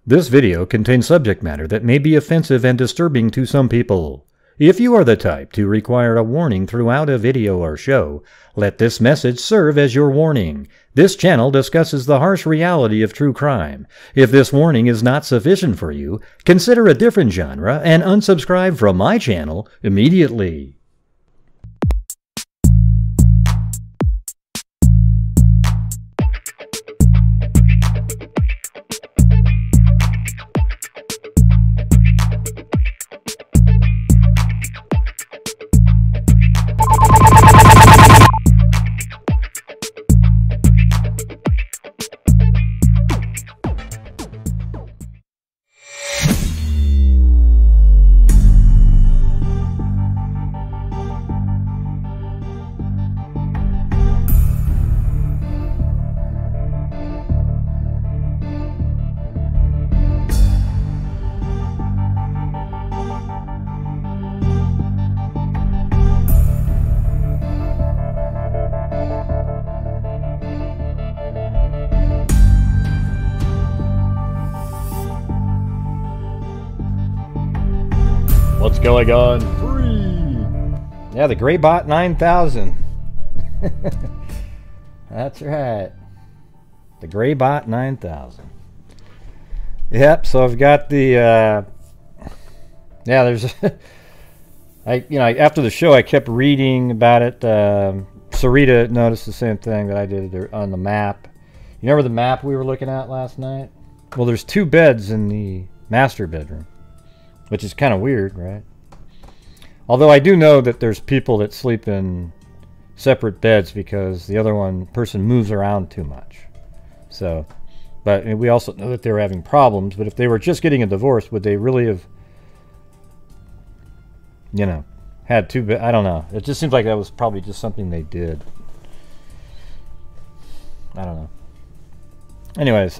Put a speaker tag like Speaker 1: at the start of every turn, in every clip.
Speaker 1: This video contains subject matter that may be offensive and disturbing to some people. If you are the type to require a warning throughout a video or show, let this message serve as your warning. This channel discusses the harsh reality of true crime. If this warning is not sufficient for you, consider a different genre and unsubscribe from my channel immediately. What's going on? Free! Yeah, the Greybot 9000. That's right. The Greybot 9000. Yep, so I've got the yeah, there's after the show I kept reading about it. Sarita noticed the same thing that I did on the map. You remember the map we were looking at last night? Well, there's two beds in the master bedroom, which is kind of weird, right? Although I do know that there's people that sleep in separate beds because the other person moves around too much. So, but we also know that they were having problems. But if they were just getting a divorce, would they really have, had two beds? I don't know. It just seems like that was probably just something they did. I don't know. Anyways,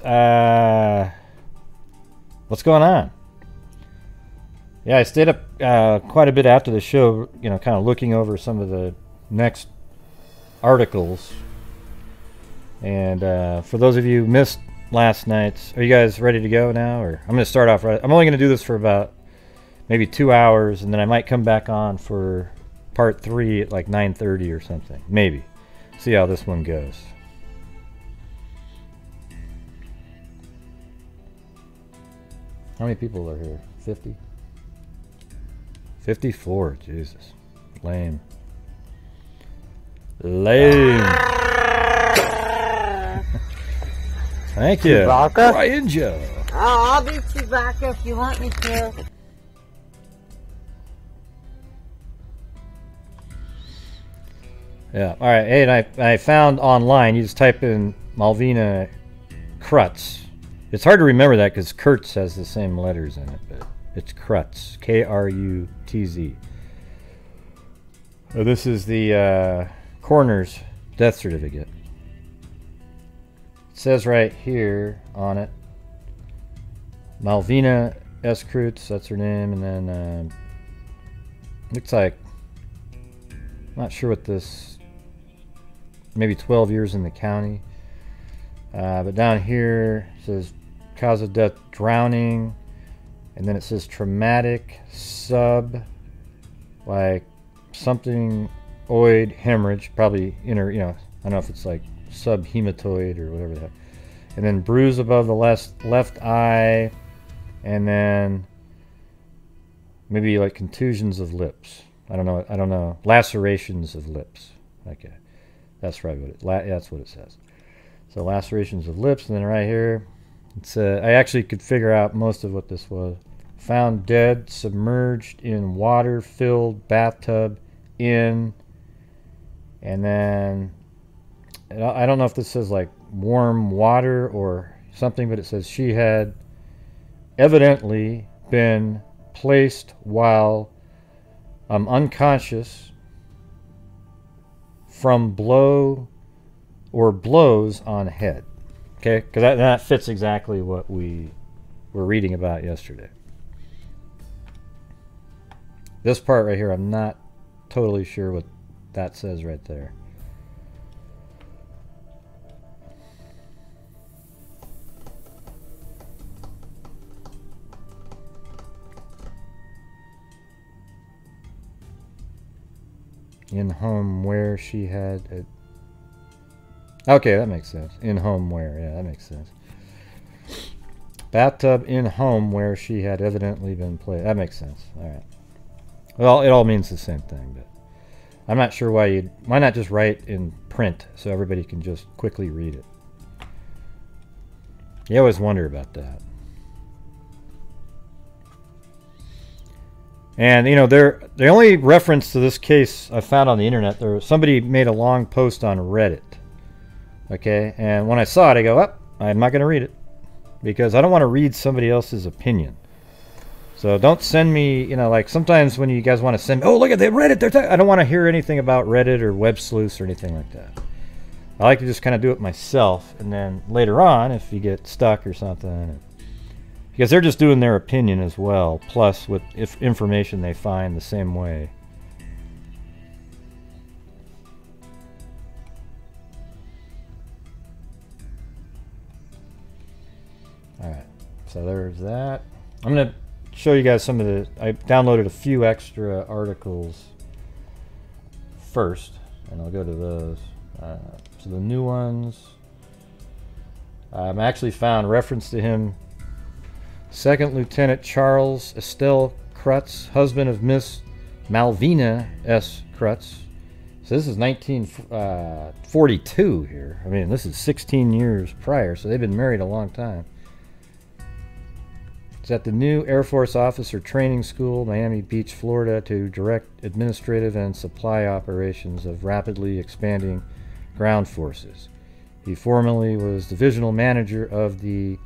Speaker 1: what's going on? Yeah, I stayed up quite a bit after the show, kind of looking over some of the next articles. And for those of you who missed last night's, are you guys ready to go now? Or I'm going to start off right. I'm only going to do this for about maybe 2 hours, and then I might come back on for part 3 at like 9:30 or something. Maybe. See how this one goes. How many people are here? 50? 54, Jesus. Lame. Lame. Thank you.
Speaker 2: Chewbacca?
Speaker 1: Ryan Joe.
Speaker 2: Oh, I'll be Chewbacca if you want me to.
Speaker 1: Yeah, alright. Hey, and I found online, you just type in Malvina Krutz. It's hard to remember that because Kurtz has the same letters in it, but it's Krutz, K-R-U-T-Z. This is the coroner's death certificate. It says right here on it, Malvina S. Krutz, that's her name, and then looks like, not sure what this, maybe 12 years in the county. But down here it says cause of death, drowning. And then it says traumatic sub, like something oid hemorrhage, probably inner, I don't know if it's like subhematoid or whatever that. And then bruise above the left eye, and then maybe like contusions of lips. I don't know. Lacerations of lips. Okay, that's probably what that's what it says. So lacerations of lips, and then right here, it's I actually could figure out most of what this was. Found dead, submerged in water-filled bathtub and then I don't know if this says like warm water or something, but it says she had evidently been placed while unconscious from blow or blows on head. Okay, because that fits exactly what we were reading about yesterday. This part right here, I'm not totally sure what that says right there. in home where she had okay, that makes sense. In home where, yeah, that makes sense. Bathtub in home where she had evidently been played. That makes sense. All right. Well, it all means the same thing, but I'm not sure why not just write in print so everybody can just quickly read it. You always wonder about that. And you know, the only reference to this case I found on the internet, somebody made a long post on Reddit. Okay, and when I saw it, I go, I'm not going to read it because I don't want to read somebody else's opinion. So don't send me, you know, like sometimes when you guys want to send, oh, look at the Reddit, I don't want to hear anything about Reddit or web sleuths or anything like that. I like to just kind of do it myself, and then later on, if you get stuck or something, because they're just doing their opinion as well, plus with information they find the same way. All right, so there's that. I'm going to show you guys some of the, I downloaded a few extra articles first, and I'll go to those. So the new ones, I actually found reference to him. Second Lieutenant Charles Estelle Krutz, husband of Miss Malvina S. Krutz. So this is 1942 here. I mean, this is 16 years prior, so they've been married a long time. It's at the new Air Force Officer Training School, Miami Beach, Florida, to direct administrative and supply operations of rapidly expanding ground forces. He formerly was divisional manager of the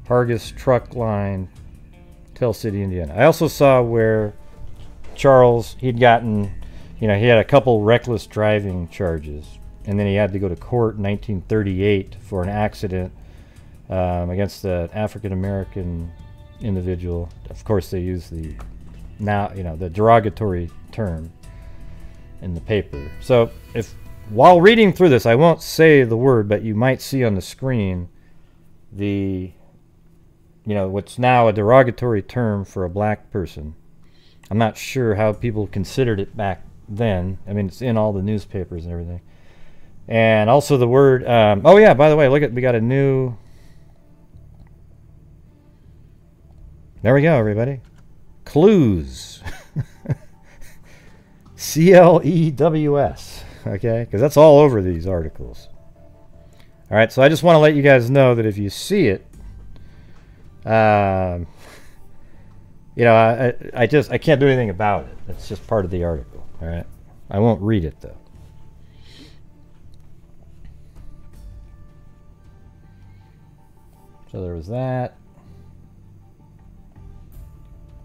Speaker 1: Hargis truck line, Tell City, Indiana. I also saw where Charles, he'd gotten, you know, he had a couple reckless driving charges, and then he had to go to court in 1938 for an accident against an African-American individual. Of course, they use the, now, you know, the derogatory term in the paper. So if, while reading through this, I won't say the word, but you might see on the screen the, you know, what's now a derogatory term for a black person. I'm not sure how people considered it back then. I mean, it's in all the newspapers and everything. And also the word, oh yeah, by the way, look at, we got a new, there we go, everybody. Clues. C-L-E-W-S. Okay, because that's all over these articles. All right, so I just want to let you guys know that if you see it, you know, I can't do anything about it. It's just part of the article. All right, I won't read it though. So there was that.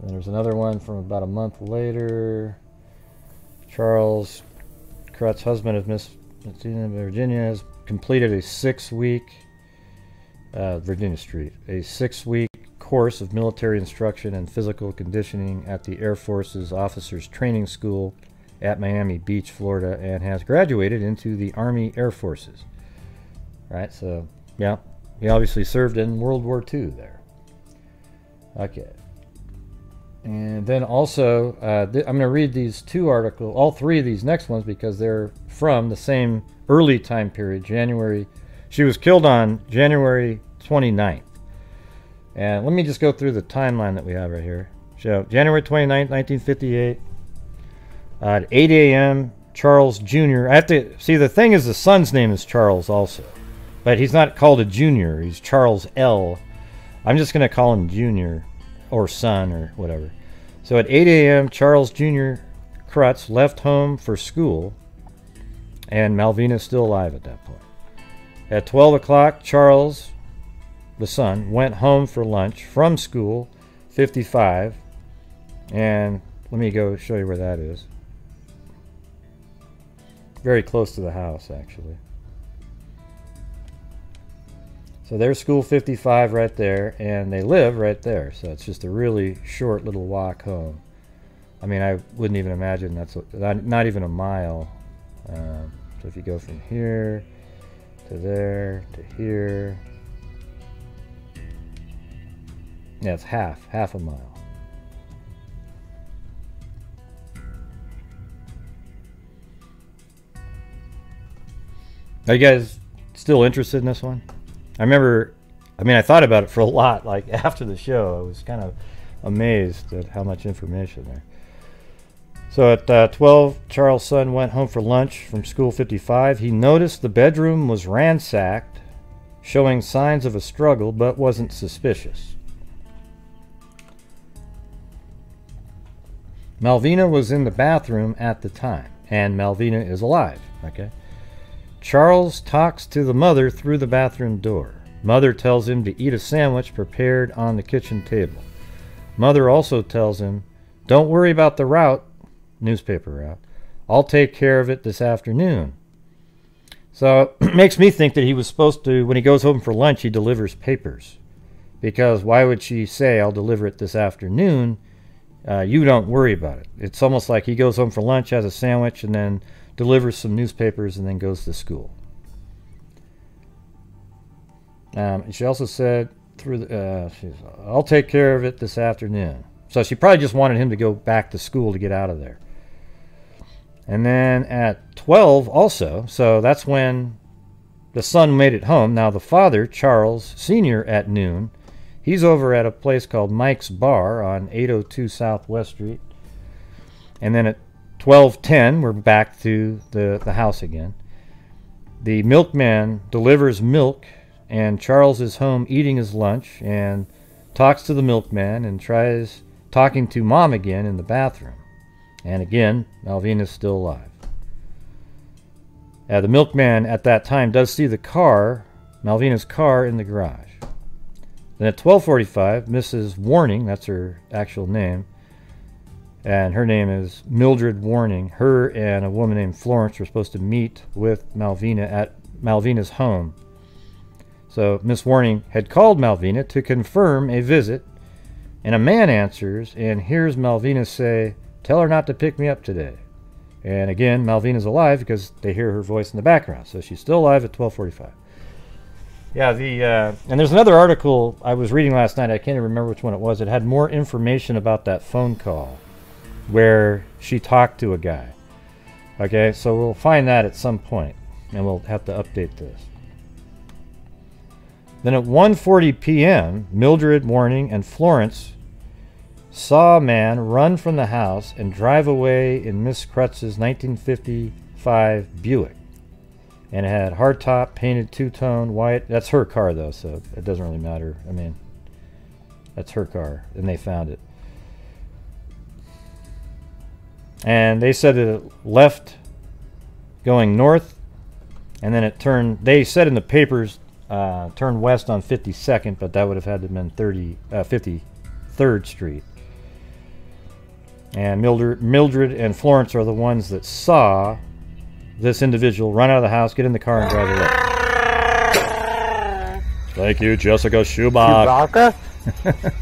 Speaker 1: And there's another one from about a month later. Charles Krutz, husband of Miss Virginia, has completed a 6-week Virginia Street, a 6-week course of military instruction and physical conditioning at the Air Force's Officers Training School at Miami Beach, Florida, and has graduated into the Army Air Forces. All right, so yeah, he obviously served in World War II there. Okay. And then also, I'm going to read these two articles, all three of these next ones, because they're from the same early time period, January. She was killed on January 29th. And let me just go through the timeline that we have right here. So, January 29th, 1958, at 8 a.m., Charles Jr. I have to, see, the thing is the son's name is Charles also. But he's not called a junior, he's Charles L. I'm just going to call him Junior, or son, or whatever. So at 8 a.m., Charles Jr. Krutz left home for school, and Malvina's still alive at that point. At 12 o'clock, Charles, the son, went home for lunch from school, 55, and let me go show you where that is. Very close to the house, actually. So there's school 55 right there, and they live right there. So it's just a really short little walk home. I mean, I wouldn't even imagine that's not even a mile. So if you go from here to there to here, yeah, it's half a mile. Are you guys still interested in this one? I remember, I mean, I thought about it for a lot. Like after the show, I was kind of amazed at how much information there. So at 12, Charles' son went home for lunch from school 55. He noticed the bedroom was ransacked, showing signs of a struggle, but wasn't suspicious. Malvina was in the bathroom at the time, and Malvina is alive. Okay. Charles talks to the mother through the bathroom door. Mother tells him to eat a sandwich prepared on the kitchen table. Mother also tells him, "Don't worry about the route," newspaper route. "I'll take care of it this afternoon." So it makes me think that he was supposed to, when he goes home for lunch, he delivers papers. Because why would she say, "I'll deliver it this afternoon"? You don't worry about it. It's almost like he goes home for lunch, has a sandwich, and then delivers some newspapers, and then goes to school. She also said, "I'll take care of it this afternoon." So she probably just wanted him to go back to school to get out of there. And then at 12 also, so that's when the son made it home. Now the father, Charles Sr., at noon, he's over at a place called Mike's Bar on 802 South West Street. And then at 12:10, we're back to the house again. The milkman delivers milk, and Charles is home eating his lunch and talks to the milkman and tries talking to Mom again in the bathroom. And again, Malvina's still alive. The milkman at that time does see the car, Malvina's car, in the garage. Then at 12:45, Mrs. Warning, that's her actual name, and her name is Mildred Warning. Her and a woman named Florence were supposed to meet with Malvina at Malvina's home. So Miss Warning had called Malvina to confirm a visit, and a man answers and hears Malvina say, "Tell her not to pick me up today." And again, Malvina's alive because they hear her voice in the background. So she's still alive at 12:45. Yeah, and there's another article I was reading last night. I can't even remember which one it was. It had more information about that phone call where she talked to a guy. Okay, so we'll find that at some point, and we'll have to update this. Then at 1:40 p.m., Mildred Warning and Florence saw a man run from the house and drive away in Miss Krutz's 1955 Buick. And it had hardtop, painted two-tone white. That's her car, though, so it doesn't really matter. I mean, that's her car, and they found it. And they said that it left going north, and then it turned, they said in the papers, turned west on 52nd, but that would have had to have been 53rd Street. And Mildred and Florence are the ones that saw this individual run out of the house, get in the car, and drive away. Thank you, Jessica Schubach.
Speaker 2: Chewbacca?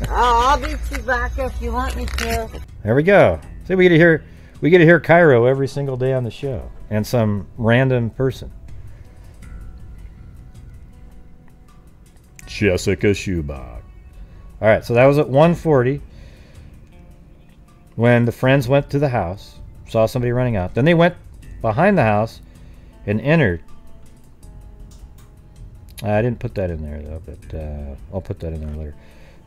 Speaker 2: I'll be Chewbacca if you want me to.
Speaker 1: There we go. See, we get to hear Cairo every single day on the show, and some random person. Jessica Schubach. All right, so that was at 1:40 when the friends went to the house, saw somebody running out. Then they went behind the house and entered. I didn't put that in there, though, but I'll put that in there later.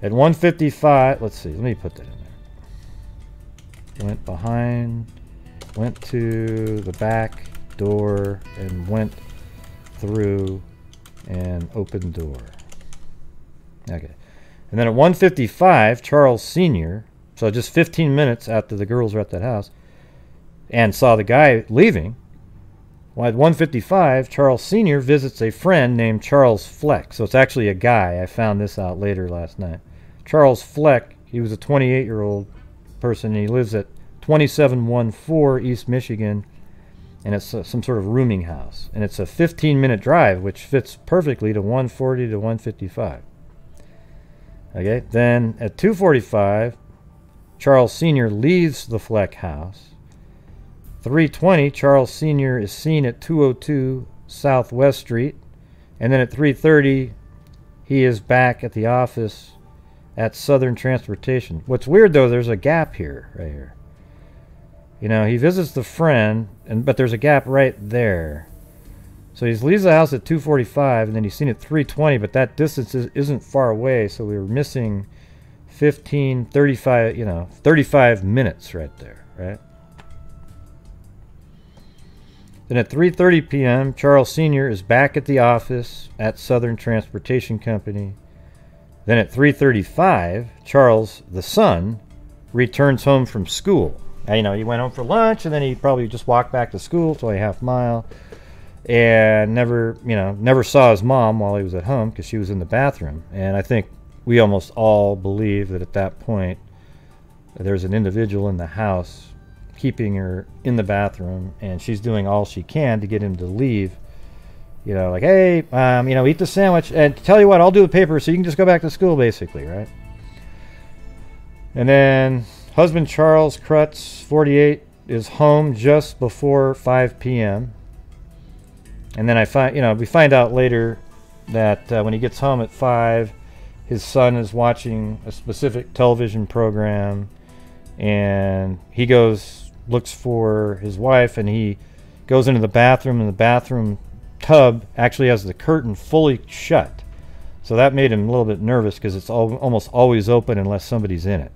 Speaker 1: At 1:55, let's see, let me put that in there. Went behind, went to the back door, and went through and opened door. Okay. And then at 1:55, Charles Sr., so just 15 minutes after the girls were at that house, and saw the guy leaving. Well, at 1:55, Charles Sr. visits a friend named Charles Fleck. So it's actually a guy. I found this out later last night. Charles Fleck, he was a 28-year-old person. And he lives at 2714 East Michigan, and it's some sort of rooming house. And it's a 15-minute drive, which fits perfectly to 1:40 to 1:55. Okay, then at 2:45, Charles Sr. leaves the Fleck house. 3:20, Charles Sr. is seen at 202 Southwest Street. And then at 3:30, he is back at the office at Southern Transportation. What's weird, though, there's a gap here, right here. You know, he visits the friend, but there's a gap right there. So he leaves the house at 2:45, and then he's seen at 3:20, but that distance isn't far away, so we were missing 15, 35, 35 minutes right there, right? Then at 3:30 p.m., Charles Sr. is back at the office at Southern Transportation Company. Then at 3:35, Charles, the son, returns home from school. He went home for lunch, and then he probably just walked back to school. It's only a half mile. And never saw his mom while he was at home because she was in the bathroom. And I think we almost all believe that at that point, there's an individual in the house keeping her in the bathroom, and she's doing all she can to get him to leave. Like, hey, eat the sandwich, and tell you what, I'll do the paper so you can just go back to school, basically, right? And then husband Charles Krutz, 48, is home just before 5 p.m. And then we find out later that when he gets home at 5, his son is watching a specific television program, and he looks for his wife, and he goes into the bathroom, and the bathroom tub actually has the curtain fully shut. So that made him a little bit nervous because it's almost always open unless somebody's in it.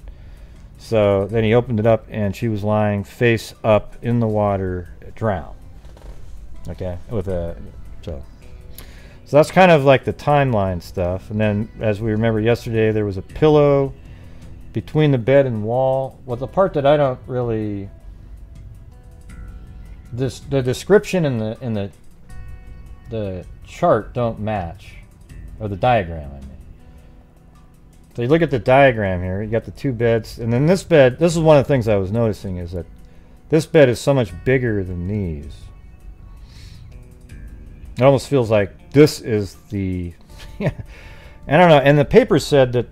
Speaker 1: So then he opened it up, and she was lying face up in the water, drowned. Okay, so that's kind of like the timeline stuff. And then, as we remember yesterday, there was a pillow between the bed and wall. Well, the part that I don't really, the description and the chart don't match, or the diagram, I mean. So you look at the diagram here. You got the two beds, and then this bed. This is one of the things I was noticing, is that this bed is so much bigger than these. It almost feels like this is the, I don't know. And the paper said that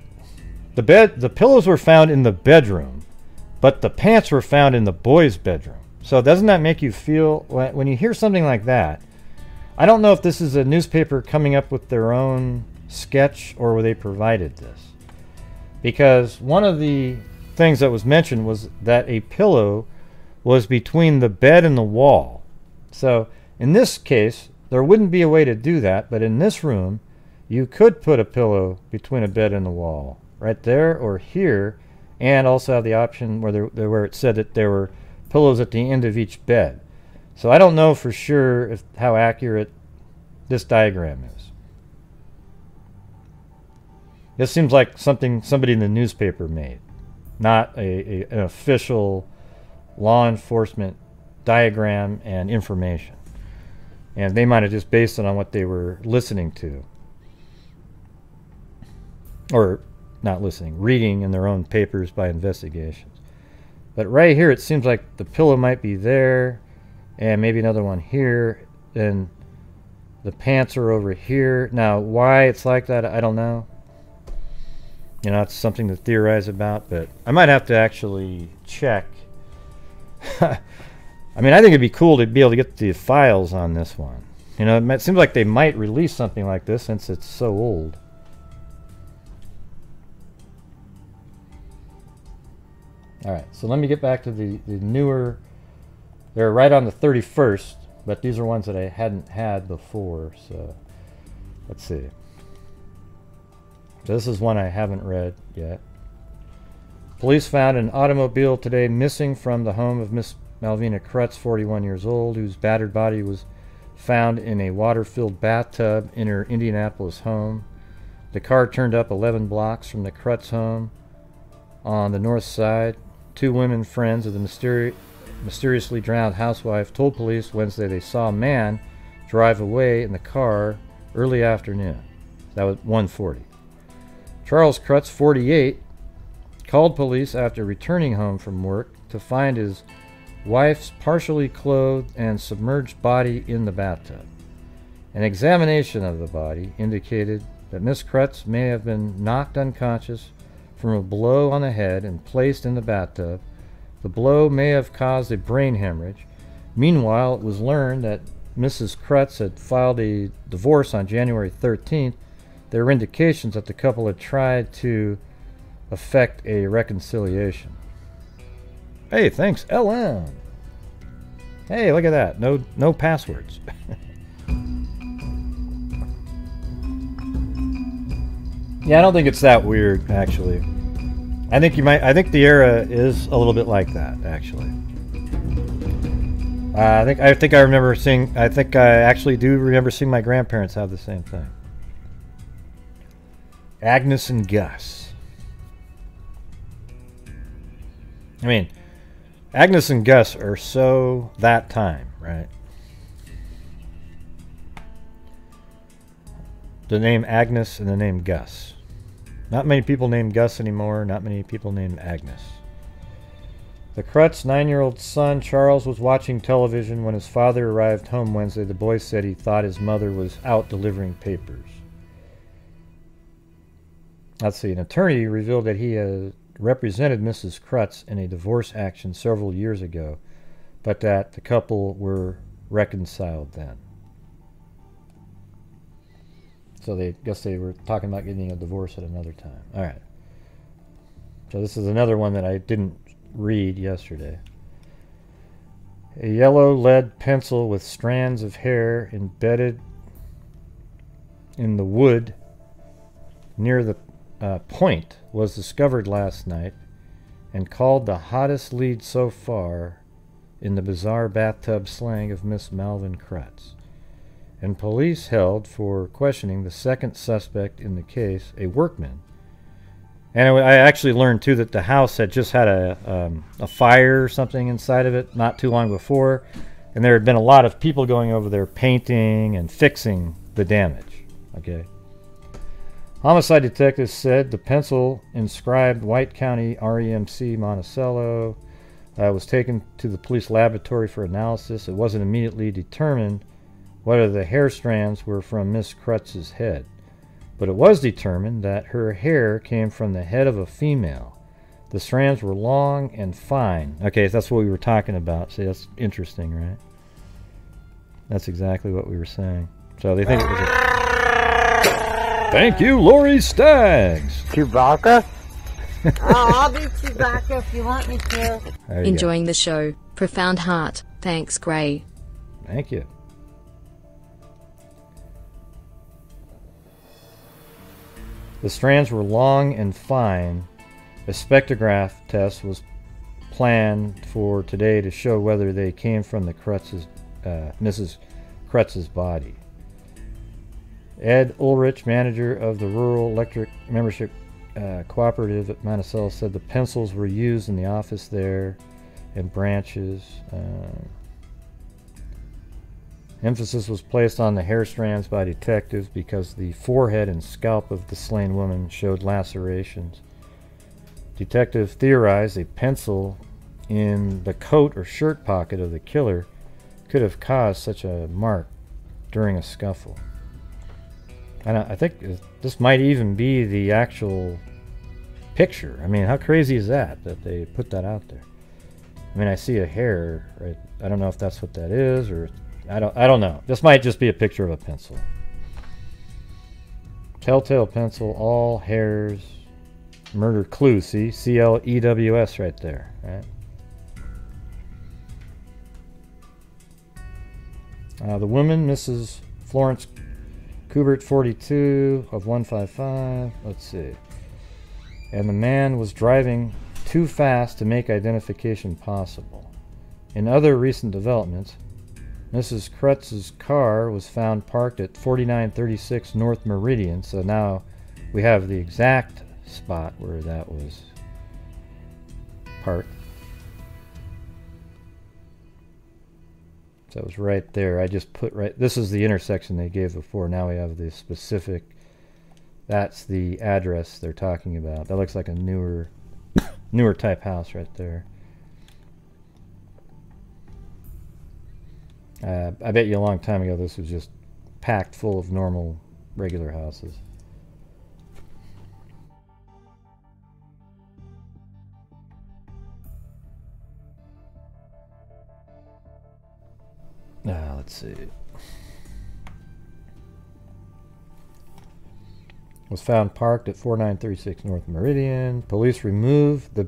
Speaker 1: the pillows were found in the bedroom, but the pants were found in the boy's bedroom. So doesn't that make you feel, when you hear something like that, I don't know if this is a newspaper coming up with their own sketch or where they provided this. Because one of the things that was mentioned was that a pillow was between the bed and the wall. So in this case, there wouldn't be a way to do that, but in this room, you could put a pillow between a bed and the wall, right there or here, and also have the option where it said that there were pillows at the end of each bed. So I don't know for sure how accurate this diagram is. This seems like something somebody in the newspaper made, not an official law enforcement diagram and information. And they might have just based it on what they were listening to. Or not listening, reading in their own papers by investigations. But right here, it seems like the pillow might be there, and maybe another one here, and the pants are over here. Now, why it's like that, I don't know. It's something to theorize about, but I might have to actually check. I mean, I think it'd be cool to be able to get the files on this one. It seems like they might release something like this since it's so old. Alright, so let me get back to the newer. They're right on the 31st, but these are ones that I hadn't had before, so let's see. So this is one I haven't read yet. Police found an automobile today missing from the home of Miss Malvina Krutz, 41 years old, whose battered body was found in a water-filled bathtub in her Indianapolis home. The car turned up 11 blocks from the Krutz home on the north side. Two women friends of the mysteriously drowned housewife told police Wednesday they saw a man drive away in the car early afternoon. That was 1:40. Charles Krutz, 48, called police after returning home from work to find his wife's partially clothed and submerged body in the bathtub. An examination of the body indicated that Miss Krutz may have been knocked unconscious from a blow on the head and placed in the bathtub. The blow may have caused a brain hemorrhage. Meanwhile, it was learned that Mrs. Krutz had filed a divorce on January 13th. There were indications that the couple had tried to effect a reconciliation. Hey, thanks, LM. Hey, look at that. No passwords. Yeah, I don't think it's that weird, actually. I think the era is a little bit like that, actually. I think I remember seeing. I think I actually do remember seeing my grandparents have the same thing. Agnes and Gus. I mean, Agnes and Gus are so that time, right? The name Agnes and the name Gus. Not many people named Gus anymore. Not many people named Agnes. The Krutz 9-year-old son, Charles, was watching television when his father arrived home Wednesday. The boy said he thought his mother was out delivering papers. Let's see. An attorney revealed that he had represented Mrs. Krutz in a divorce action several years ago, but that the couple were reconciled then. So they guess they were talking about getting a divorce at another time. All right. So this is another one that I didn't read yesterday. A yellow lead pencil with strands of hair embedded in the wood near the point was discovered last night and called the hottest lead so far in the bizarre bathtub slang of Miss Malvina Krutz. And police held for questioning the second suspect in the case, a workman. And I actually learned too that the house had just had a fire or something inside of it not too long before, and there had been a lot of people going over there painting and fixing the damage. Okay. Homicide detectives said the pencil inscribed White County REMC Monticello was taken to the police laboratory for analysis. It wasn't immediately determined whether the hair strands were from Miss Krutz's head, but it was determined that her hair came from the head of a female. The strands were long and fine. Okay, that's what we were talking about. See, that's interesting, right? That's exactly what we were saying. So they think it was a... Thank you, Lori Staggs.
Speaker 2: Chewbacca? I'll be Chewbacca if you want me to.
Speaker 3: Enjoying the show. Profound heart. Thanks, Gray.
Speaker 1: Thank you. The strands were long and fine. A spectrograph test was planned for today to show whether they came from the Mrs. Krutz's body. Ed Ulrich, manager of the Rural Electric Membership Cooperative at Monticello, said the pencils were used in the office there and branches. Emphasis was placed on the hair strands by detectives because the forehead and scalp of the slain woman showed lacerations. Detectives theorized a pencil in the coat or shirt pocket of the killer could have caused such a mark during a scuffle. And I think this might even be the actual picture. I mean, how crazy is that they put that out there? I mean, I see a hair, right? I don't know if that's what that is, or I don't know. This might just be a picture of a pencil. Telltale pencil, all hairs, murder clue. See, CLEWS right there, right? The woman, Mrs. Florence Kubert, 42, of 155. Let's see. And the man was driving too fast to make identification possible. In other recent developments, Mrs. Krutz's car was found parked at 4936 North Meridian, so now we have the exact spot where that was parked. So it was right there. I just put right, this is the intersection they gave before. Now we have the specific, that's the address they're talking about. That looks like a newer type house right there. I bet you a long time ago this was just packed full of normal, regular houses. Let's see. Was found parked at 4936 North Meridian. Police removed the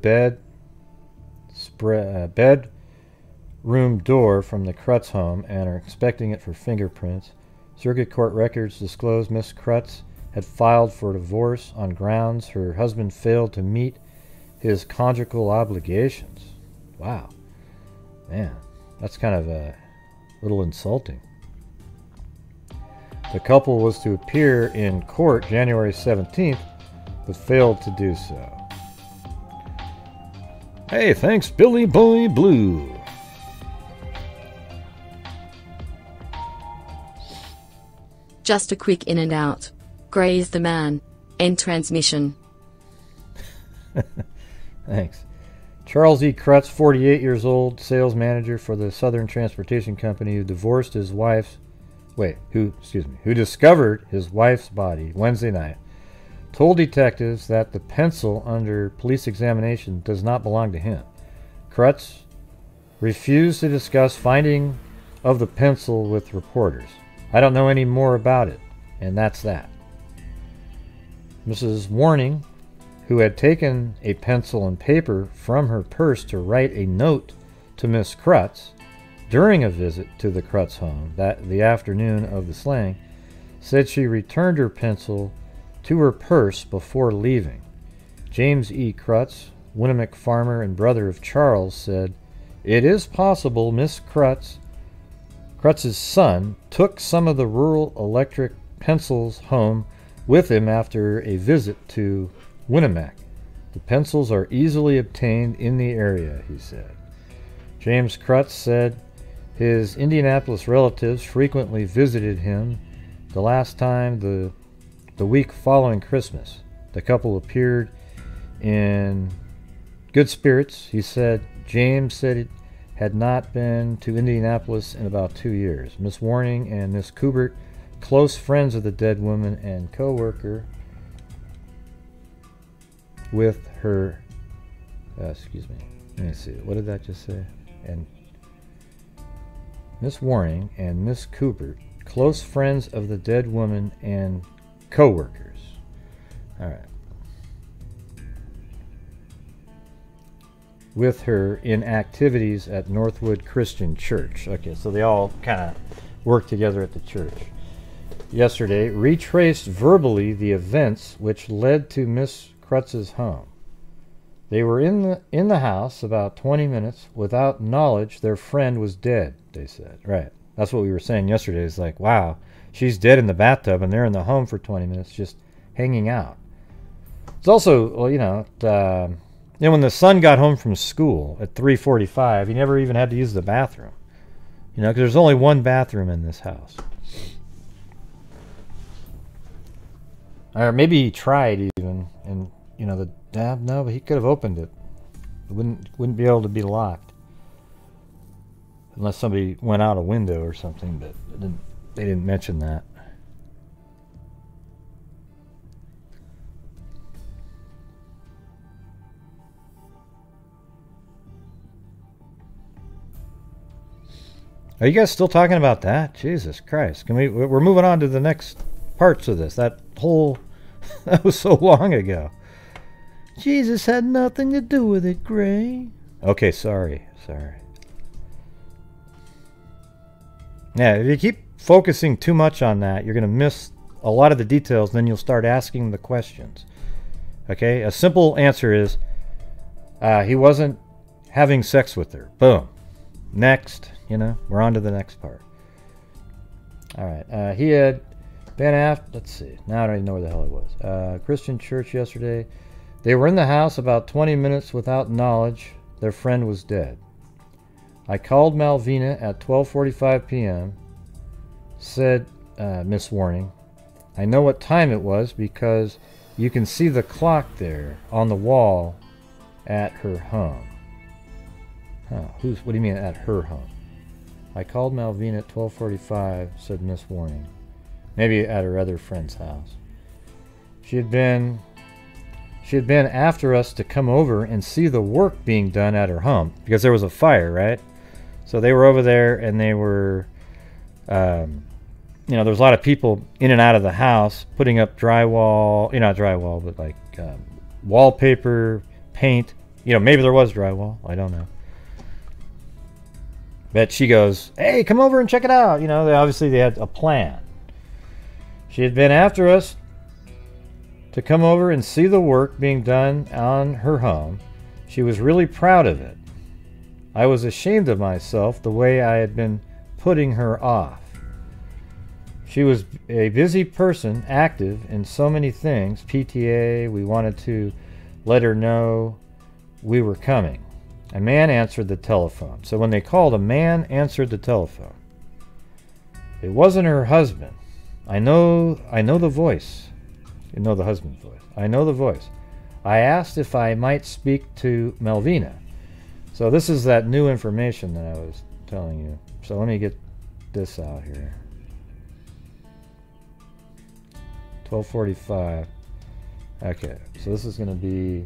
Speaker 1: bedroom door from the Krutz home and are inspecting it for fingerprints. Circuit court records disclose Miss Krutz had filed for divorce on grounds her husband failed to meet his conjugal obligations. Wow. Man, that's kind of a little insulting. The couple was to appear in court January 17th, but failed to do so. Hey, thanks, Billy Boy Blue.
Speaker 3: Just a quick in and out. Gray is the man. End transmission.
Speaker 1: Thanks. Charles E. Krutz, 48 years old, sales manager for the Southern Transportation Company, who divorced his wife's who discovered his wife's body Wednesday night, told detectives that the pencil under police examination does not belong to him. Krutz refused to discuss finding of the pencil with reporters. I don't know any more about it, and that's that. Mrs. Warning, who had taken a pencil and paper from her purse to write a note to Miss Krutz during a visit to the Krutz home the afternoon of the slaying, said she returned her pencil to her purse before leaving. James E. Krutz, Winnemic farmer and brother of Charles, said, "It is possible Miss Krutz's son took some of the rural electric pencils home with him after a visit to Winnemic. The pencils are easily obtained in the area," he said. James Krutz said his Indianapolis relatives frequently visited him, the last time the week following Christmas. The couple appeared in good spirits. He said James said it had not been to Indianapolis in about 2 years. Miss Warning and Miss Kubert, close friends of the dead woman and co-worker with her, excuse me, let me see, what did that just say? And Miss Warning and Miss Kubert, close friends of the dead woman and co-workers. All right. With her in activities at Northwood Christian Church. Okay, so they all kind of work together at the church. Yesterday, retraced verbally the events which led to Miss Krutz's home. They were in the house about 20 minutes without knowledge their friend was dead, they said. Right. That's what we were saying yesterday. It's like, wow, she's dead in the bathtub and they're in the home for 20 minutes just hanging out. It's also, well, when the son got home from school at 3:45, he never even had to use the bathroom. Because there's only one bathroom in this house. Or maybe he tried even, and the dad, no, but he could have opened it. It wouldn't be able to be locked unless somebody went out a window or something. But they didn't mention that. Are you guys still talking about that? Jesus Christ! We're moving on to the next parts of this. That was so long ago. Jesus had nothing to do with it, Gray. Okay, sorry. Yeah, if you keep focusing too much on that, you're going to miss a lot of the details, and then you'll start asking the questions. Okay, a simple answer is he wasn't having sex with her. Boom. Next, we're on to the next part. All right, he had been after, let's see, now I don't even know where the hell it was. Christian church yesterday. They were in the house about 20 minutes without knowledge their friend was dead. I called Malvina at 12:45 p.m., said Miss Warning. I know what time it was because you can see the clock there on the wall at her home. Huh, what do you mean at her home? I called Malvina at 12:45, said Miss Warning. Maybe at her other friend's house. She had been after us to come over and see the work being done at her home because there was a fire, right? So they were over there and they were, there was a lot of people in and out of the house putting up drywall, not drywall, but like wallpaper, paint. Maybe there was drywall. I don't know. But she goes, hey, come over and check it out. They had a plan. She had been after us to come over and see the work being done on her home. She was really proud of it. I was ashamed of myself the way I had been putting her off. She was a busy person, active in so many things. PTA, we wanted to let her know we were coming. A man answered the telephone. So when they called, a man answered the telephone. It wasn't her husband. I know the voice. You know the husband's voice. I know the voice. I asked if I might speak to Malvina. So this is that new information that I was telling you. So let me get this out here. 12:45. Okay, so this is going to be...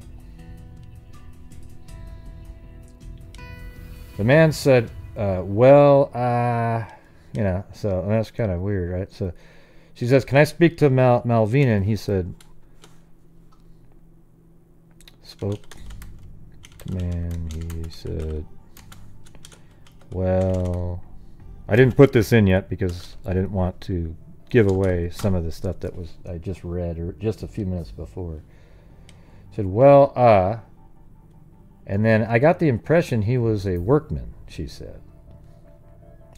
Speaker 1: The man said, you know, so that's kind of weird, right? So she says, can I speak to Malvina? And he said, spoke to man, he said, well, I didn't put this in yet because I didn't want to give away some of the stuff that was I just read or just a few minutes before. Said, well, and then I got the impression he was a workman, she said.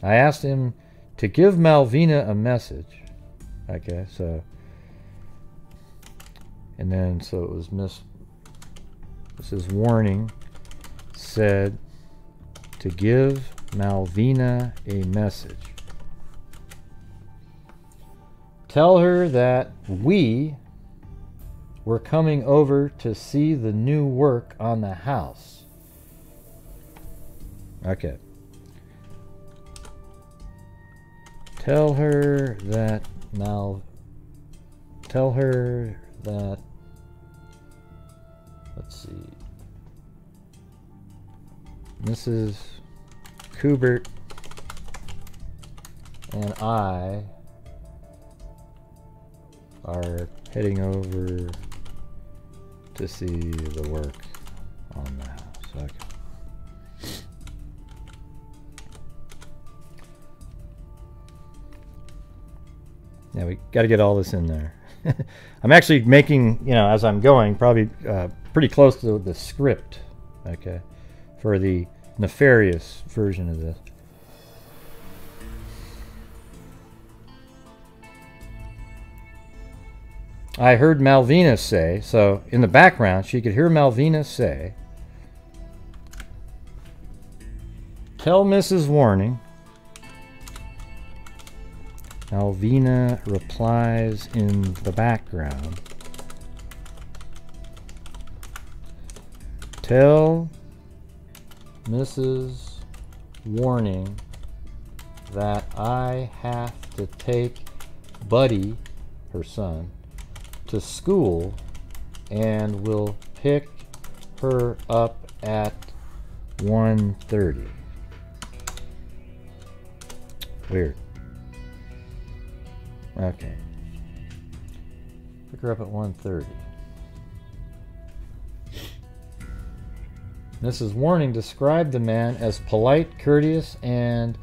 Speaker 1: I asked him to give Malvina a message. Okay, so, and then, so it was Mrs. Warning said to give Malvina a message. Tell her that we were coming over to see the new work on the house. Okay. Tell her that let's see, Mrs. Kubert and I are heading over to see the work on the house. Okay. Yeah, we got to get all this in there. I'm actually making, you know, as I'm going, probably pretty close to the script, okay, for the Nefarious version of this. I heard Malvina say, so in the background she could hear Malvina say, tell Mrs. Warning. Malvina replies in the background. Tell Mrs. Warning that I have to take Buddy, her son, to school and will pick her up at 1:30. Weird. Okay. Pick her up at 1:30. Mrs. Warning described the man as polite, courteous, and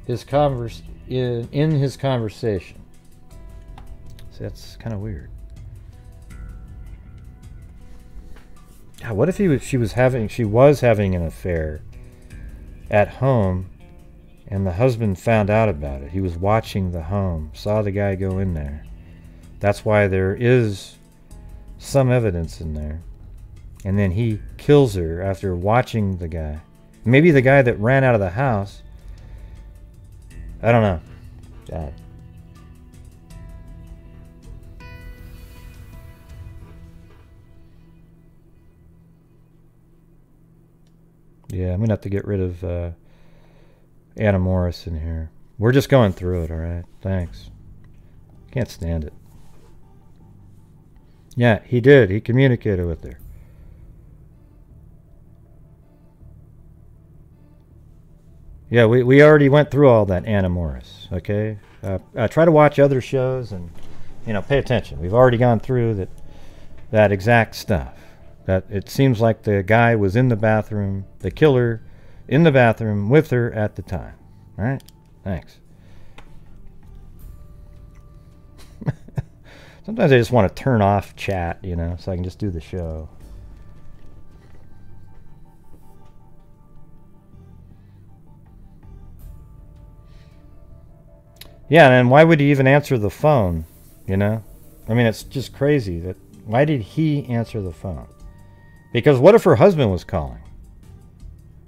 Speaker 1: in his conversation. So that's kind of weird. God, what if she was having an affair at home and the husband found out about it? He was watching the home, saw the guy go in there. That's why there is some evidence in there. And then he kills her after watching the guy. Maybe the guy that ran out of the house. I don't know. God. Yeah, I'm going to have to get rid of Anna Morris in here. We're just going through it, alright? Thanks. Can't stand it. Yeah, he did. He communicated with her. Yeah, we already went through all that, Anna Morris, okay? Try to watch other shows and, you know, pay attention. We've already gone through that exact stuff. That it seems like the guy was in the bathroom, the killer in the bathroom with her at the time. All right? Thanks. Sometimes I just want to turn off chat, you know, so I can just do the show. Yeah, and why would he even answer the phone, you know? I mean, it's just crazy. That why did he answer the phone? Because what if her husband was calling?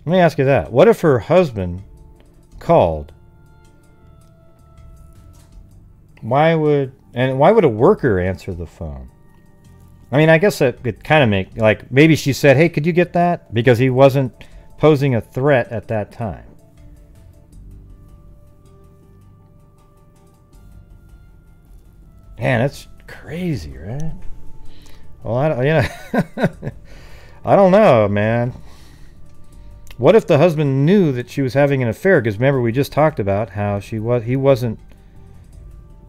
Speaker 1: Let me ask you that. What if her husband called? Why would a worker answer the phone? I mean, I guess it could kind of make, like, maybe she said, hey, could you get that? Because he wasn't posing a threat at that time. Man, that's crazy, right? Well, I don't know, man. What if the husband knew that she was having an affair? Because remember, we just talked about how he wasn't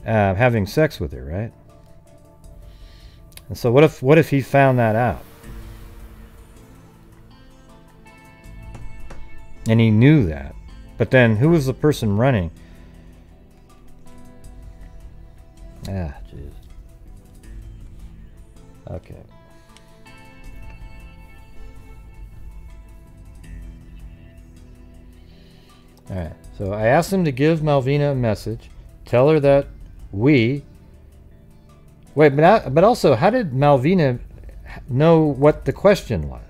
Speaker 1: having sex with her, right? And so what if he found that out? And he knew that. But then who was the person running? Ah, jeez. Okay. Alright, so I asked him to give Malvina a message. Tell her that we... Wait, but also, how did Malvina know what the question was?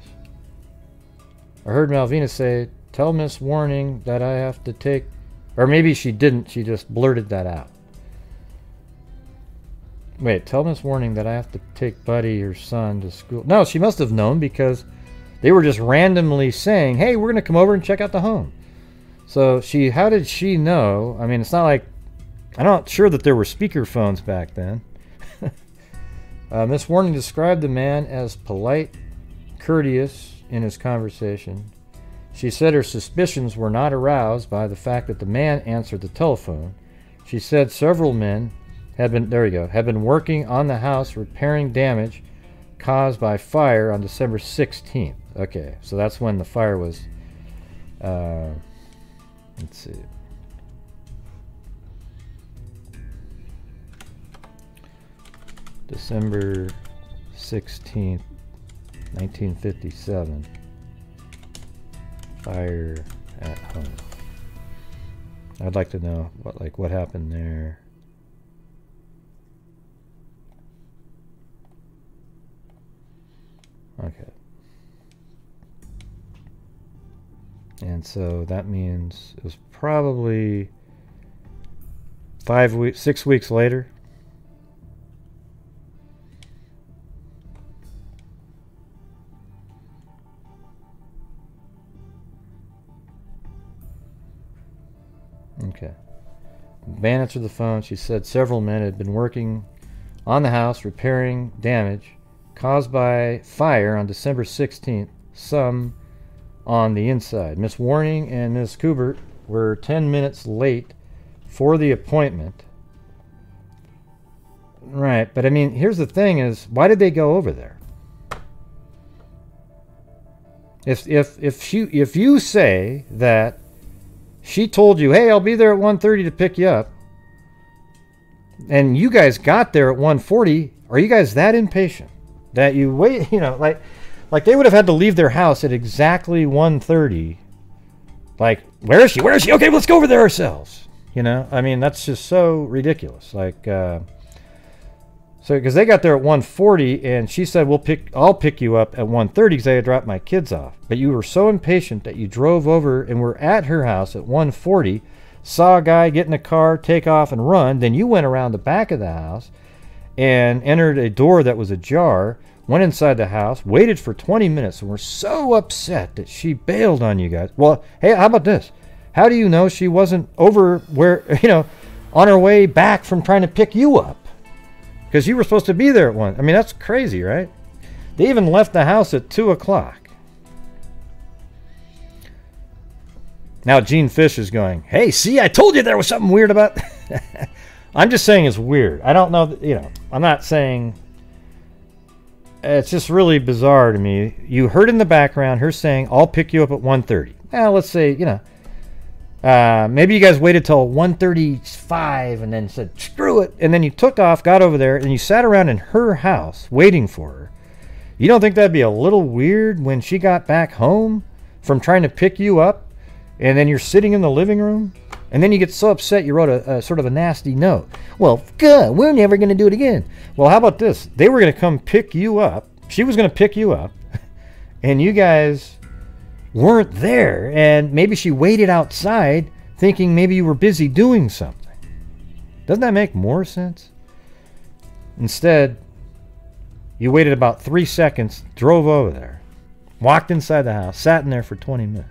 Speaker 1: I heard Malvina say, tell Miss Warning that I have to take... Or maybe she didn't, she just blurted that out. Wait, tell Miss Warning that I have to take Buddy, your son, to school. No, she must have known because they were just randomly saying, hey, we're going to come over and check out the home. So how did she know? I mean, it's not like, I'm not sure that there were speaker phones back then. Miss Warning described the man as polite, courteous in his conversation. She said her suspicions were not aroused by the fact that the man answered the telephone. She said several men had been working on the house repairing damage caused by fire on December 16th. Okay, so that's when the fire was, let's see. December 16th, 1957. Fire at home. I'd like to know what happened there. Okay. And so that means it was probably 6 weeks later. Okay. Man answered the phone. She said several men had been working on the house repairing damage caused by fire on December 16th, some on the inside. Miss Warning and Miss Kubert were 10 minutes late for the appointment. Right, but I mean, here's the thing is, why did they go over there? If you say that she told you, hey, I'll be there at 1:30 to pick you up, and you guys got there at 1:40, are you guys that impatient that you wait, you know, like they would have had to leave their house at exactly 1:30. Like, where is she? Where is she? Okay, let's go over there ourselves. You know, I mean, that's just so ridiculous. Like, so because they got there at 1:40, and she said, I'll pick you up at 1:30 because I had dropped my kids off. But you were so impatient that you drove over and were at her house at 1:40, saw a guy get in a car, take off and run. Then you went around the back of the house and entered a door that was ajar, went inside the house, waited for 20 minutes, and were so upset that she bailed on you guys. Well, hey, how about this? How do you know she wasn't over where, you know, on her way back from trying to pick you up? Because you were supposed to be there at 1. I mean, that's crazy, right? They even left the house at 2 o'clock. Now Gene Fish is going, hey, see, I told you there was something weird about... I'm just saying it's weird. I don't know, you know, I'm not saying... It's just really bizarre to me. You heard in the background her saying, I'll pick you up at 1:30. Well, let's say, you know, Maybe you guys waited till 1:35 and then said, screw it. And then you took off, got over there, and you sat around in her house waiting for her. You don't think that'd be a little weird when she got back home from trying to pick you up, and then you're sitting in the living room, and then you get so upset you wrote a sort of a nasty note. Well, good, we're never going to do it again. Well, how about this? They were going to come pick you up. She was going to pick you up, and you guys weren't there, and maybe she waited outside thinking maybe you were busy doing something. Doesn't that make more sense? Instead, you waited about 3 seconds, drove over there, walked inside the house, sat in there for 20 minutes.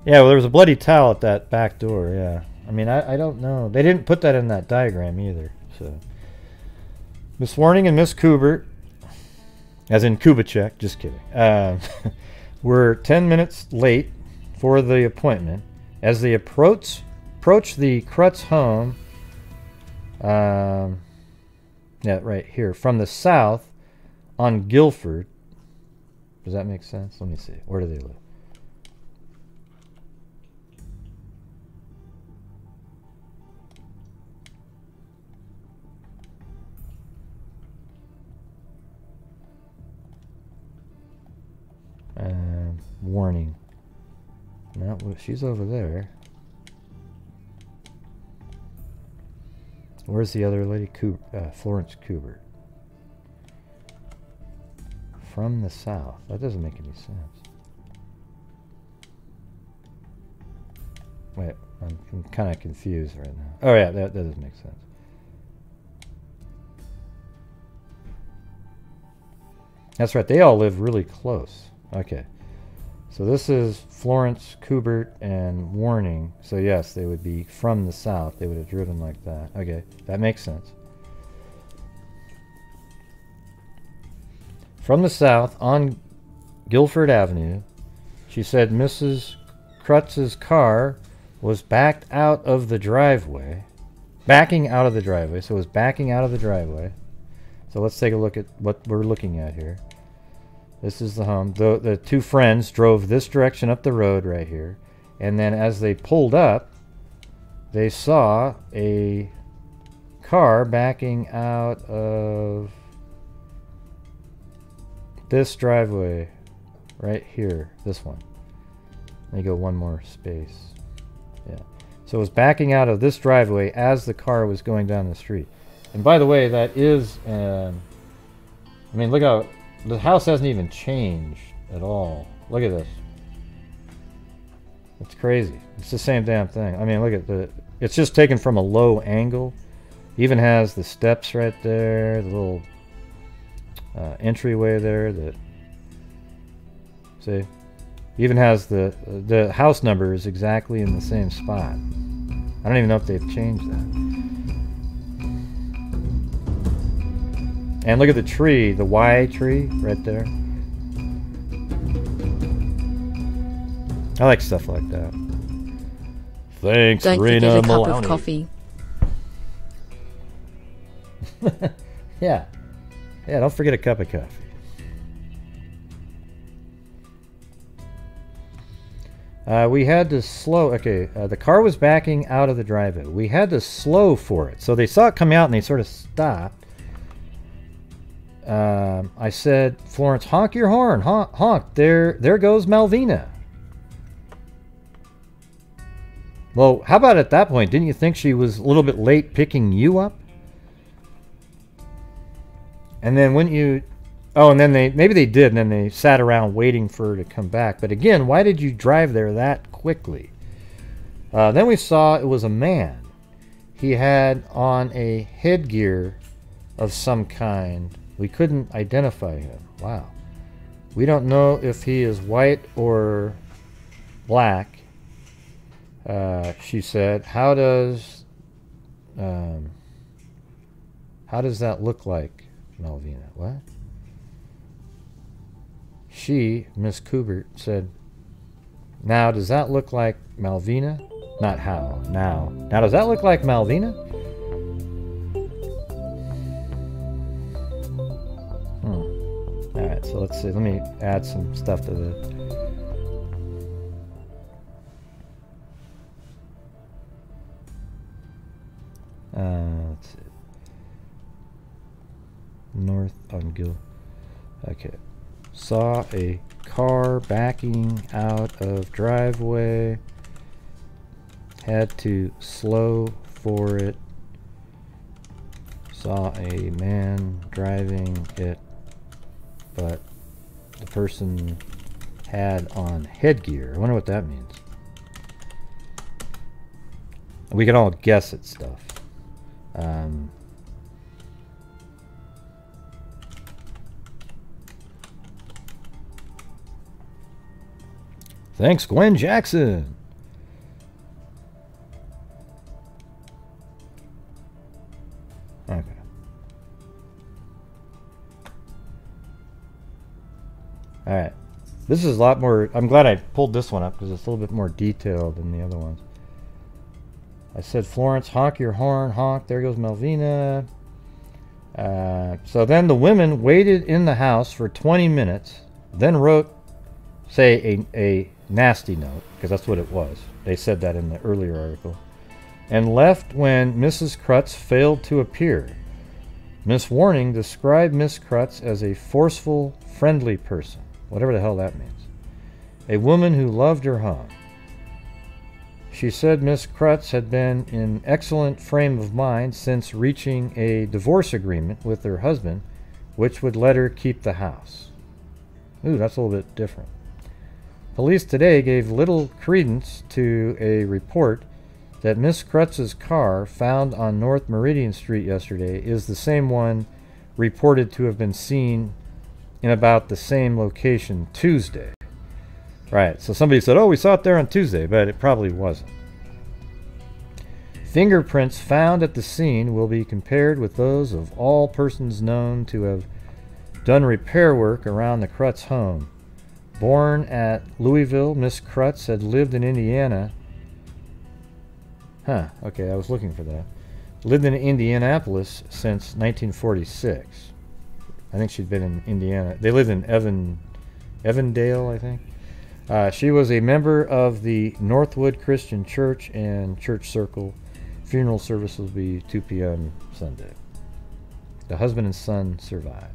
Speaker 1: Yeah, well, there was a bloody towel at that back door, yeah. I mean, I don't know. They didn't put that in that diagram either, so. Miss Warning and Miss Kubert, as in Kubitschek, just kidding, were 10 minutes late for the appointment. As they approach the Krutz home, yeah, right here, from the south on Guilford. Does that make sense? Let me see. Where do they live? Warning. No, she's over there. Where's the other lady? Florence Kubert. From the south. That doesn't make any sense. Wait, I'm kind of confused right now. Oh yeah, that doesn't make sense. That's right, they all live really close. Okay. So this is Florence Kubert and Warning. So yes, they would be from the south. They would have driven like that. Okay, that makes sense. From the south on Guilford Avenue, she said Mrs. Krutz's car was backed out of the driveway. Backing out of the driveway. So it was backing out of the driveway. So let's take a look at what we're looking at here. This is the home. The two friends drove this direction up the road right here. And then as they pulled up, they saw a car backing out of this driveway right here. This one. Let me go one more space. Yeah. So it was backing out of this driveway as the car was going down the street. And by the way, that is... I mean, look how... The house hasn't even changed at all. Look at this. It's crazy. It's the same damn thing. I mean, look at the... It's just taken from a low angle. Even has the steps right there. The little entryway there. That see? Even has the house number is exactly in the same spot. I don't even know if they've changed that. And look at the tree, the Y tree right there. I like stuff like that. Thanks,
Speaker 3: Don't
Speaker 1: Rena
Speaker 3: forget a cup
Speaker 1: Maloney.
Speaker 3: of coffee.
Speaker 1: Yeah. Yeah, don't forget a cup of coffee. We had to slow... Okay, the car was backing out of the driveway. We had to slow for it. So they saw it come out and they sort of stopped. I said, Florence, honk your horn. Honk, honk. There goes Malvina. Well, how about at that point? Didn't you think she was a little bit late picking you up? And then wouldn't you... Oh, and then maybe they did, and then they sat around waiting for her to come back. But again, why did you drive there that quickly? Then we saw it was a man. He had on a headgear of some kind. We couldn't identify him. Wow. We don't know if he is white or black. She said, how does that look like, Malvina? What? She, Miss Kubert, said, now does that look like Malvina? Not how, now. Now does that look like Malvina? Alright, so let's see. Let me add some stuff to this. Let's see. North on Gill. Okay. Saw a car backing out of driveway. Had to slow for it. Saw a man driving it, but the person had on headgear. I wonder what that means. We can all guess at stuff. Thanks, Gwen Jackson. Okay. All right. This is a lot more. I'm glad I pulled this one up because it's a little bit more detailed than the other ones. I said, Florence, honk your horn, honk. There goes Malvina. So then the women waited in the house for 20 minutes, then wrote, say, a nasty note, because that's what it was. They said that in the earlier article. And left when Mrs. Krutz failed to appear. Miss Warning described Miss Krutz as a forceful, friendly person. Whatever the hell that means. A woman who loved her home. She said Miss Krutz had been in excellent frame of mind since reaching a divorce agreement with her husband, which would let her keep the house. Ooh, that's a little bit different. Police today gave little credence to a report that Miss Krutz's car found on North Meridian Street yesterday is the same one reported to have been seen in about the same location Tuesday. Right, so somebody said, oh, we saw it there on Tuesday, but it probably wasn't. Fingerprints found at the scene will be compared with those of all persons known to have done repair work around the Krutz home. Born at Louisville, Miss Krutz had lived in Indiana. Huh, okay, I was looking for that. Lived in Indianapolis since 1946. I think she'd been in Indiana. They lived in Evandale, I think. She was a member of the Northwood Christian Church and Church Circle. Funeral service will be 2 p.m. Sunday. The husband and son survived.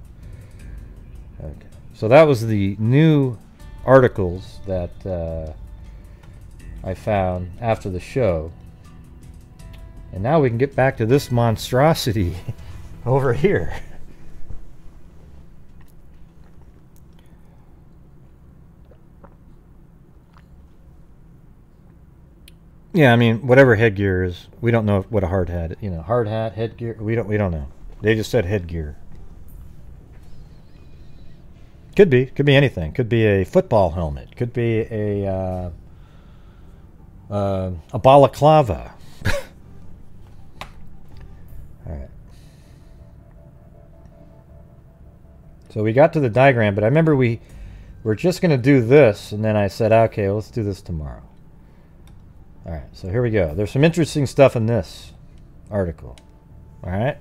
Speaker 1: Okay. So that was the new articles that I found after the show. And now we can get back to this monstrosity over here. Yeah, I mean, whatever headgear is, we don't know what a hard hat, hard hat, headgear, we don't know. They just said headgear. Could be anything. Could be a football helmet. Could be a balaclava. All right. So we got to the diagram, but I remember we were just going to do this, and then I said, okay, well, let's do this tomorrow. All right, so here we go. There's some interesting stuff in this article. All right,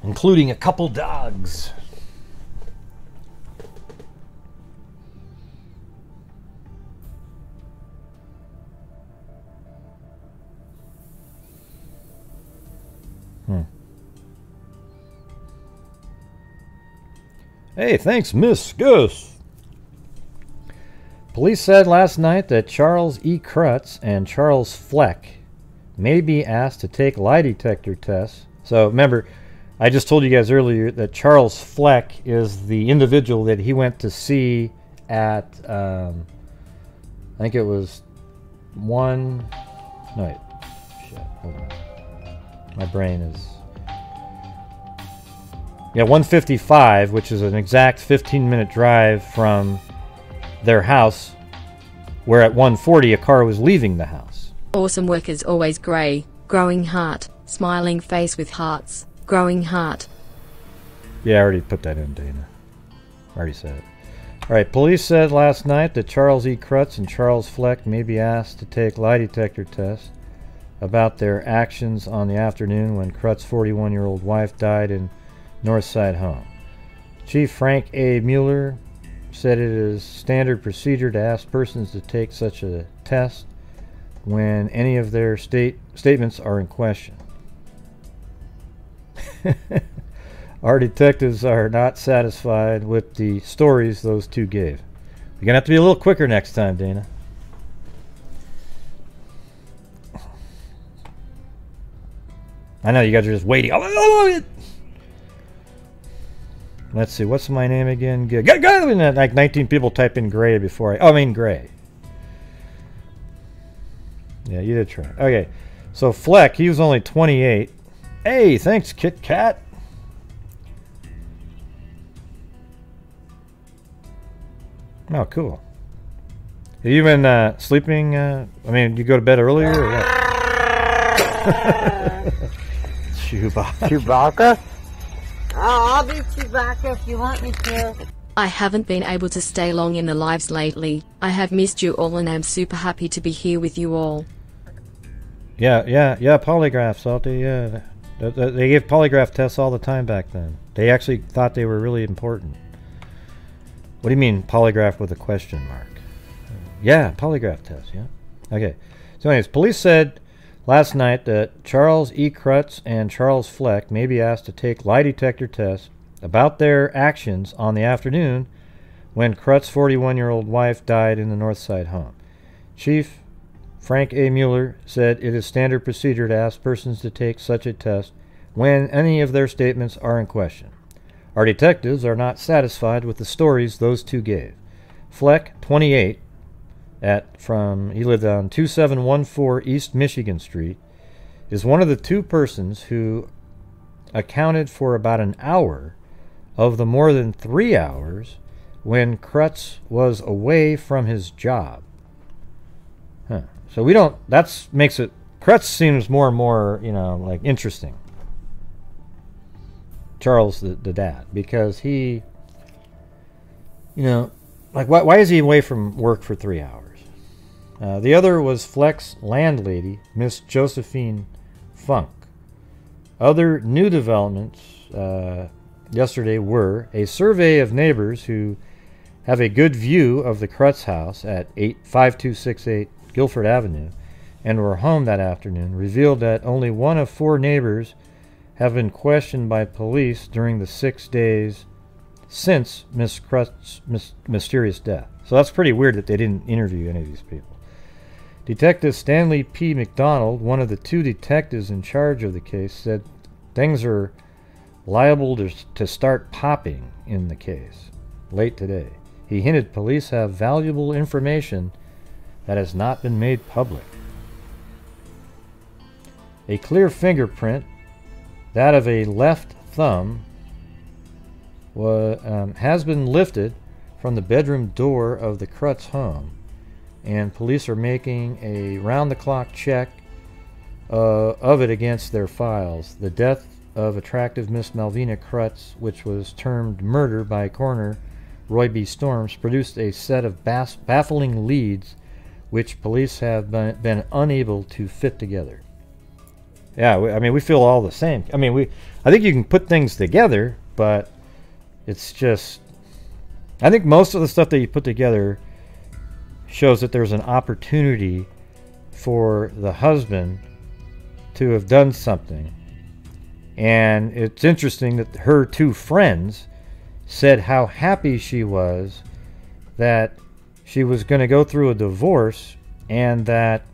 Speaker 1: including a couple dogs. Hey, thanks, Miss Gus. Police said last night that Charles E. Krutz and Charles Fleck may be asked to take lie detector tests. So remember, I just told you guys earlier that Charles Fleck is the individual that he went to see at, I think it was hold on. My brain is... Yeah, 155, which is an exact 15-minute drive from their house, where at 140 a car was leaving the house.
Speaker 3: Awesome work as always, Gray. Growing heart. Smiling face with hearts. Growing heart.
Speaker 1: Yeah, I already put that in, Dana. I already said it. Alright, police said last night that Charles E. Krutz and Charles Fleck may be asked to take lie detector tests about their actions on the afternoon when Krutz's 41-year-old wife died in Northside home. Chief Frank A. Mueller said it is standard procedure to ask persons to take such a test when any of their statements are in question. Our detectives are not satisfied with the stories those two gave. You're going to have to be a little quicker next time, Dana. I know you guys are just waiting. Let's see, what's my name again? Like 19 people type in gray before I mean gray. Yeah, you did try. Okay, so Fleck, he was only 28. Hey, thanks, Kit Kat. Oh, cool. Have you been sleeping? I mean, you go to bed earlier or what?
Speaker 2: Chewbacca? Oh, I'll be Chewbacca if you want me to.
Speaker 3: I haven't been able to stay long in the lives lately. I have missed you all and I'm super happy to be here with you all.
Speaker 1: Yeah, polygraph, Salty, yeah. They gave polygraph tests all the time back then. They actually thought they were really important. What do you mean polygraph with a question mark? Yeah, polygraph test, yeah. Okay. So anyways, police said last night that Charles E. Krutz and Charles Fleck may be asked to take lie detector tests about their actions on the afternoon when Krutz's 41-year-old wife died in the Northside home. Chief Frank A. Mueller said it is standard procedure to ask persons to take such a test when any of their statements are in question. Our detectives are not satisfied with the stories those two gave. Fleck, 28, he lived on 2714 East Michigan Street, is one of the two persons who accounted for about an hour of the more than 3 hours when Krutz was away from his job. Huh. So we don't, that makes it, Krutz seems more and more, you know, like interesting. Charles, the dad, because he, you know, like why is he away from work for 3 hours? The other was Fleck's landlady, Miss Josephine Funk. Other new developments yesterday were a survey of neighbors who have a good view of the Krutz house at 5268 Guilford Avenue and were home that afternoon, revealed that only one of 4 neighbors have been questioned by police during the 6 days since Miss Krutz's mysterious death. So that's pretty weird that they didn't interview any of these people. Detective Stanley P. McDonald, one of the 2 detectives in charge of the case, said things are liable to start popping in the case late today. He hinted police have valuable information that has not been made public. A clear fingerprint, that of a left thumb, has been lifted from the bedroom door of the Krutz home, and police are making a round-the-clock check of it against their files. The death of attractive Miss Malvina Krutz, which was termed murder by coroner Roy B. Storms, produced a set of baffling leads which police have been unable to fit together. Yeah, I mean, we feel all the same. I mean, I think you can put things together, but it's just, I think most of the stuff that you put together shows that there's an opportunity for the husband to have done something. And it's interesting that her 2 friends said how happy she was that she was going to go through a divorce and that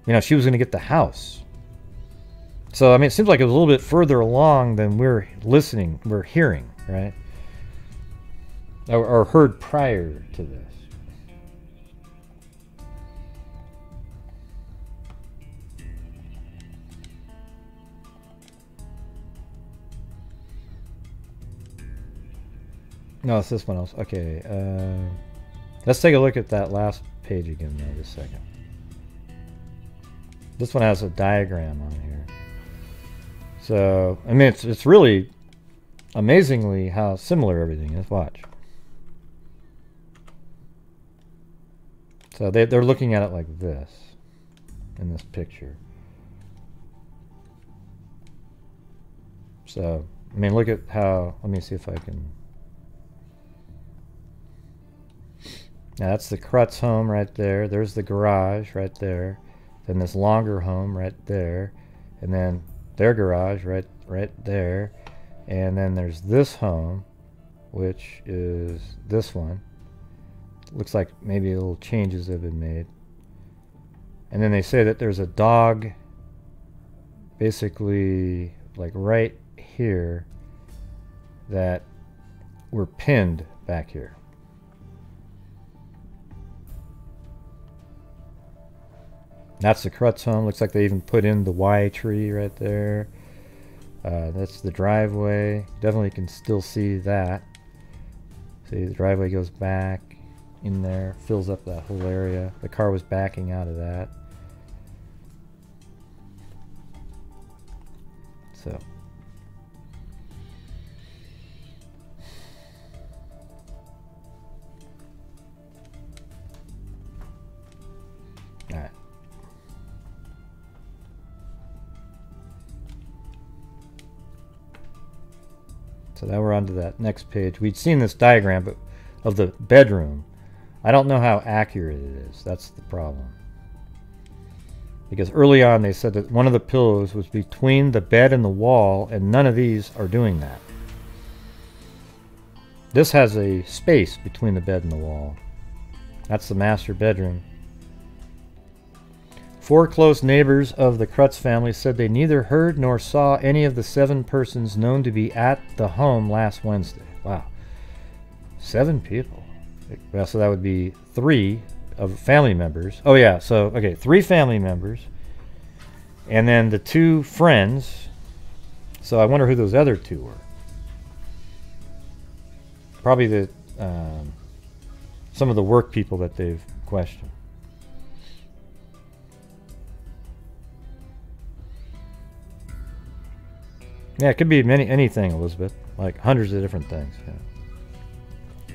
Speaker 1: you know, she was going to get the house. So I mean, it seems like it was a little bit further along than we're hearing, right? Or heard prior to this. No, it's this one else. Okay, let's take a look at that last page again now, just a second. This one has a diagram on here. So, I mean, it's really amazingly how similar everything is. Watch. So they're looking at it like this in this picture. So I mean, look at how, let me see if I can. Now that's the Krutz home right there. There's the garage right there. Then this longer home right there. And then their garage right there. And then there's this home, which is this one. Looks like maybe little changes have been made. And then they say that there's a dog basically like right here that were pinned back here. That's the Krutz home. Looks like they even put in the Y tree right there. That's the driveway. Definitely can still see that. See, the driveway goes back in there, fills up that whole area. The car was backing out of that. So. All right. So now we're on to that next page. We'd seen this diagram but of the bedroom. I don't know how accurate it is. That's the problem. Because early on they said that one of the pillows was between the bed and the wall, and none of these are doing that. This has a space between the bed and the wall. That's the master bedroom. 4 close neighbors of the Krutz family said they neither heard nor saw any of the 7 persons known to be at the home last Wednesday. Wow. 7 people. Well, so that would be 3 of family members. Oh yeah, so okay, 3 family members. And then the 2 friends. So I wonder who those other 2 were. Probably the some of the work people that they've questioned. Yeah, it could be anything, Elizabeth. Like hundreds of different things.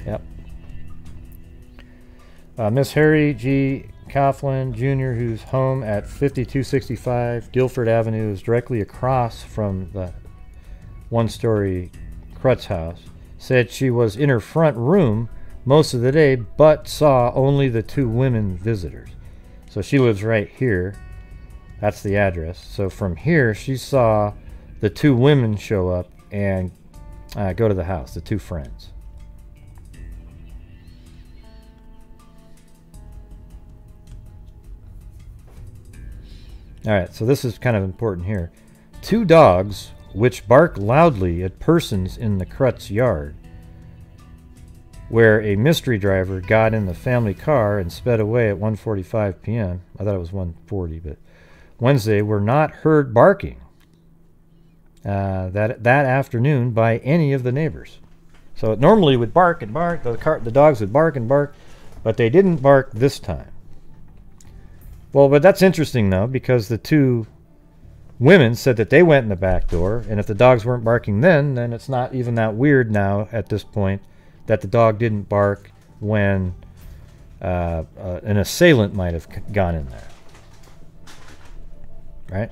Speaker 1: Yeah. Yep. Miss Harry G. Coughlin Jr., whose home at 5265 Guilford Avenue is directly across from the one-story Krutz house, said she was in her front room most of the day, but saw only the 2 women visitors. So she lives right here. That's the address. So from here, she saw the 2 women show up and go to the house, the 2 friends. Alright, so this is kind of important here. 2 dogs which bark loudly at persons in the Krutz yard, where a mystery driver got in the family car and sped away at 1:45 p.m. I thought it was 1:40, but Wednesday, were not heard barking that afternoon by any of the neighbors. So it normally would bark and bark. The dogs would bark and bark, but they didn't bark this time. Well, but that's interesting though, because the 2 women said that they went in the back door, and if the dogs weren't barking then it's not even that weird now at this point that the dog didn't bark when an assailant might have gone in there. Right?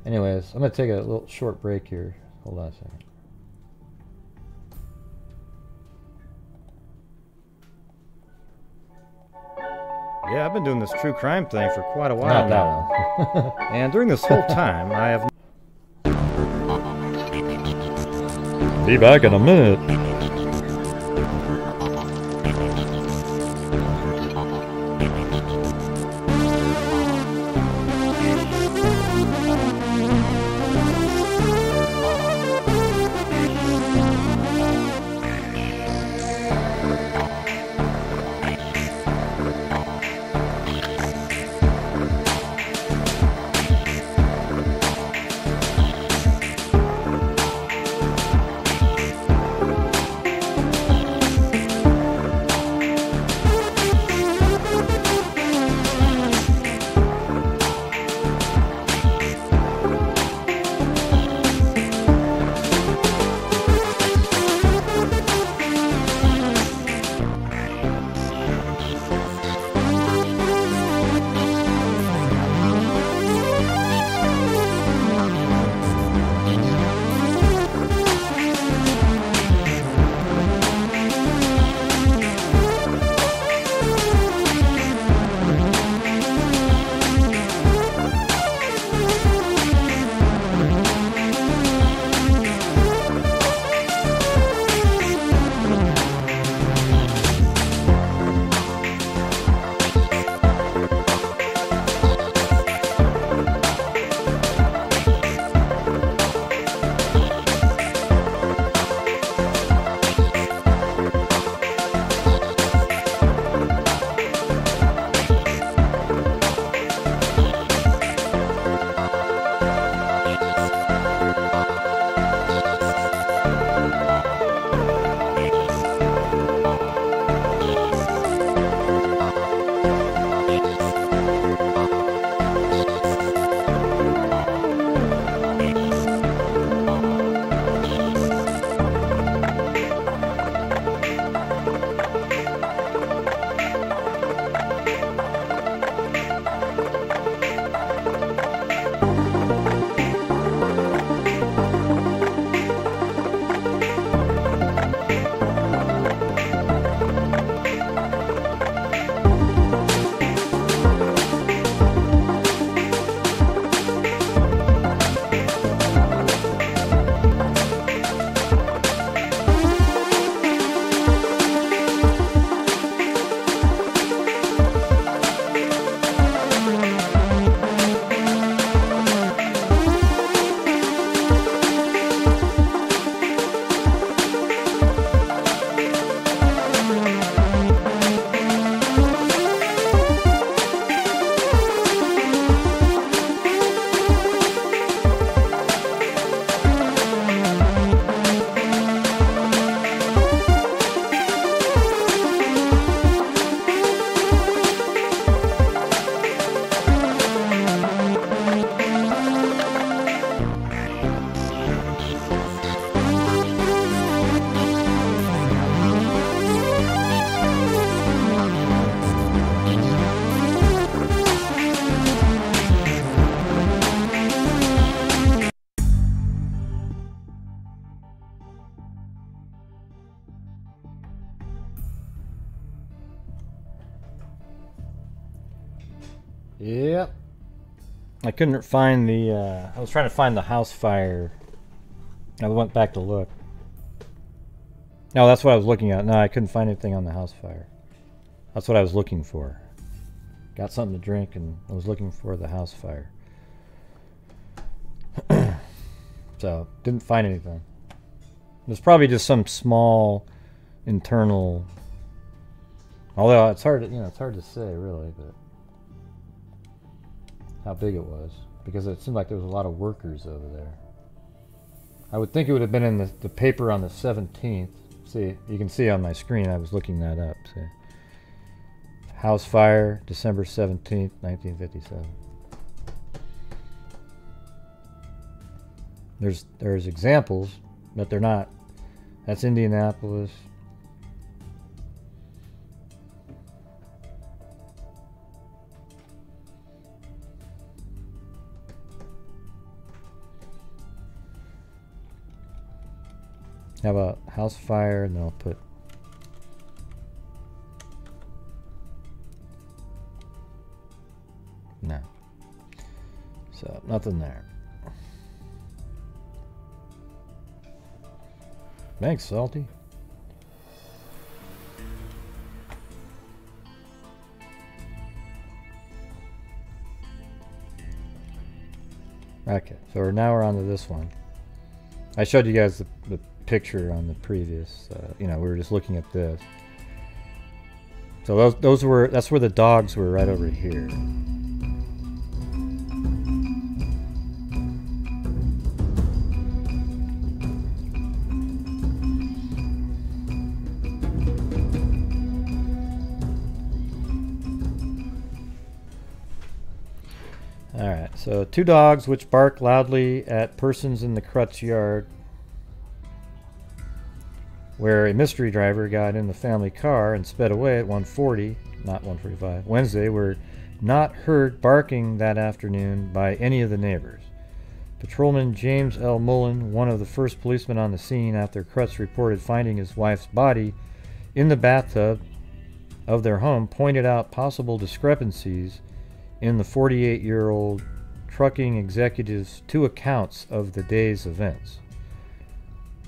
Speaker 1: Anyways, I'm going to take a little short break here. Hold on a second. Yeah, I've been doing this true crime thing for quite a while now. And during this whole time, I have... Be back in a minute. Yep. I couldn't find the, I was trying to find the house fire. I went back to look. No, that's what I was looking at. No, I couldn't find anything on the house fire. That's what I was looking for. Got something to drink and I was looking for the house fire. So, didn't find anything. There's probably just some small internal, although it's hard to, you know, it's hard to say really, but how big it was, because it seemed like there was a lot of workers over there. I would think it would have been in the paper on the 17th. See, you can see on my screen, I was looking that up. See. House fire, December 17th, 1957. There's examples, but they're not. That's Indianapolis. How about house fire? And then I'll put no. So nothing there. Thanks, Salty. Okay, so now we're on to this one. I showed you guys the picture on the previous, you know, we were just looking at this. So those were, that's where the dogs were, right over here. Alright, so 2 dogs which bark loudly at persons in the Krutz yard, where a mystery driver got in the family car and sped away at 1:40, not 1:45, Wednesday, were not heard barking that afternoon by any of the neighbors. Patrolman James L. Mullen, one of the first policemen on the scene after Krutz reported finding his wife's body in the bathtub of their home, pointed out possible discrepancies in the 48-year-old trucking executive's 2 accounts of the day's events.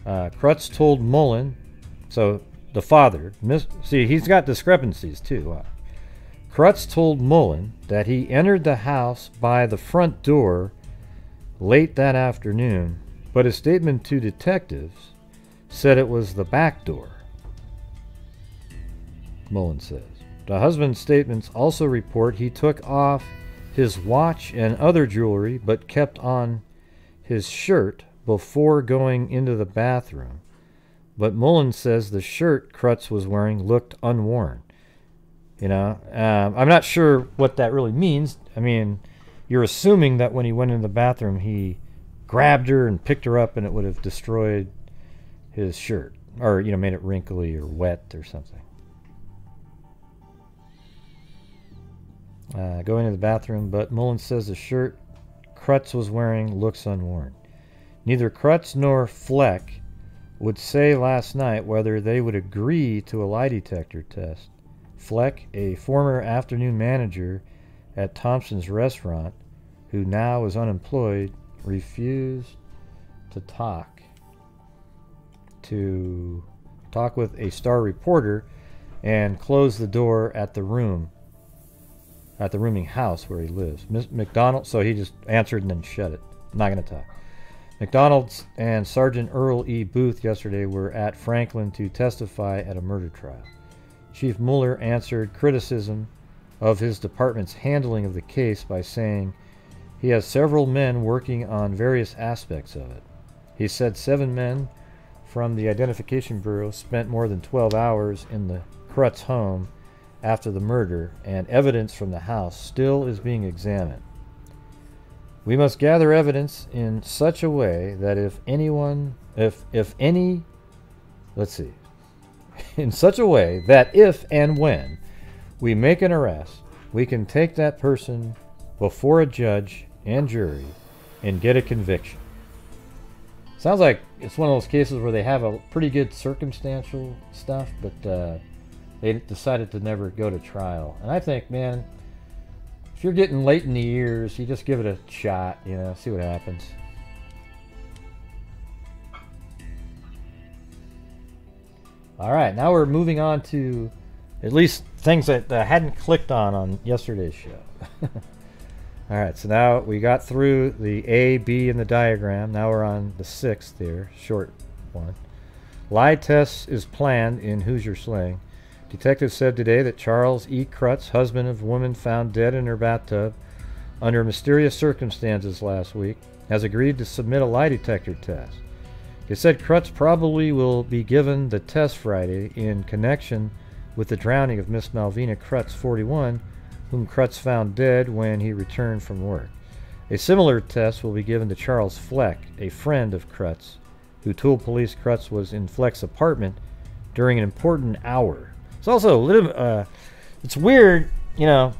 Speaker 1: Krutz told Mullen, so the father, see, he's got discrepancies too. Krutz told Mullen that he entered the house by the front door late that afternoon, but his statement to detectives said it was the back door. Mullen says. The husband's statements also report he took off his watch and other jewelry, but kept on his shirt before going into the bathroom. But Mullen says the shirt Krutz was wearing looked unworn. You know, I'm not sure what that really means. I mean, you're assuming that when he went into the bathroom, he grabbed her and picked her up and it would have destroyed his shirt. Or, you know, made it wrinkly or wet or something. Going to the bathroom, but Mullen says the shirt Krutz was wearing looks unworn. Neither Krutz nor Fleck would say last night whether they would agree to a lie detector test. Fleck, a former afternoon manager at Thompson's restaurant, who now is unemployed, refused to talk with a Star reporter and closed the door at the rooming house where he lives. McDonald, so he just answered and then shut it. I'm not going to talk. McDonald's and Sergeant Earl E. Booth yesterday were at Franklin to testify at a murder trial. Chief Mueller answered criticism of his department's handling of the case by saying he has several men working on various aspects of it. He said 7 men from the Identification Bureau spent more than 12 hours in the Krutz home after the murder, and evidence from the house still is being examined. We must gather evidence in such a way that in such a way that if and when we make an arrest, we can take that person before a judge and jury and get a conviction. Sounds like it's one of those cases where they have a pretty good circumstantial stuff, but they decided to never go to trial. And I think, man, if you're getting late in the years, you just give it a shot, you know, see what happens. All right, now we're moving on to at least things that I hadn't clicked on yesterday's show. All right, so now we got through the A, B in the diagram. Now we're on the 6th here, short one. Lie test is planned in Hoosier slang. Detectives said today that Charles E. Krutz, husband of woman found dead in her bathtub under mysterious circumstances last week, has agreed to submit a lie detector test. They said Krutz probably will be given the test Friday in connection with the drowning of Miss Malvina Krutz, 41, whom Krutz found dead when he returned from work. A similar test will be given to Charles Fleck, a friend of Krutz, who told police Krutz was in Fleck's apartment during an important hour. It's also a little, it's weird, you know,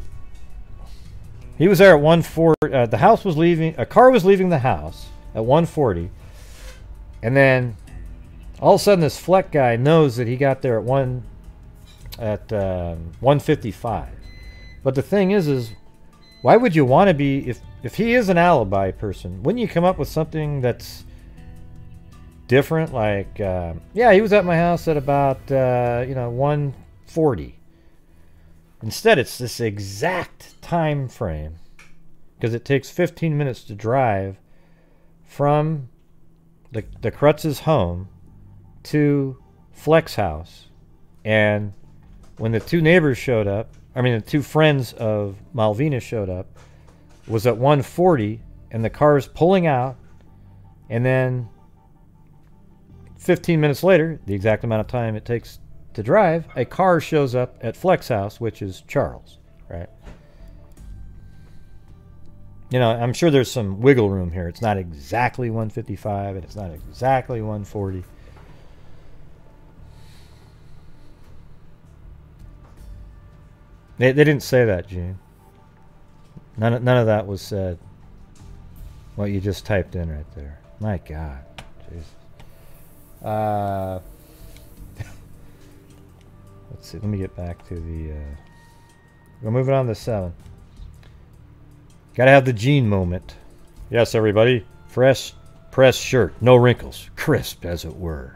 Speaker 1: he was there at 1:40, the house was leaving, a car was leaving the house at 1:40, and then all of a sudden this Fleck guy knows that he got there at 1:55. But the thing is why would you want to be, if he is an alibi person, wouldn't you come up with something that's different? Like, yeah, he was at my house at about, you know, 1:40. Instead, it's this exact time frame, because it takes 15 minutes to drive from the Krutz's home to Fleck's house. And when the two neighbors showed up, I mean, the two friends of Malvina showed up, was at 1:40, and the car's pulling out, and then 15 minutes later, the exact amount of time it takes to drive, a car shows up at Fleck's house, which is Charles, right? You know, I'm sure there's some wiggle room here. It's not exactly 1:55, and it's not exactly 1:40. They didn't say that, Gene. None of that was said. What you just typed in right there. My God. Jesus. Let's see. Let me get back to the... we're moving on to 7. Gotta have the Gene moment. Yes, everybody. Fresh pressed shirt. No wrinkles. Crisp, as it were.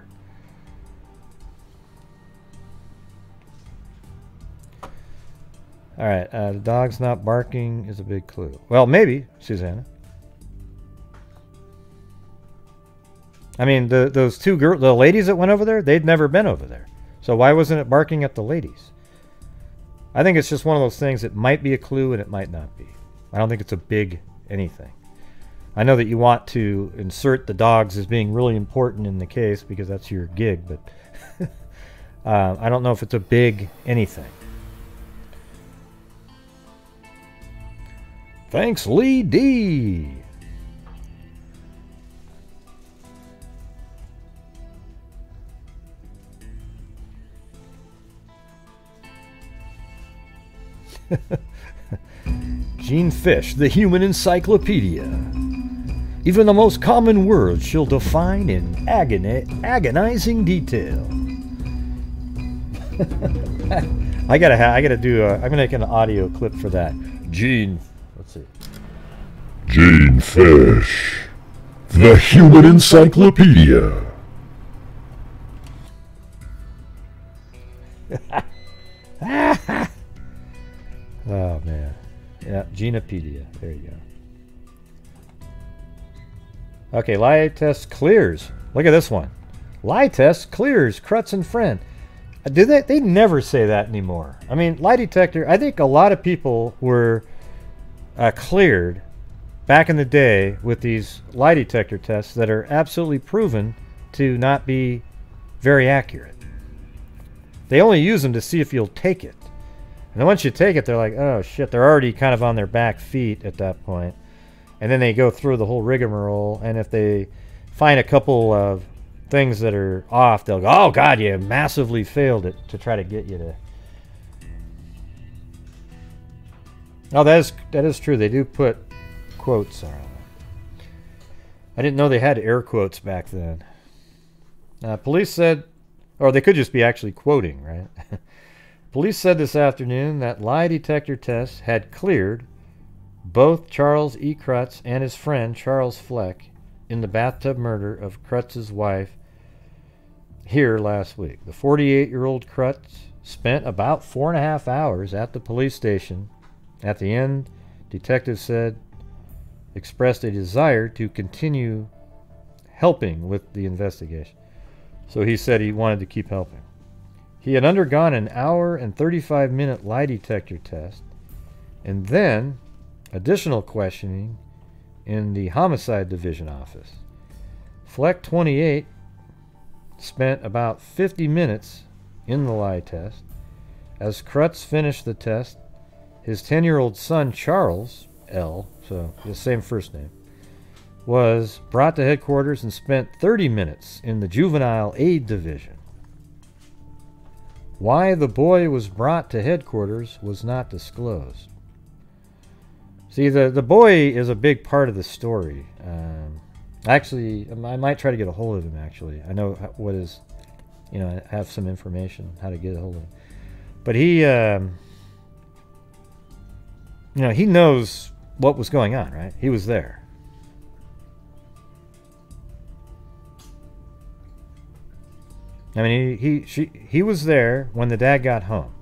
Speaker 1: All right, the dog's not barking is a big clue. Well, maybe, Susanna. I mean, those two girls, the ladies that went over there, they'd never been over there. So why wasn't it barking at the ladies? I think it's just one of those things that might be a clue and it might not be. I don't think it's a big anything. I know that you want to insert the dogs as being really important in the case because that's your gig, but I don't know if it's a big anything. Thanks, Lee D. Gene Fish, the human encyclopedia. Even the most common words she'll define in agonizing detail. I gotta do. I'm gonna make an audio clip for that. Gene. Let's see.
Speaker 4: Gene Fish, the human encyclopedia.
Speaker 1: Oh man, yeah, Genopedia. There you go. Okay, lie test clears. Look at this one. Lie test clears. Krutz and friend. Do they never say that anymore. I mean, lie detector. I think a lot of people were cleared back in the day with these lie detector tests that are absolutely proven to not be very accurate. They only use them to see if you'll take it. And then once you take it, they're like, oh shit, they're already kind of on their back feet at that point. And then they go through the whole rigmarole, and if they find a couple of things that are off, they'll go, oh god, you massively failed it, to try to get you to... Oh, that is true. They do put quotes on it. I didn't know they had air quotes back then. Police said, or they could just be actually quoting, right? Police said this afternoon that lie detector tests had cleared both Charles E. Krutz and his friend Charles Fleck in the bathtub murder of Krutz's wife here last week. The 48-year-old Krutz spent about 4.5 hours at the police station. At the end, detectives said, expressed a desire to continue helping with the investigation. So he said he wanted to keep helping. He had undergone an hour and 35-minute lie detector test and then additional questioning in the homicide division office. Fleck, 28, spent about 50 minutes in the lie test. As Krutz finished the test, his 10-year-old son, Charles L., so the same first name, was brought to headquarters and spent 30 minutes in the juvenile aid division. Why the boy was brought to headquarters was not disclosed. See, the boy is a big part of the story. Actually, I might try to get a hold of him, actually. I know what is, you know, I have some information how to get a hold of him. But he, you know, he knows what was going on, right? He was there. I mean, he was there when the dad got home.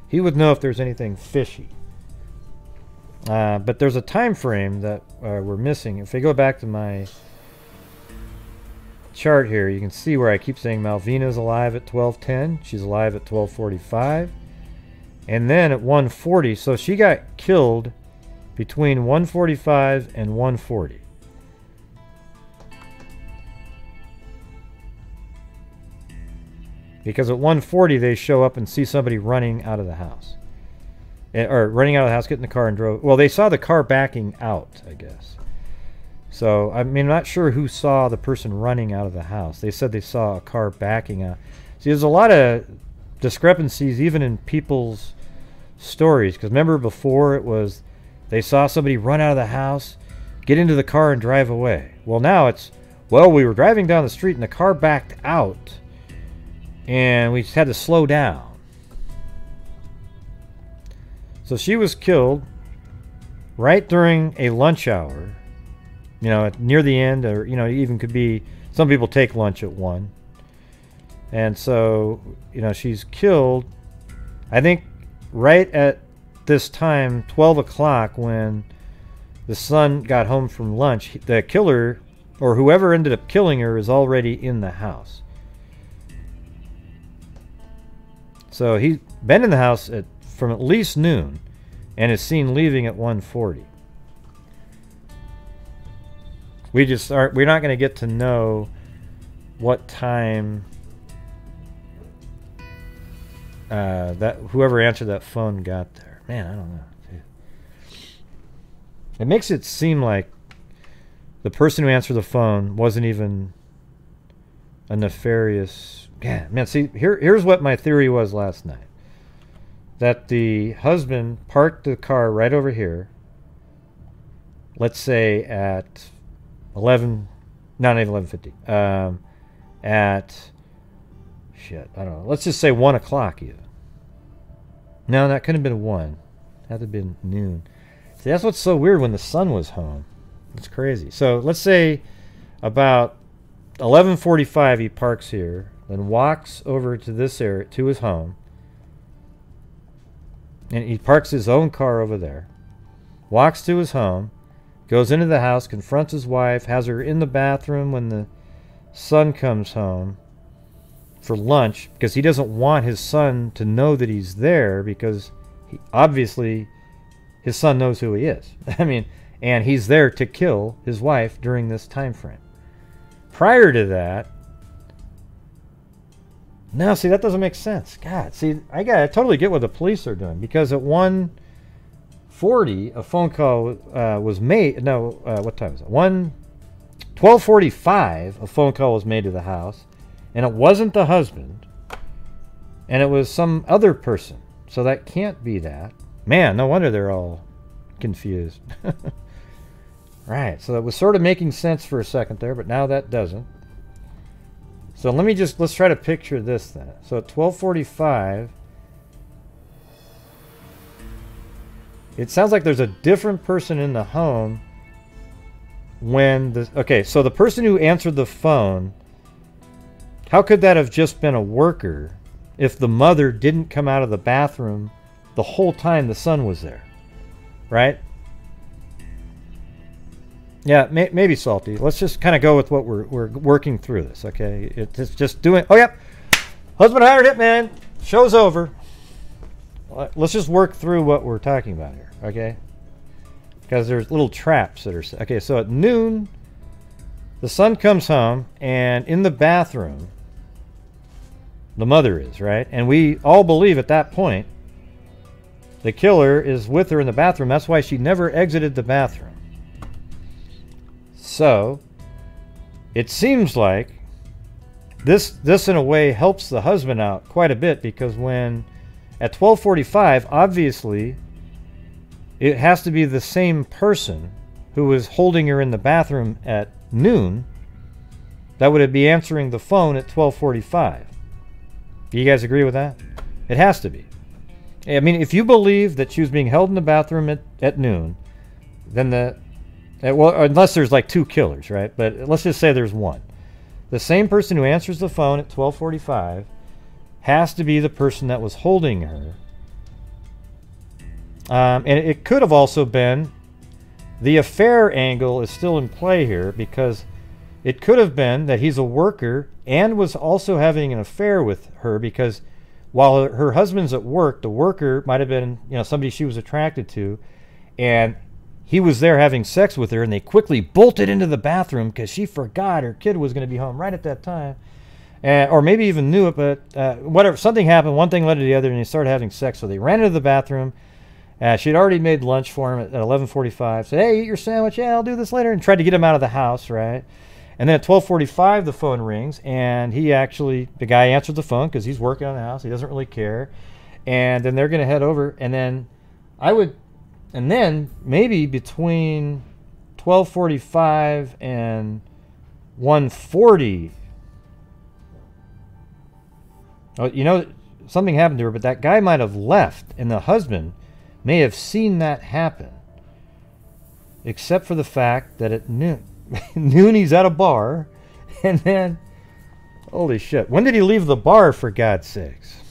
Speaker 1: He would know if there's anything fishy. But there's a time frame that we're missing. If I go back to my chart here, you can see where I keep saying Malvina's alive at 12:10. She's alive at 12:45. And then at 1:40, so she got killed between 1:45 and 1:40. Because at 1:40 they show up and see somebody running out of the house. Or running out of the house, get in the car and drove. Well, they saw the car backing out, I guess. So, I mean, I'm not sure who saw the person running out of the house. They said they saw a car backing out. See, there's a lot of discrepancies even in people's stories. Because remember before it was they saw somebody run out of the house, get into the car and drive away. Well, now it's, well, we were driving down the street and the car backed out. And we just had to slow down. So she was killed right during a lunch hour. You know, near the end, or, you know, even could be, some people take lunch at 1. And so, you know, she's killed, I think, right at this time, 12 o'clock, when the son got home from lunch. The killer, or whoever ended up killing her, is already in the house. So he's been in the house from at least noon and is seen leaving at 1:40. We're not going to get to know what time that whoever answered that phone got there. Man, I don't know. It makes it seem like the person who answered the phone wasn't even a nefarious. Yeah, man, see, here's what my theory was last night. That the husband parked the car right over here, let's say at 11, not even 11:50, at, shit, I don't know, let's just say 1 o'clock even. No, that couldn't have been 1. Had to have been noon. See, that's what's so weird when the sun was home. It's crazy. So let's say about 11:45 he parks here, then walks over to this area, to his home, and he parks his own car over there, walks to his home, goes into the house, confronts his wife, has her in the bathroom when the son comes home for lunch, because he doesn't want his son to know that he's there, because obviously his son knows who he is. I mean, and he's there to kill his wife during this time frame. Prior to that, no, see, that doesn't make sense. God, see, I totally get what the police are doing, because at 1:40 a phone call was made. No, what time is it? 12:45 a phone call was made to the house, and it wasn't the husband, and it was some other person. So that can't be that. Man, no wonder they're all confused. Right, so that was sort of making sense for a second there, but now that doesn't. So let's try to picture this then. So at 12:45, It sounds like there's a different person in the home when the... Okay, so the person who answered the phone, how could that have just been a worker if the mother didn't come out of the bathroom the whole time the son was there? Right? Yeah, maybe Salty. Let's just kind of go with what we're working through this, okay? It's just doing... Oh, yep. Husband hired hitman. Show's over. Let's just work through what we're talking about here, okay? Because there's little traps that are... Okay, so at noon, the son comes home, and in the bathroom, the mother is, right? And we all believe at that point, the killer is with her in the bathroom. That's why she never exited the bathroom. So, it seems like this in a way helps the husband out quite a bit, because when at 12:45, obviously it has to be the same person who was holding her in the bathroom at noon that would be answering the phone at 12:45. Do you guys agree with that? It has to be. I mean, if you believe that she was being held in the bathroom at noon, then well, unless there's like two killers, right? But let's just say there's one. The same person who answers the phone at 12:45 has to be the person that was holding her. And it could have also been... The affair angle is still in play here, because it could have been that he's a worker and was also having an affair with her, because while her husband's at work, the worker might have been, you know, somebody she was attracted to, and he was there having sex with her, and they quickly bolted into the bathroom because she forgot her kid was going to be home right at that time. Or maybe even knew it, but whatever, something happened, one thing led to the other, and they started having sex. So they ran into the bathroom. She'd already made lunch for him at 11:45. Said, hey, eat your sandwich. Yeah, I'll do this later. And tried to get him out of the house, right? And then at 12:45, the phone rings, and the guy answered the phone because he's working on the house. He doesn't really care. And then they're going to head over, and then maybe between 12:45 and 1:40, oh, you know, something happened to her, but that guy might have left, and the husband may have seen that happen. Except for the fact that at noon he's at a bar, and then, holy shit, when did he leave the bar, for God's sakes?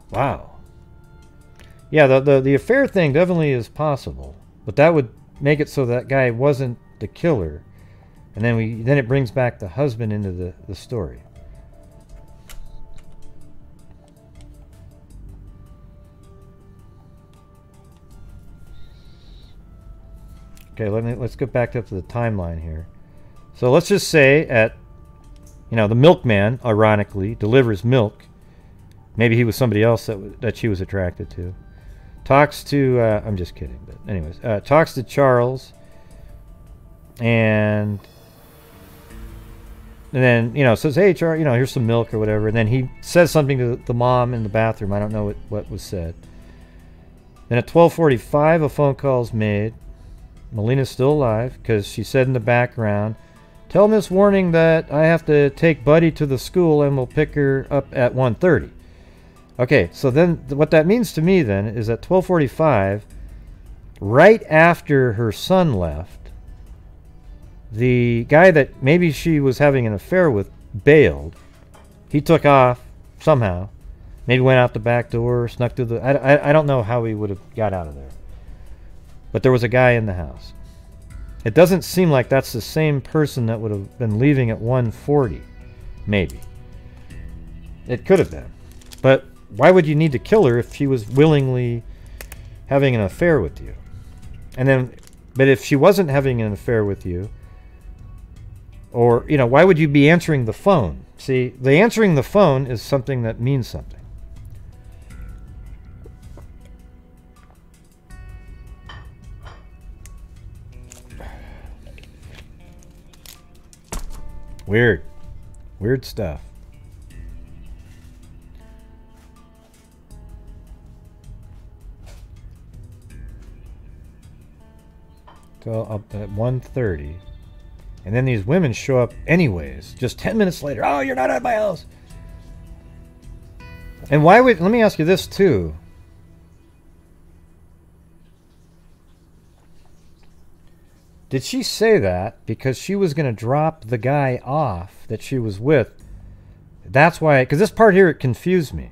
Speaker 1: Wow. Yeah, the affair thing definitely is possible, but that would make it so that guy wasn't the killer, and then it brings back the husband into the story. Okay, let's get back up to the timeline here. So let's just say the milkman, ironically, delivers milk. Maybe he was somebody else that she was attracted to. Talks to, I'm just kidding, but anyways, talks to Charles, and then, says, hey, Charles, here's some milk or whatever, and then he says something to the mom in the bathroom. I don't know what was said. Then at 12:45, a phone call's made. Melina's still alive, because she said in the background, tell Miss Warning that I have to take Buddy to the school and we'll pick her up at 1:30. Okay, so then what that means to me then is at 12:45, right after her son left, the guy that maybe she was having an affair with bailed. He took off somehow. Maybe went out the back door, snuck through the... I don't know how he would have got out of there. But there was a guy in the house. It doesn't seem like that's the same person that would have been leaving at 1:40. Maybe. It could have been. But why would you need to kill her if she was willingly having an affair with you? But if she wasn't having an affair with you, or, why would you be answering the phone? See, the answering the phone is something that means something. Weird stuff. So up at 1:30, and then these women show up anyways, just 10 minutes later. Oh, you're not at my house. And let me ask you this too. Did she say that because she was going to drop the guy off that she was with? That's why, because this part here, it confused me.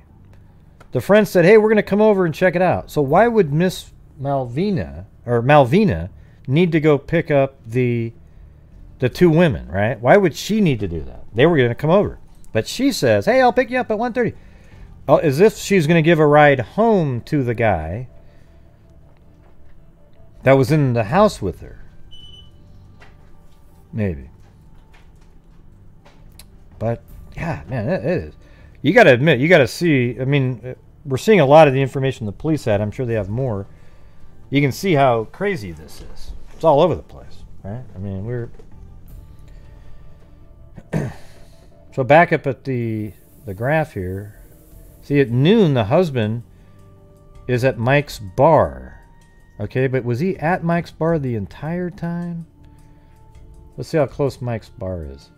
Speaker 1: The friend said, hey, we're going to come over and check it out. So why would Miss Malvina need to go pick up the two women, right? Why would she need to do that? They were going to come over. But she says, hey, I'll pick you up at 1:30. Oh, as if she's going to give a ride home to the guy that was in the house with her. Maybe. But, yeah, man, it is. You got to admit, you got to see, I mean, we're seeing a lot of the information the police had. I'm sure they have more. You can see how crazy this is. It's all over the place, right? I mean, we're... So back up at the graph here. See, at noon, the husband is at Mike's bar. Okay, but was he at Mike's bar the entire time? Let's see how close Mike's bar is.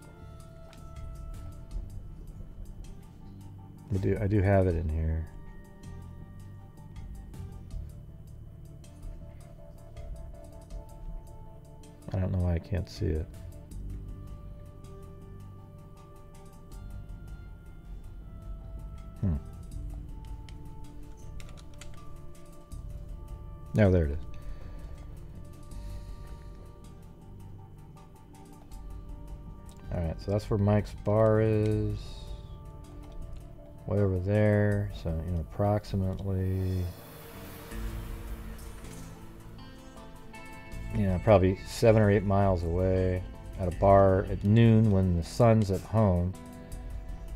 Speaker 1: I do have it in here. I don't know why I can't see it. No, there it is. Alright, so that's where Mike's bar is. Way over there. So, you know, approximately... Yeah, probably 7 or 8 miles away at a bar at noon when the son's at home.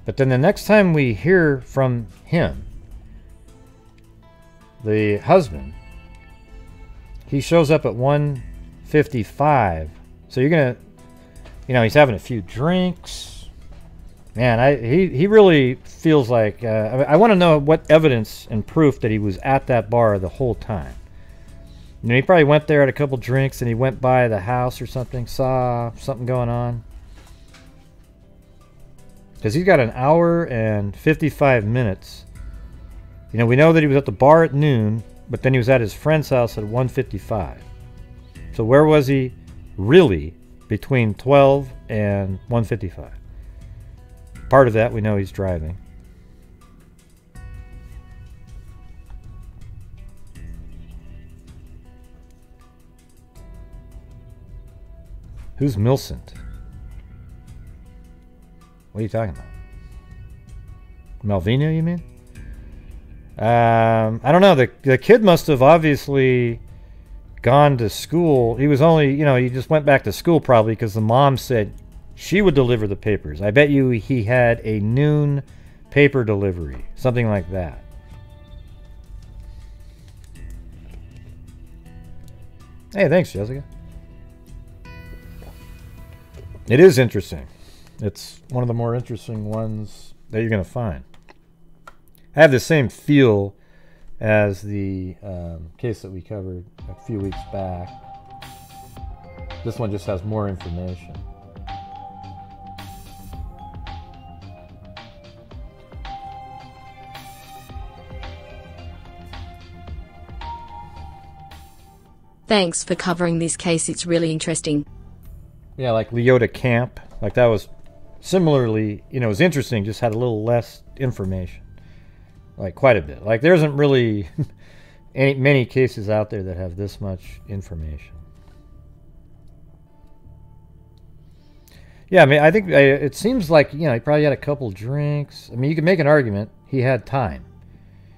Speaker 1: But then the next time we hear from him, the husband, he shows up at 1:55. So you're gonna, you know, he's having a few drinks. Man, he really feels like I want to know what evidence and proof that he was at that bar the whole time. You know, he probably went there, had a couple drinks, and he went by the house or something, saw something going on. Because he's got an hour and 55 minutes. You know, we know that he was at the bar at noon, but then he was at his friend's house at 1:55. So where was he really between 12 and 1:55? Part of that we know he's driving. Who's Millicent? What are you talking about? Malvina, you mean? I don't know. The kid must have obviously gone to school. He was only, you know, he just went back to school probably because the mom said she would deliver the papers. I bet you he had a noon paper delivery. Something like that. Hey, thanks, Jessica. It is interesting. It's one of the more interesting ones that you're going to find. I have the same feel as the case that we covered a few weeks back. This one just has more information.
Speaker 3: Thanks for covering this case, it's really interesting.
Speaker 1: Yeah, like Leota Camp. Like that was similarly, you know, it was interesting, just had a little less information. Like quite a bit. Like there isn't really many cases out there that have this much information. Yeah, I mean, I think it seems like, you know, he probably had a couple drinks. I mean, you can make an argument he had time.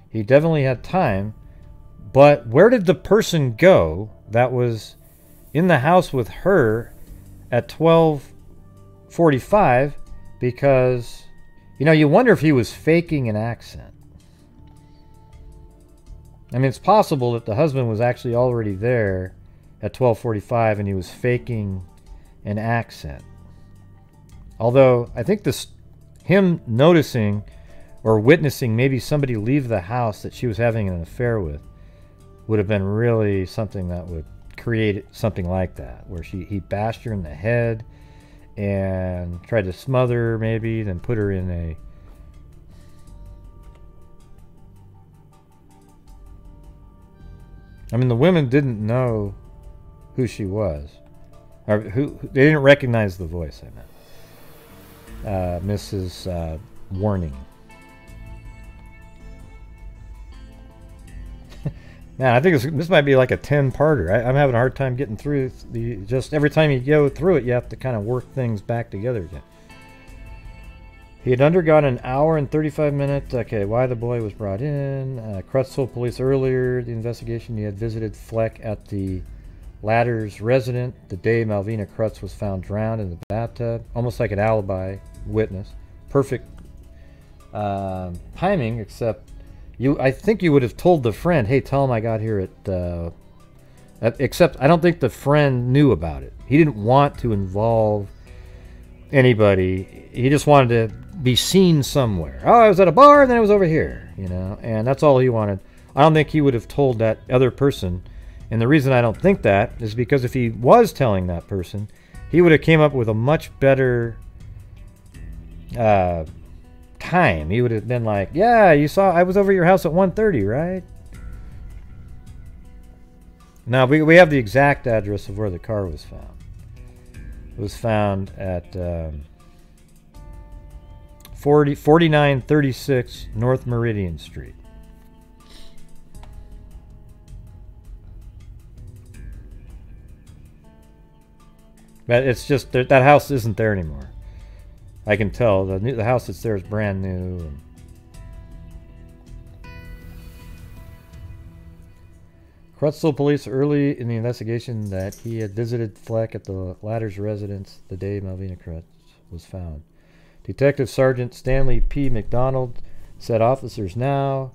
Speaker 1: He definitely had time. But where did the person go that was in the house with her at 12:45? Because, you know, you wonder if he was faking an accent. I mean, it's possible that the husband was actually already there at 12:45 and he was faking an accent. Although, I think him noticing or witnessing maybe somebody leave the house that she was having an affair with would have been really something that would create something like that, where he bashed her in the head and tried to smother her maybe, then put her in a... I mean, the women didn't know who she was. Or who they didn't recognize the voice, I meant. Mrs. Warning. Man, I think this might be like a 10-parter. I'm having a hard time getting through just every time you go through it, you have to kind of work things back together again. He had undergone an hour and 35 minutes. Okay, why the boy was brought in. Krutz told police earlier the investigation he had visited Fleck at the latter's residence the day Malvina Krutz was found drowned in the bathtub. Almost like an alibi witness. Perfect timing, except I think you would have told the friend, hey, tell him I got here at... except I don't think the friend knew about it. He didn't want to involve anybody. He just wanted to be seen somewhere. Oh, I was at a bar and then I was over here, you know, and that's all he wanted. I don't think he would have told that other person, and the reason I don't think that is because if he was telling that person, he would have came up with a much better time. He would have been like, yeah, you saw I was over your house at 1:30, right? Now we have the exact address of where the car was found. It was found at 4936 North Meridian Street. But it's just that house isn't there anymore. I can tell the house that's there is brand new. And Krutz told police early in the investigation that he had visited Fleck at the latter's residence the day Malvina Krutz was found. Detective Sergeant Stanley P. McDonald said officers now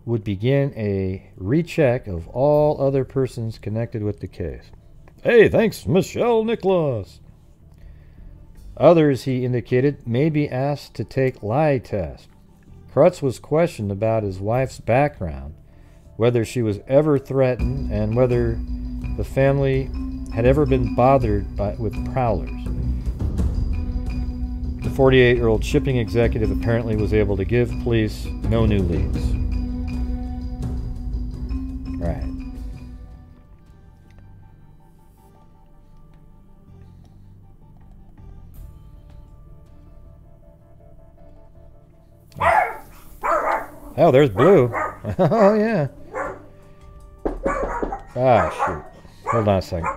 Speaker 1: would begin a recheck of all other persons connected with the case. Hey, thanks, Michelle Nicholas. Others, he indicated, may be asked to take lie tests. Krutz was questioned about his wife's background, whether she was ever threatened, and whether the family had ever been bothered with prowlers. The 48-year-old shipping executive apparently was able to give police no new leads. Right. Oh, there's Blue. Oh, yeah. Ah, shoot. Hold on a second.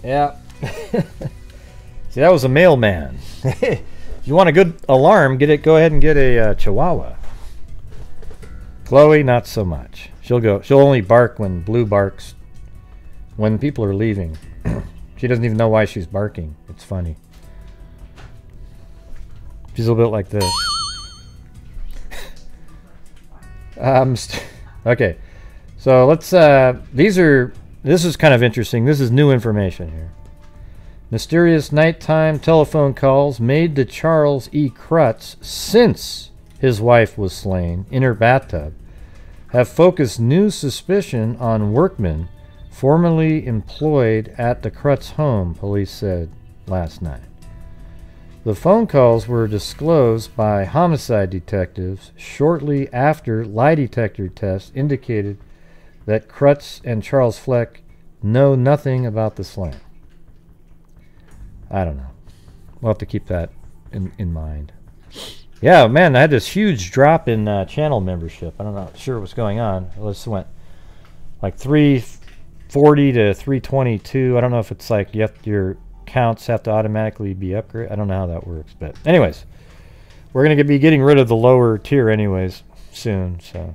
Speaker 1: Yeah. See, that was a mailman. If you want a good alarm, go ahead and get a Chihuahua. Chloe, not so much. She'll only bark when Blue barks when people are leaving. She doesn't even know why she's barking. It's funny. She's a little bit like this. Okay. So let's this is kind of interesting. This is new information here. Mysterious nighttime telephone calls made to Charles E. Krutz since his wife was slain in her bathtub have focused new suspicion on workmen formerly employed at the Krutz home, police said last night. The phone calls were disclosed by homicide detectives shortly after lie detector tests indicated that Krutz and Charles Fleck know nothing about the slang. I don't know. We'll have to keep that in mind. Yeah, man, I had this huge drop in channel membership. I'm not sure what's going on. This went like 340 to 322. I don't know if it's like your counts have to automatically be upgraded. I don't know how that works. But anyways, we're going to be getting rid of the lower tier anyways soon. So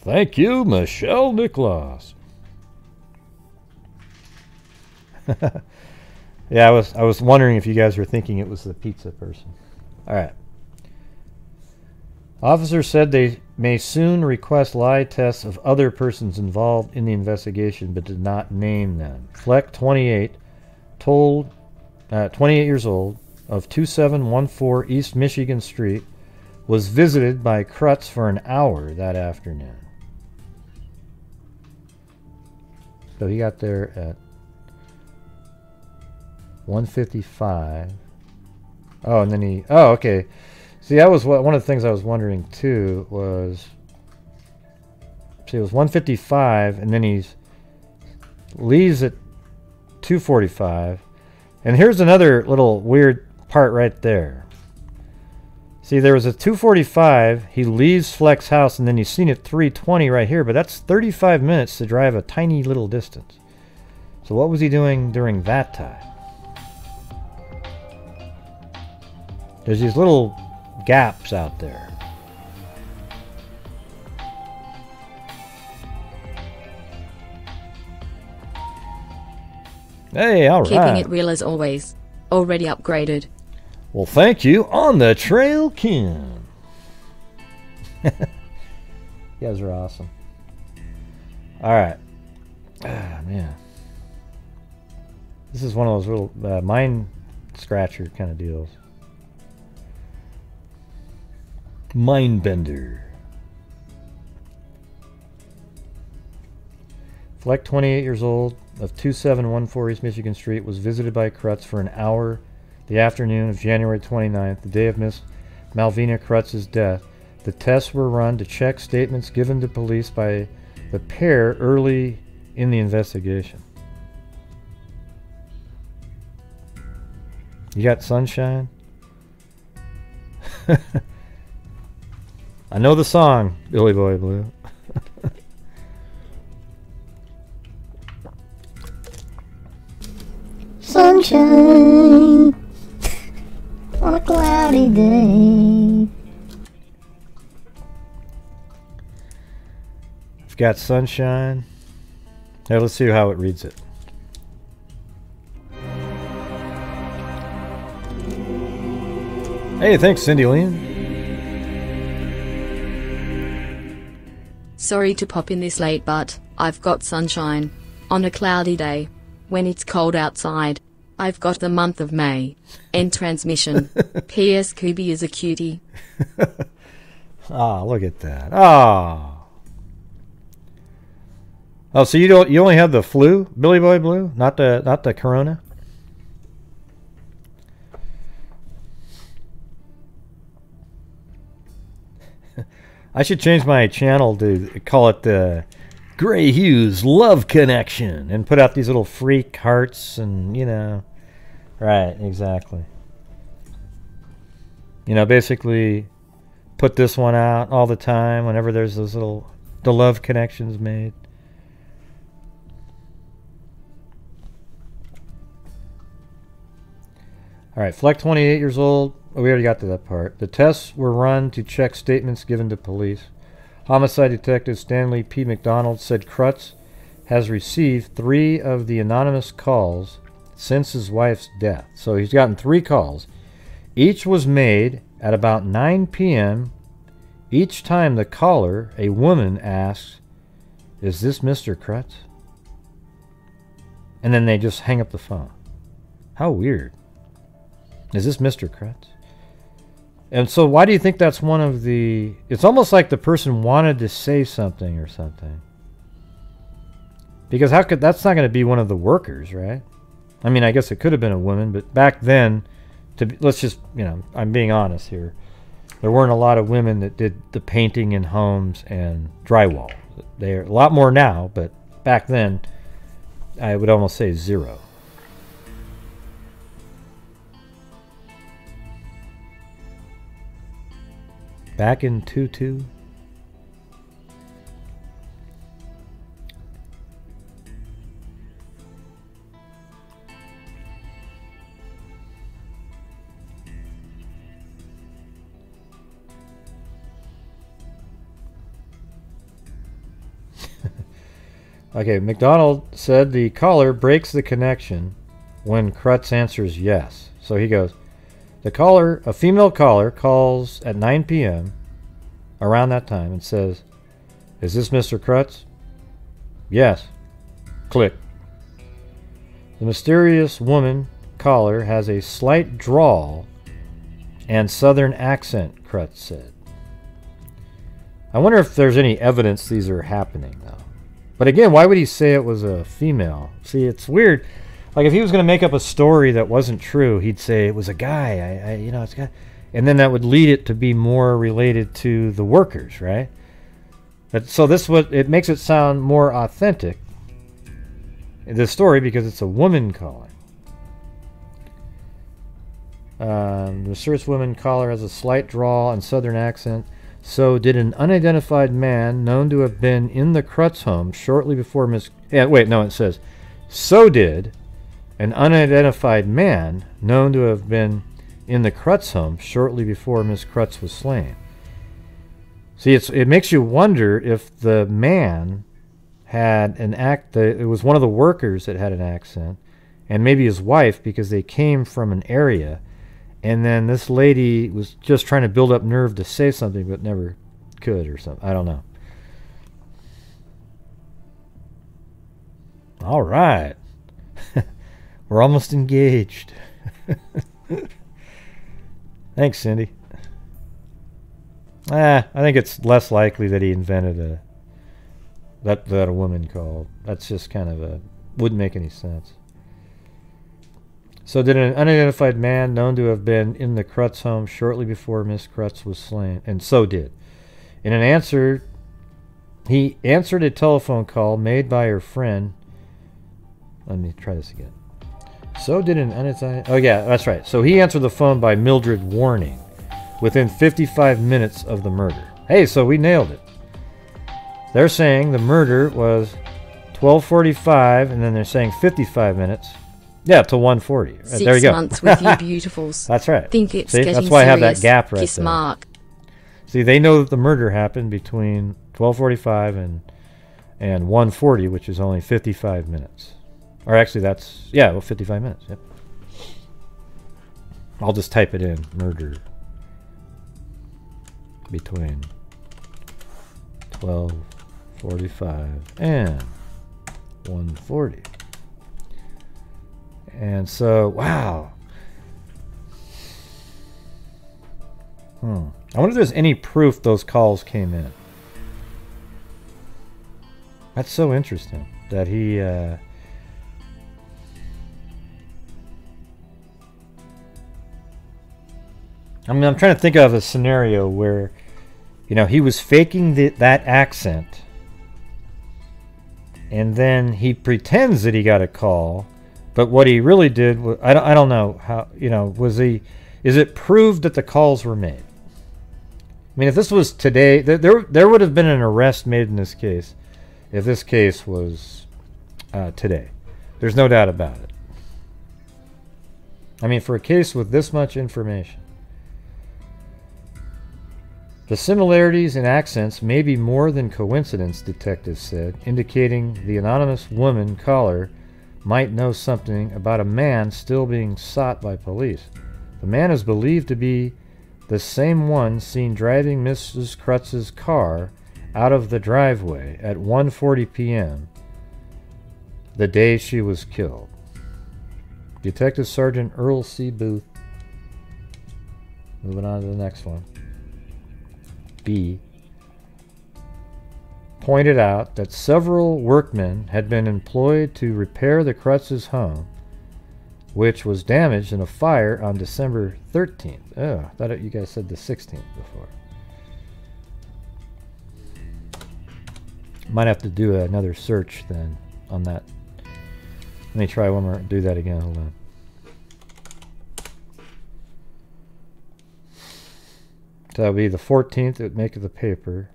Speaker 1: thank you, Michelle Nicholas. Yeah, I was wondering if you guys were thinking it was the pizza person. All right. Officers said they may soon request lie tests of other persons involved in the investigation, but did not name them. Fleck, 28, 28 years old, of 2714 East Michigan Street, was visited by Krutz for an hour that afternoon. So he got there at 1:55. Oh, and then he... Oh, okay. See, that was one of the things I was wondering, too, was... See, it was 1:55, and then he leaves at 2:45. And here's another little weird part right there. See, there was a 2:45. He leaves Fleck's house, and then he's seen at 3:20 right here, but that's 35 minutes to drive a tiny little distance. So what was he doing during that time? There's these little gaps out there. Hey, all right.
Speaker 3: Keeping it real as always. Already upgraded.
Speaker 1: Well, thank you. On the trail, Kim. You guys are awesome. All right. Ah, man. This is one of those little mind scratcher kind of deals. Mindbender. Fleck, 28 years old, of 2714 East Michigan Street, was visited by Krutz for an hour the afternoon of January 29th, the day of Miss Malvina Krutz's death. The tests were run to check statements given to police by the pair early in the investigation. You got sunshine? I know the song, Billy Boy Blue.
Speaker 2: Sunshine on a cloudy day.
Speaker 1: I've got sunshine. Now let's see how it reads it. Hey, thanks, Cindy Lynn.
Speaker 3: Sorry to pop in this late, but I've got sunshine. On a cloudy day. When it's cold outside. I've got the month of May. End transmission. P.S. Kubi is a cutie.
Speaker 1: Ah, look at that. Ah. Oh, so you only have the flu, Billy Boy Blue, not the corona? I should change my channel to call it the Gray Hughes Love Connection and put out these little freak hearts and, you know. Right, exactly. You know, basically put this one out all the time whenever there's those the love connections made. All right, Fleck, 28 years old. Oh, we already got to that part. The tests were run to check statements given to police. Homicide Detective Stanley P. McDonald said Krutz has received 3 of the anonymous calls since his wife's death. So he's gotten 3 calls. Each was made at about 9 p.m. Each time the caller, a woman, asks, "Is this Mr. Krutz?" And then they just hang up the phone. How weird. Is this Mr. Krutz? And so why do you think that's one of the... It's almost like the person wanted to say something or something. Because that's not going to be one of the workers, right? I mean, I guess it could have been a woman, but back then, let's just, I'm being honest here. There weren't a lot of women that did the painting in homes and drywall. They're a lot more now, but back then, I would almost say zero. Back in 22. Okay, McDonald said the caller breaks the connection when Krutz answers yes. So he goes, the caller, a female caller, calls at 9 p.m. around that time and says, is this Mr. Krutz? Yes. Click. The mysterious woman caller has a slight drawl and southern accent, Krutz said. I wonder if there's any evidence these are happening, though. But again, why would he say it was a female? See, it's weird. Like, if he was going to make up a story that wasn't true, he'd say it was a guy. It's a guy. And then that would lead it to be more related to the workers, right? But, so it makes it sound more authentic, this story, because it's a woman calling. The mysterious woman caller has a slight drawl and southern accent. So did an unidentified man known to have been in the Krutz home shortly before Miss... Yeah, wait, no, it says, so did an unidentified man known to have been in the Krutz home shortly before Miss Krutz was slain. See, it makes you wonder if the man had an it was one of the workers that had an accent, and maybe his wife, because they came from an area. And then this lady was just trying to build up nerve to say something, but never could or something. I don't know. All right. We're almost engaged. Thanks, Cindy. I think it's less likely that he invented that a woman called. That's just kind of wouldn't make any sense. So did an unidentified man known to have been in the Krutz home shortly before Miss Krutz was slain? And so did. In an answer, he answered a telephone call made by her friend. Let me try this again. So did an unidentified... Oh, yeah, that's right. So he answered the phone by Mildred Warning within 55 minutes of the murder. Hey, so we nailed it. They're saying the murder was 12:45, and then they're saying 55 minutes. Yeah, to 1:40. Right, there you go.
Speaker 3: 6 months with you beautifuls.
Speaker 1: That's right.
Speaker 3: Think it's
Speaker 1: See,
Speaker 3: getting
Speaker 1: that's why
Speaker 3: serious.
Speaker 1: I have that gap right
Speaker 3: Kiss
Speaker 1: there.
Speaker 3: Mark.
Speaker 1: See, they know that the murder happened between 12:45 and 1:40, which is only 55 minutes. Or actually, that's 55 minutes. Yep. I'll just type it in: murder between 12:45 and 1:40. And so, wow. I wonder if there's any proof those calls came in. That's so interesting that he... I mean, I'm trying to think of a scenario where, he was faking that accent, and then he pretends that he got a call. But what he really did was, I don't know how, is it proved that the calls were made? I mean, if this was today, there would have been an arrest made in this case if this case was today. There's no doubt about it. I mean, for a case with this much information. The similarities in accents may be more than coincidence, detectives said, indicating the anonymous woman caller might know something about a man still being sought by police. The man is believed to be the same one seen driving Mrs. Krutz's car out of the driveway at 1:40 p.m. the day she was killed. Detective Sergeant Earl C. Booth. Moving on to the next one. B. Pointed out that several workmen had been employed to repair the Krutz's home which was damaged in a fire on December 13th. Oh, I thought you guys said the 16th before. Might have to do another search then on that. Let me try one more. Do that again. Hold on. So that would be the 14th. It would make the paper.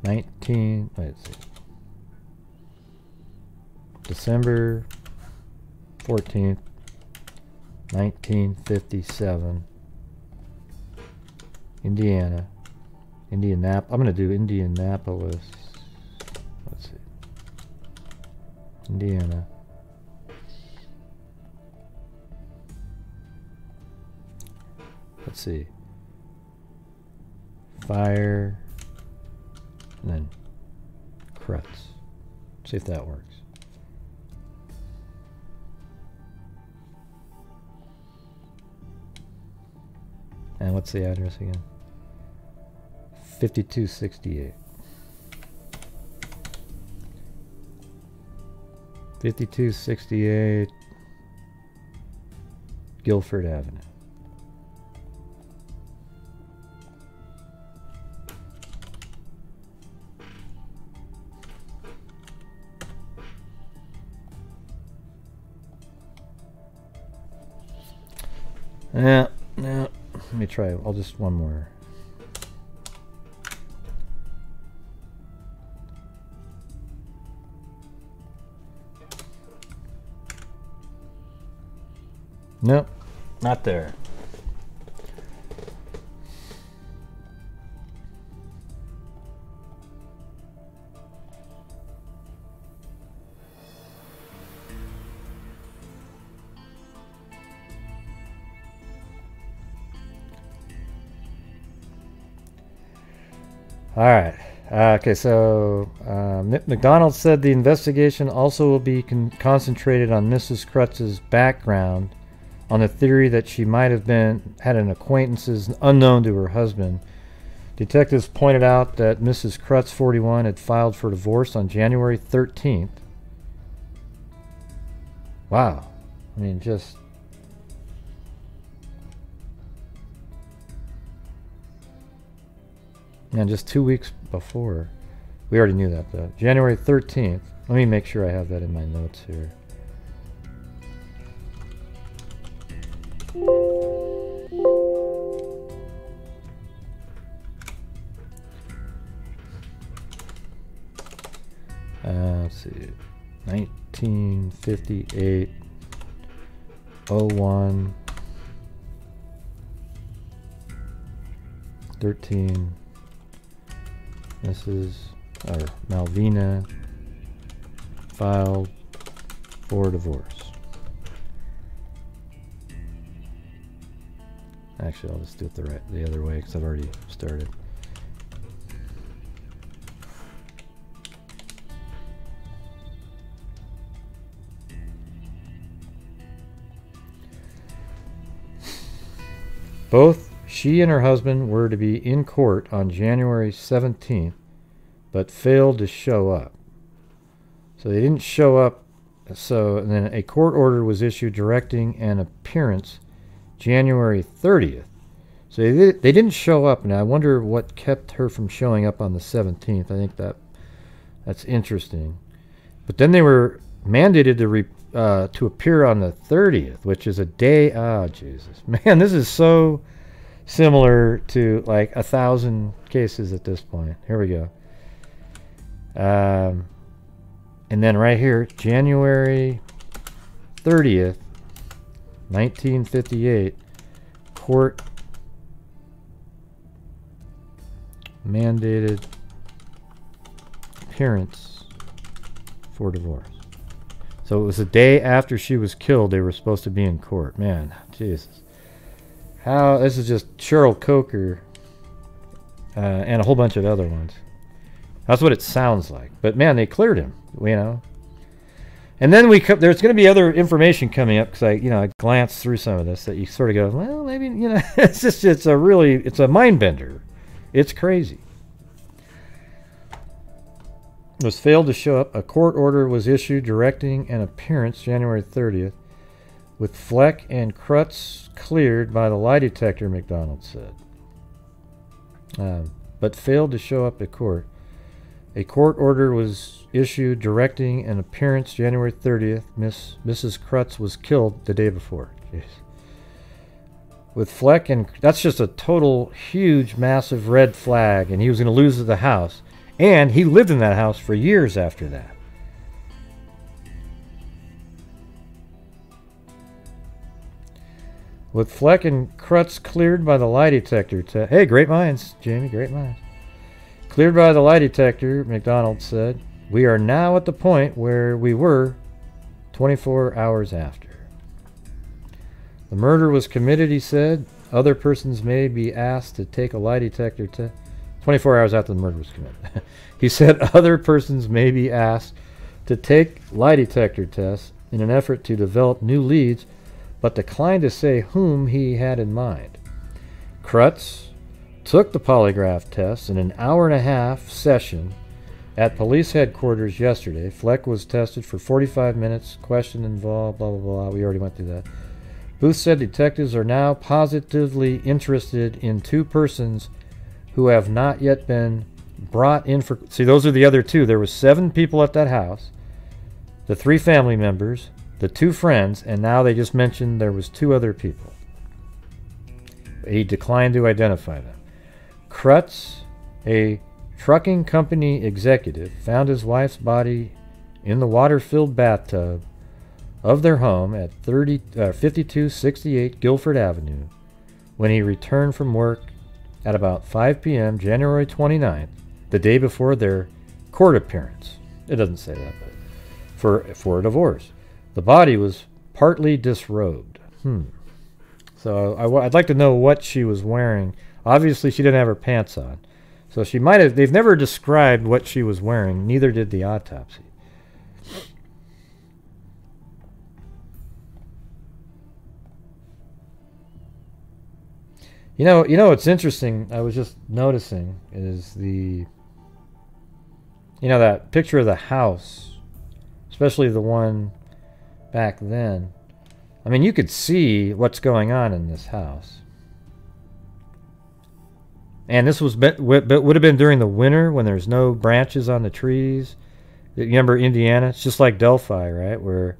Speaker 1: 19. Let's see. December 14th, 1957. Indiana. I'm going to do Indianapolis. Let's see. Indiana. Let's see. Fire. And then Krutz. See if that works. And what's the address again? 5268. 5268 Guilford Avenue. Yeah, no. Let me try. I'll just one more. Nope, not there. All right. Okay, so McDonald said the investigation also will be concentrated on Mrs. Krutz's background, on the theory that she might have had an acquaintances unknown to her husband. Detectives pointed out that Mrs. Krutz, 41, had filed for divorce on January 13th. Wow. I mean, just... And just 2 weeks before. We already knew that, though. January 13th. Let me make sure I have that in my notes here. Let's see. 1958 01 13. Mrs. or Malvina filed for divorce. Actually, I'll just do it the other way because I've already started. Both she and her husband were to be in court on January 17th, but failed to show up. So they didn't show up. So and then a court order was issued directing an appearance January 30th. So they didn't show up, and I wonder what kept her from showing up on the 17th. I think that's interesting. But then they were mandated to appear on the 30th, which is a day. Ah, Jesus, man, this is so similar to like 1,000 cases at this point. Here we go. And then right here, January 30th, 1958, court mandated appearance for divorce. So it was the day after she was killed they were supposed to be in court. Man, Jesus. How, this is just Cheryl Coker and a whole bunch of other ones. That's what it sounds like. But man, they cleared him, you know. And then there's going to be other information coming up because I glanced through some of this that you sort of go, well, maybe, it's a mind bender. It's crazy. was failed to show up. A court order was issued directing an appearance January 30th, with Fleck and Krutz cleared by the lie detector, McDonald said, but failed to show up at court. A court order was issued directing an appearance January 30th. Mrs. Krutz was killed the day before. Jeez. With Fleck, and that's just a total huge, massive red flag, and he was going to lose the house. And he lived in that house for years after that. With Fleck and Krutz cleared by the lie detector hey, great minds, Jamie, great minds. Cleared by the lie detector, McDonald said, we are now at the point where we were 24 hours after. The murder was committed, he said. Other persons may be asked to take a lie detector test. 24 hours after the murder was committed. He said other persons may be asked to take lie detector tests in an effort to develop new leads, but declined to say whom he had in mind. Krutz took the polygraph test in an hour-and-a-half session at police headquarters yesterday. Fleck was tested for 45 minutes. Question involved, blah, blah, blah. We already went through that. Booth said detectives are now positively interested in two persons who have not yet been brought in for... See, those are the other two. There were 7 people at that house, the 3 family members, the 2 friends, and now they just mentioned there was 2 other people. He declined to identify them. Krutz, a trucking company executive, found his wife's body in the water-filled bathtub of their home at 5268 Guilford Avenue when he returned from work at about 5 p.m. January 29th, the day before their court appearance. It doesn't say that, but for a divorce. The body was partly disrobed. So I'd like to know what she was wearing. Obviously, she didn't have her pants on. So she might have... They've never described what she was wearing. Neither did the autopsy. You know what's interesting, I was just noticing, is the... that picture of the house, especially the one back then. I mean, you could see what's going on in this house. And this would have been during the winter when there's no branches on the trees. You remember Indiana? It's just like Delphi, right? Where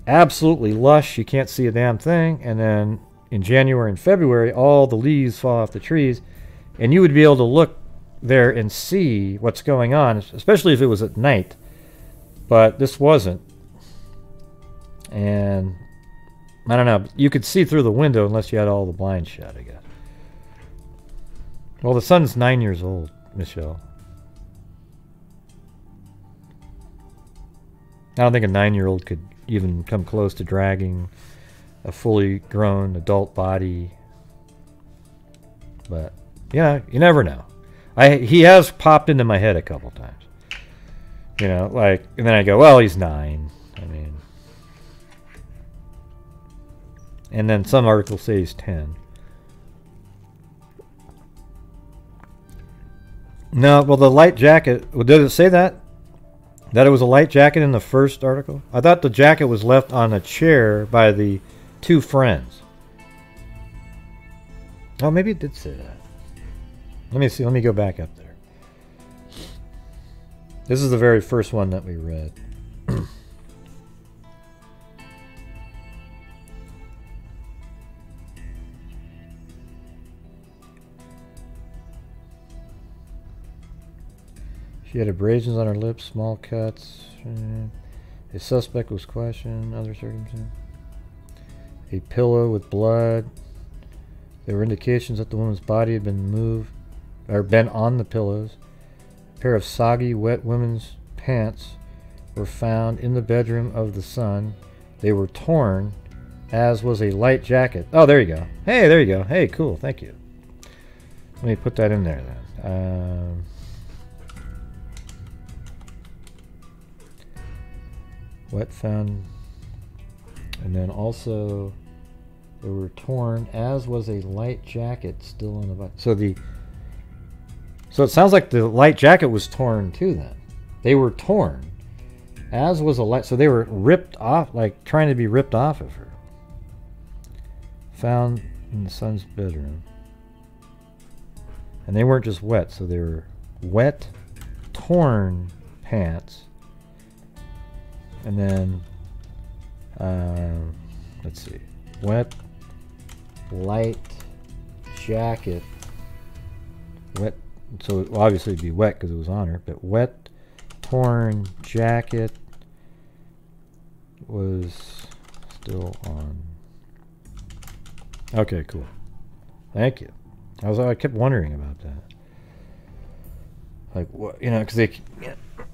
Speaker 1: absolutely lush, you can't see a damn thing. And then in January and February, all the leaves fall off the trees. And you would be able to look there and see what's going on, especially if it was at night. But this wasn't. And I don't know. You could see through the window unless you had all the blinds shut, I guess. Well, the son's 9 years old, Michelle. I don't think a 9-year-old could even come close to dragging a fully grown adult body. But, yeah, you never know. He has popped into my head a couple times. And then I go, well, he's 9. I mean... And then some articles say he's 10. No, well, the light jacket... Did it say that? That it was a light jacket in the first article? I thought the jacket was left on a chair by the 2 friends. Oh, maybe it did say that. Let me see. Let me go back up there. This is the very first one that we read. She had abrasions on her lips, small cuts. A suspect was questioned. Other circumstances. A pillow with blood. There were indications that the woman's body had been moved or been on the pillows. A pair of soggy, wet women's pants were found in the bedroom of the son. They were torn, as was a light jacket. Oh, there you go. Hey, there you go. Hey, cool. Thank you. Let me put that in there then. Wet found, and then also they were torn, as was a light jacket still in the body. So it sounds like the light jacket was torn too then. They were torn, as was a light. So they were ripped off, like trying to be ripped off of her. Found in the son's bedroom. And they weren't just wet, so they were wet, torn pants. And then, let's see, wet, light jacket. Wet, so it will obviously be wet because it was on her, but wet, torn jacket was still on. Okay, cool. Thank you. I kept wondering about that. Like, what, you know, because they,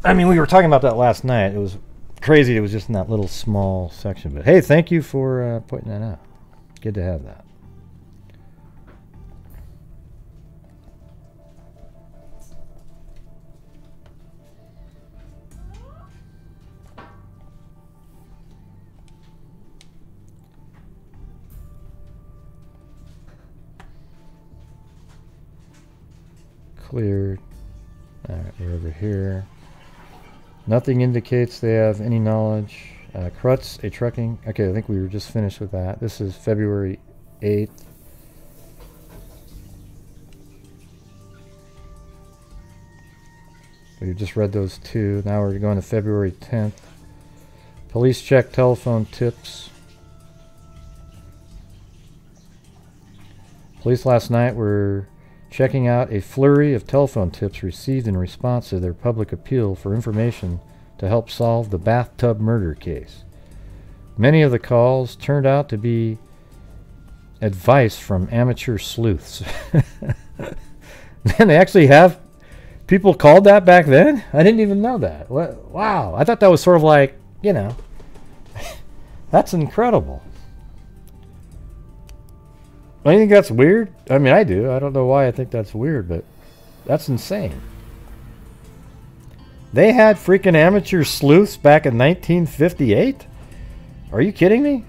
Speaker 1: I mean, we were talking about that last night. It was crazy. It was just in that little small section. But hey, thank you for pointing that out. Good to have that. Cleared. Alright, we're over here. Nothing indicates they have any knowledge. Krutz, a trucking. Okay, I think we were just finished with that. This is February 8th. We just read those two. Now we're going to February 10th. Police check telephone tips. Police last night were checking out a flurry of telephone tips received in response to their public appeal for information to help solve the bathtub murder case. Many of the calls turned out to be advice from amateur sleuths. Man, they actually have people called that back then? I didn't even know that. Wow. I thought that was sort of like, you know, that's incredible. I think that's weird. I mean, I do. I don't know why I think that's weird, but that's insane. They had freaking amateur sleuths back in 1958? Are you kidding me?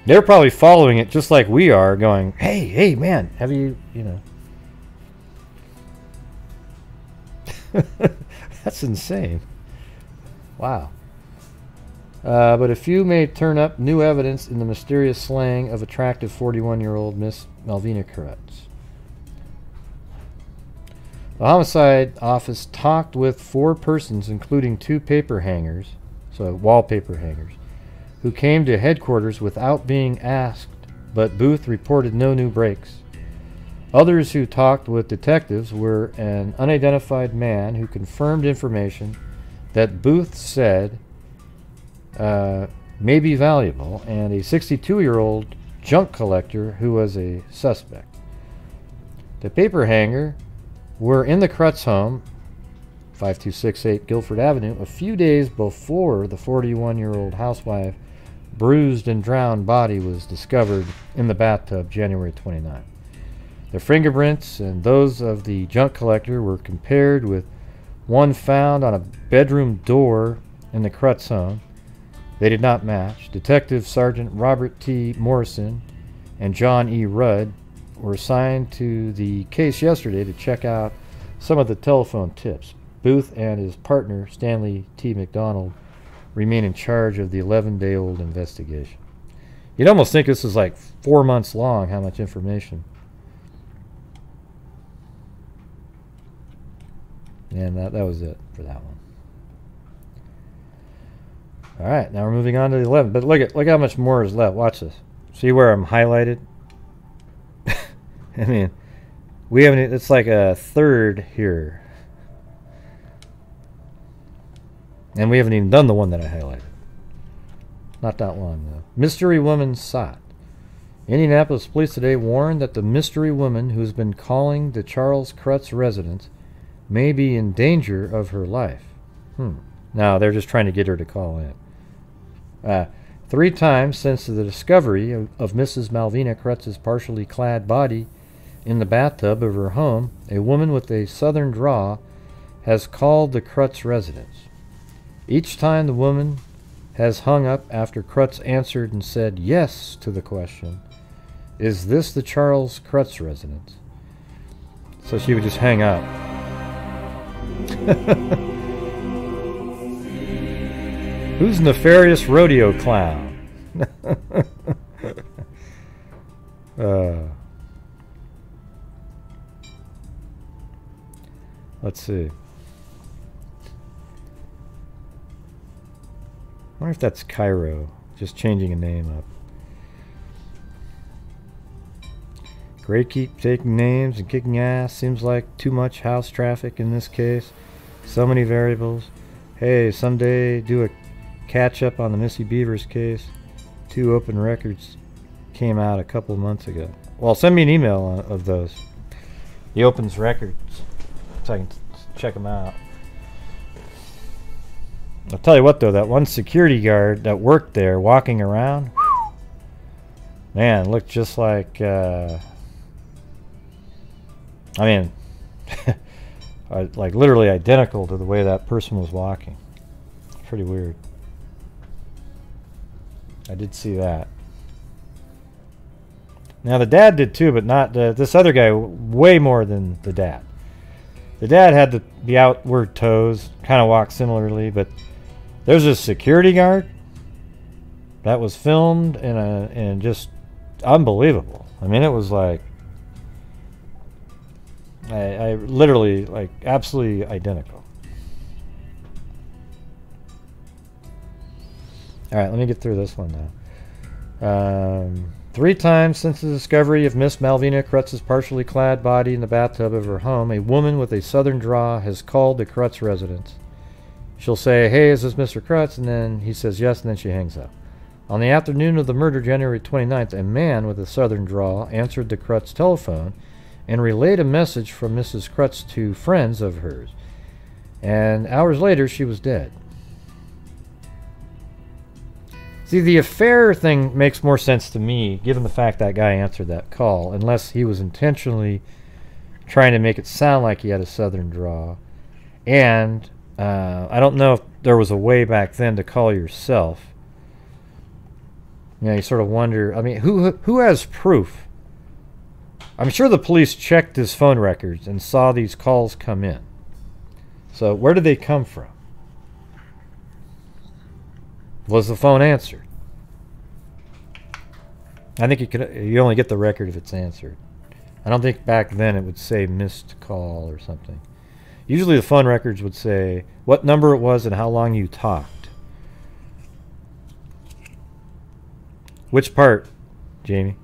Speaker 1: They're probably following it just like we are, going, hey, man, have you, you know. That's insane. Wow. But a few may turn up new evidence in the mysterious slaying of attractive 41-year-old Miss Malvina Krutz. The homicide office talked with 4 persons, including 2 paper hangers, so wallpaper hangers, who came to headquarters without being asked, but Booth reported no new breaks. Others who talked with detectives were an unidentified man who confirmed information that Booth said may be valuable, and a 62-year-old junk collector who was a suspect. The paper hanger were in the Krutz home, 5268 Guilford Avenue, a few days before the 41-year-old housewife bruised and drowned body was discovered in the bathtub January 29. Their fingerprints and those of the junk collector were compared with one found on a bedroom door in the Krutz home. They did not match. Detective Sergeant Robert T. Morrison and John E. Rudd were assigned to the case yesterday to check out some of the telephone tips. Booth and his partner, Stanley T. McDonald, remain in charge of the 11-day-old investigation. You'd almost think this is like 4 months long, how much information. And that was it for that one. All right, now we're moving on to the 11. But look how much more is left. Watch this. See where I'm highlighted? I mean, we haven't. It's like a third here, and we haven't even done the one that I highlighted. Not that one though. Mystery woman sought. Indianapolis police today warned that the mystery woman who's been calling the Charles Krutz residence may be in danger of her life. Now they're just trying to get her to call in. 3 times since the discovery of Mrs. Malvina Krutz's partially clad body in the bathtub of her home, a woman with a southern drawl has called the Krutz residence. Each time the woman has hung up after Krutz answered and said yes to the question, Is this the Charles Krutz residence? So she would just hang up. Who's Nefarious Rodeo Clown? Let's see. I wonder if that's Cairo, just changing a name up. Great, keep taking names and kicking ass. Seems like too much house traffic in this case. So many variables. Hey, someday do a catch up on the Missy Beavers case. 2 open records came out a couple months ago. Well, send me an email of those. The opens records, so I can check them out. I'll tell you what though, that one security guard that worked there walking around, whew, man, looked just like, I mean, like literally identical to the way that person was walking. Pretty weird. I did see that. Now the dad did too, but not this other guy, way more than the dad. The dad had the outward toes, kind of walked similarly, but there's a security guard that was filmed and just unbelievable. I mean, it was like I literally like absolutely identical. All right, let me get through this one now. 3 times since the discovery of Miss Malvina Krutz's partially clad body in the bathtub of her home, a woman with a southern drawl has called the Krutz residence. She'll say, "Hey, is this Mr. Krutz?" And then he says yes, and then she hangs up. On the afternoon of the murder, January 29th, a man with a southern drawl answered the Krutz telephone and relayed a message from Mrs. Krutz to friends of hers. And hours later, she was dead. See, the affair thing makes more sense to me, given the fact that guy answered that call, unless he was intentionally trying to make it sound like he had a southern drawl. And I don't know if there was a way back then to call yourself. You know, you sort of wonder, I mean, who has proof? I'm sure the police checked his phone records and saw these calls come in. So where did they come from? Was the phone answered? I think you only get the record if it's answered. I don't think back then it would say missed call or something. Usually the phone records would say what number it was and how long you talked. Which part, Jamie?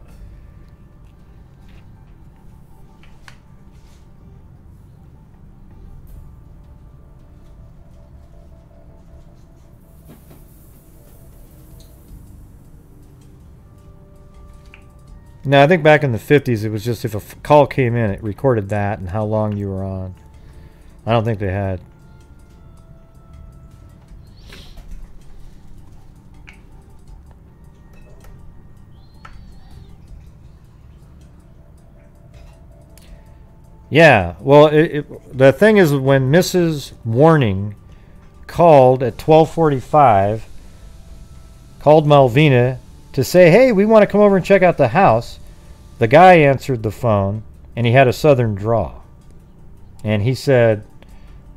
Speaker 1: No, I think back in the 50s, it was just if a call came in, it recorded that and how long you were on. I don't think they had. Yeah, well, the thing is, when Mrs. Warning called at 12:45, called Malvina to say, "Hey, we want to come over and check out the house," the guy answered the phone, and he had a southern drawl. And he said,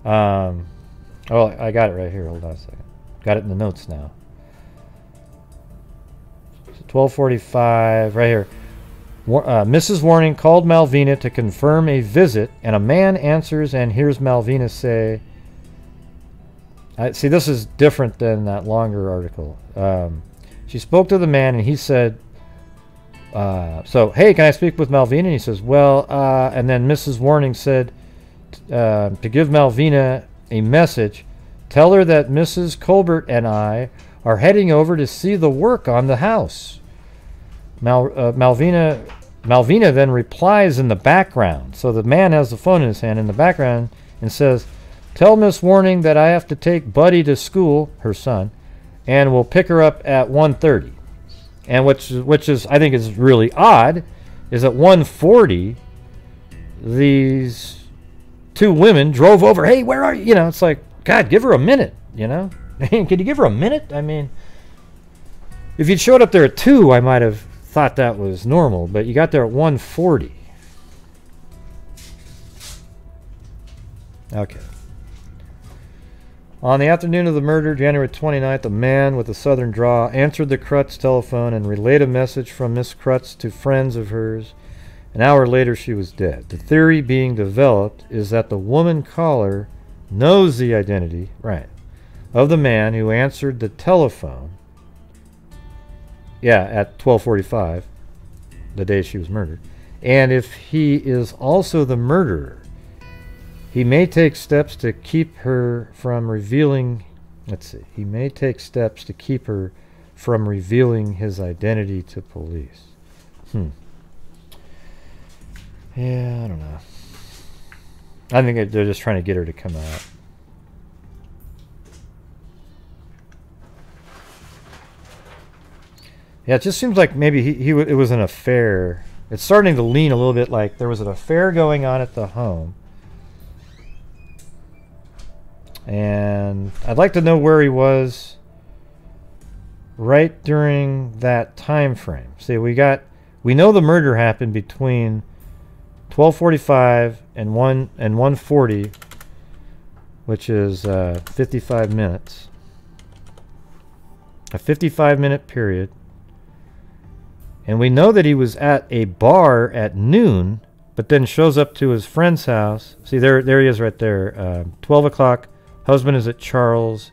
Speaker 1: oh, I got it right here. Hold on a second. Got it in the notes now. 12:45, right here. Mrs. Warning called Malvina to confirm a visit, and a man answers and hears Malvina say, see, this is different than that longer article. She spoke to the man, and he said, so, "Hey, can I speak with Malvina?" And he says, "Well," and then Mrs. Warning said to give Malvina a message, "Tell her that Mrs. Colbert and I are heading over to see the work on the house." Malvina then replies in the background. So the man has the phone in his hand in the background and says, "Tell Miss Warning that I have to take Buddy to school," her son, "and we'll pick her up at 1:30. And which is, I think is really odd, is at 1:40, these 2 women drove over. "Hey, where are you?" You know, it's like, God, give her a minute, you know? Can you give her a minute? I mean, if you'd showed up there at 2, I might have thought that was normal, but you got there at 1:40. Okay. On the afternoon of the murder, January 29th, a man with a southern draw answered the Krutz telephone and relayed a message from Miss Krutz to friends of hers. An hour later, she was dead. The theory being developed is that the woman caller knows the identity, right, of the man who answered the telephone, at 12:45, the day she was murdered. And if he is also the murderer, he may take steps to keep her from revealing, he may take steps to keep her from revealing his identity to police. Yeah, I don't know. I think they're just trying to get her to come out. Yeah, it just seems like maybe it was an affair. It's starting to lean a little bit like there was an affair going on at the home. And I'd like to know where he was right during that time frame. See, we know the murder happened between 12:45 and 1:40, which is 55 minutes. A 55-minute period. And we know that he was at a bar at noon, but then shows up to his friend's house. See, there he is right there. 12 o'clock. Husband is at Charles,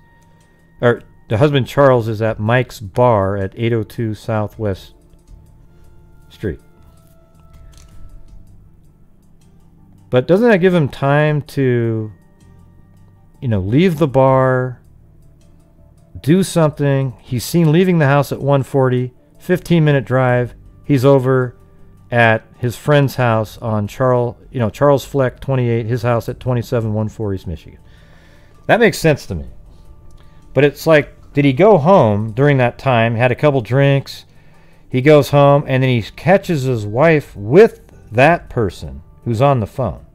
Speaker 1: or the husband Charles is at Mike's bar at 802 Southwest Street. But doesn't that give him time to, leave the bar, do something? He's seen leaving the house at 1:40, 15-minute drive. He's over at his friend's house on Charles Fleck 28, his house at 27140 East Michigan. That makes sense to me. But it's like, did he go home during that time, had a couple drinks, he goes home, and then he catches his wife with that person who's on the phone.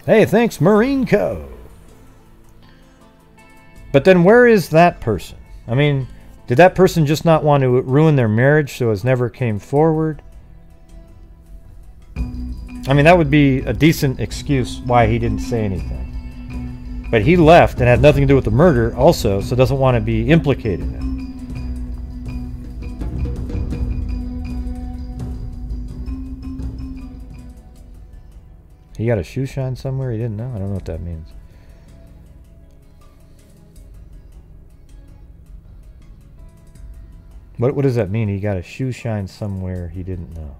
Speaker 1: Hey, thanks, Marine Co. But then where is that person? I mean, did that person just not want to ruin their marriage so it never came forward? I mean, that would be a decent excuse why he didn't say anything. But he left and had nothing to do with the murder also, so doesn't want to be implicated in it. He got a shoe shine somewhere he didn't know? I don't know what that means. What does that mean? He got a shoe shine somewhere he didn't know.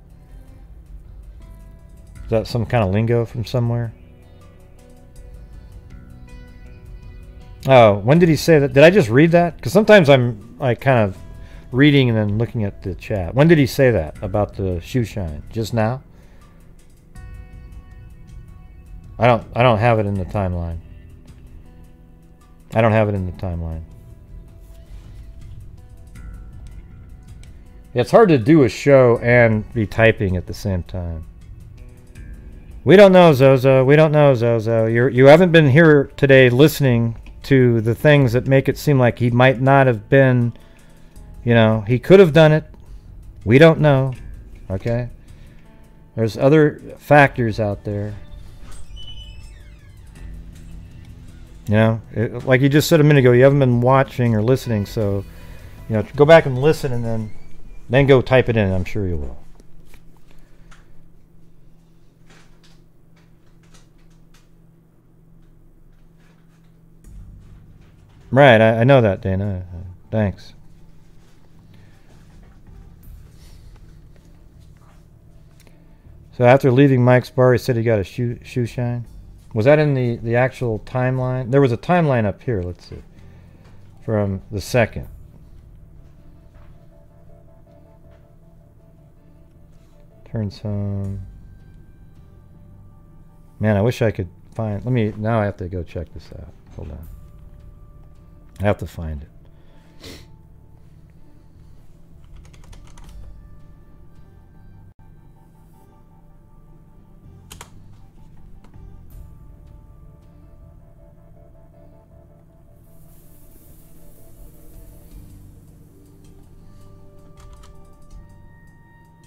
Speaker 1: Is that some kind of lingo from somewhere? Oh, when did he say that? Did I just read that? Because sometimes I'm like kind of reading and then looking at the chat. When did he say that about the shoe shine? Just now? I don't have it in the timeline. I don't have it in the timeline. Yeah, it's hard to do a show and be typing at the same time. We don't know, Zozo. We don't know, Zozo. You haven't been here today listening to the things that make it seem like he might not have been, he could have done it. We don't know. Okay? There's other factors out there. Like you just said a minute ago, you haven't been watching or listening, so, go back and listen and then go type it in. I'm sure you will. Right, I know that, Dana. Thanks. So after leaving Mike's bar, he said he got a shoe shine. Was that in the actual timeline? There was a timeline up here, let's see. From the 2nd. Turns home. Man, I wish I could find... Now I have to go check this out. Hold on. I have to find it.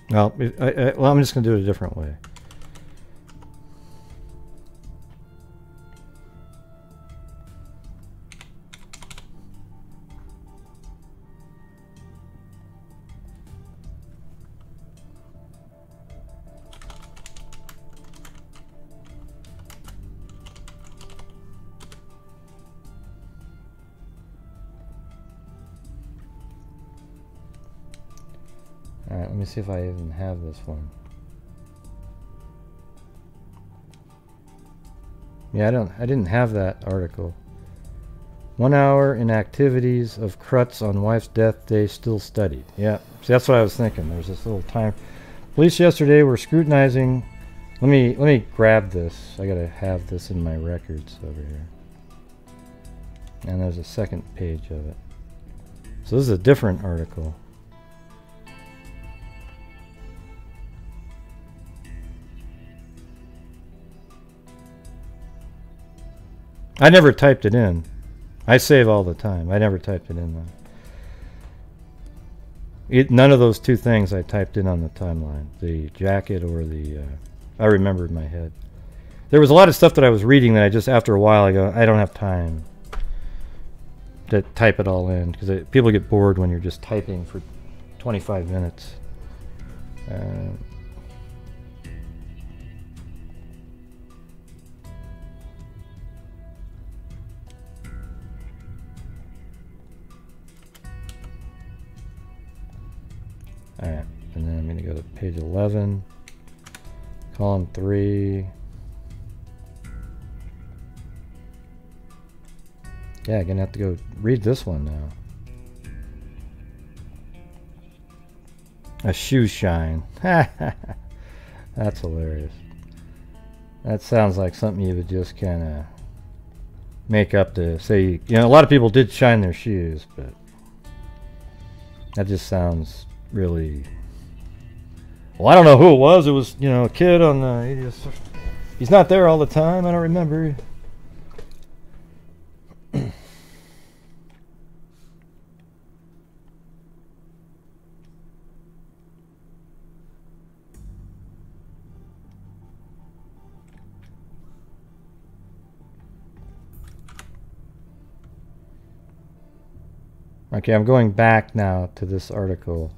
Speaker 1: Well, well, I'm just going to do it a different way. Alright, let me see if I even have this one. Yeah, I didn't have that article. 1 hour in activities of Krutz on wife's death day still studied. Yeah, see, that's what I was thinking. There's this little time. Police yesterday were scrutinizing. Let me grab this. I gotta have this in my records over here. And there's a second page of it. So this is a different article. I never typed it in. I save all the time. I never typed it in though. None of those two things I typed in on the timeline. The jacket or the... I remembered in my head. There was a lot of stuff that I was reading that I just, after a while, I go, I don't have time to type it all in. Because people get bored when you're just typing for 25 minutes. Alright, and then I'm going to go to page 11, column 3. Yeah, I'm going to have to go read this one now. A shoe shine. That's hilarious. That sounds like something you would just kind of make up to say, you know, a lot of people did shine their shoes, but that just sounds really... Well, I don't know who it was. It was, you know, a kid on the... He's not there all the time. I don't remember. Okay, I'm going back now to this article.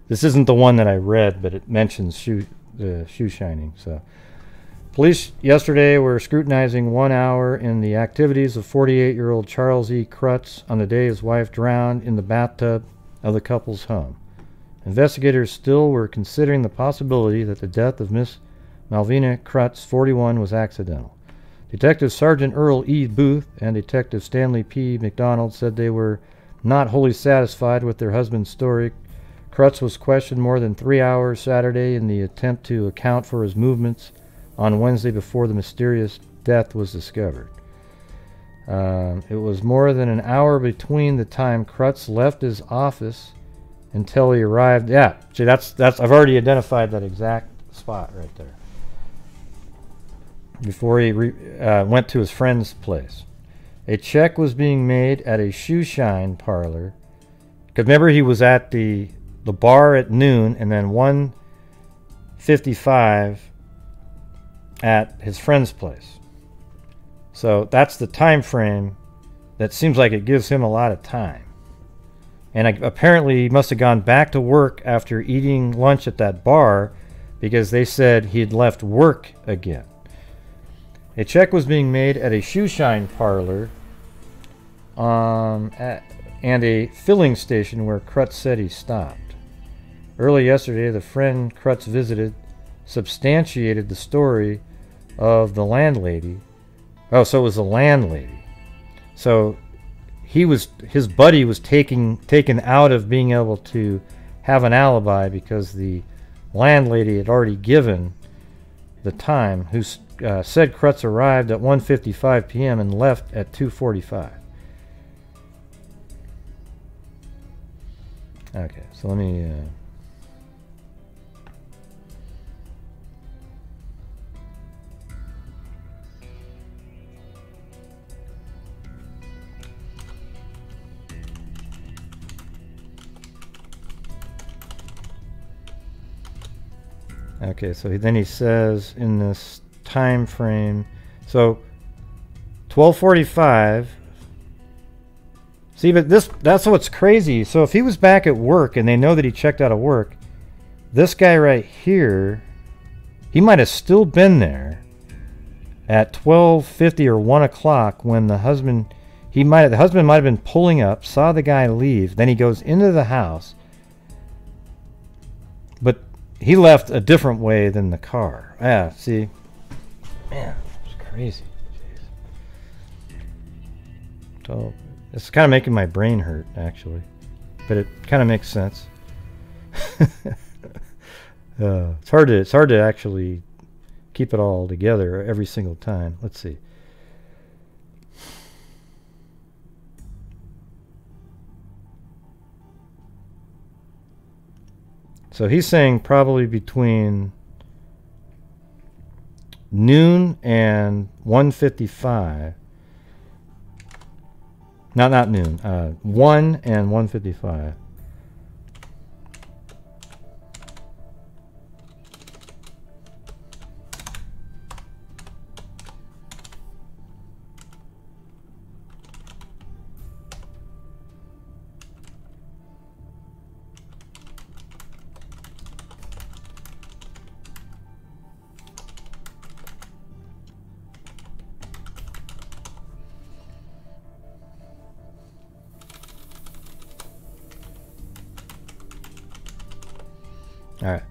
Speaker 1: This isn't the one that I read, but it mentions shoe shining. So, police yesterday were scrutinizing 1 hour in the activities of 48-year-old Charles E. Krutz on the day his wife drowned in the bathtub of the couple's home. Investigators still were considering the possibility that the death of Miss Malvina Krutz, 41, was accidental. Detective Sergeant Earl E. Booth and Detective Stanley P. McDonald said they were not wholly satisfied with their husband's story. Krutz was questioned more than 3 hours Saturday in the attempt to account for his movements on Wednesday before the mysterious death was discovered. It was more than an hour between the time Krutz left his office until he arrived. Yeah, see, that's I've already identified that exact spot right there. Before he went to his friend's place. A check was being made at a shoe shine parlor. Because remember, he was at the bar at noon, and then 1:55 at his friend's place. So that's the time frame that seems like it gives him a lot of time. And apparently he must have gone back to work after eating lunch at that bar, because they said he had left work again. A check was being made at a shoe shine parlor and a filling station where Krutz said he stopped. Early yesterday, the friend Krutz visited substantiated the story of the landlady. Oh, so it was the landlady. So his buddy was taken out of being able to have an alibi because the landlady had already given the time, who said Krutz arrived at 1:55 p.m. and left at 2:45. Okay, so let me... Okay, so then he says in this time frame, so 12:45. See, but that's what's crazy. So if he was back at work and they know that he checked out of work, this guy right here, he might have still been there at 12:50 or 1 o'clock when the husband, the husband might have been pulling up, saw the guy leave, then he goes into the house, but he left a different way than the car. Yeah, see, man, it's crazy. Jeez. So it's kind of making my brain hurt, actually, but it kind of makes sense. It's hard to actually keep it all together every single time. Let's see. So he's saying probably between noon and 1:55. Not noon. 1 and 1:55. All right.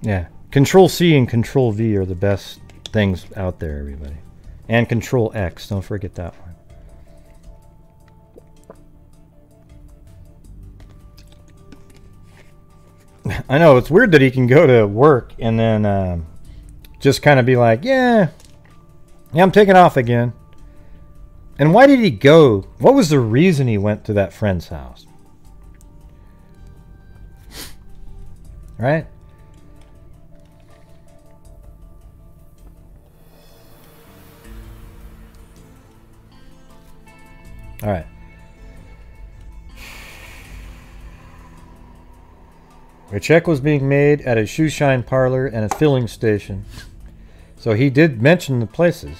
Speaker 1: Yeah. Control C and Control V are the best things out there, everybody. And Control X. Don't forget that one. I know, it's weird that he can go to work and then just kind of be like, yeah, I'm taking off again. And why did he go? What was the reason he went to that friend's house? Right? All right. A check was being made at a shoe shine parlor and a filling station. So he did mention the places.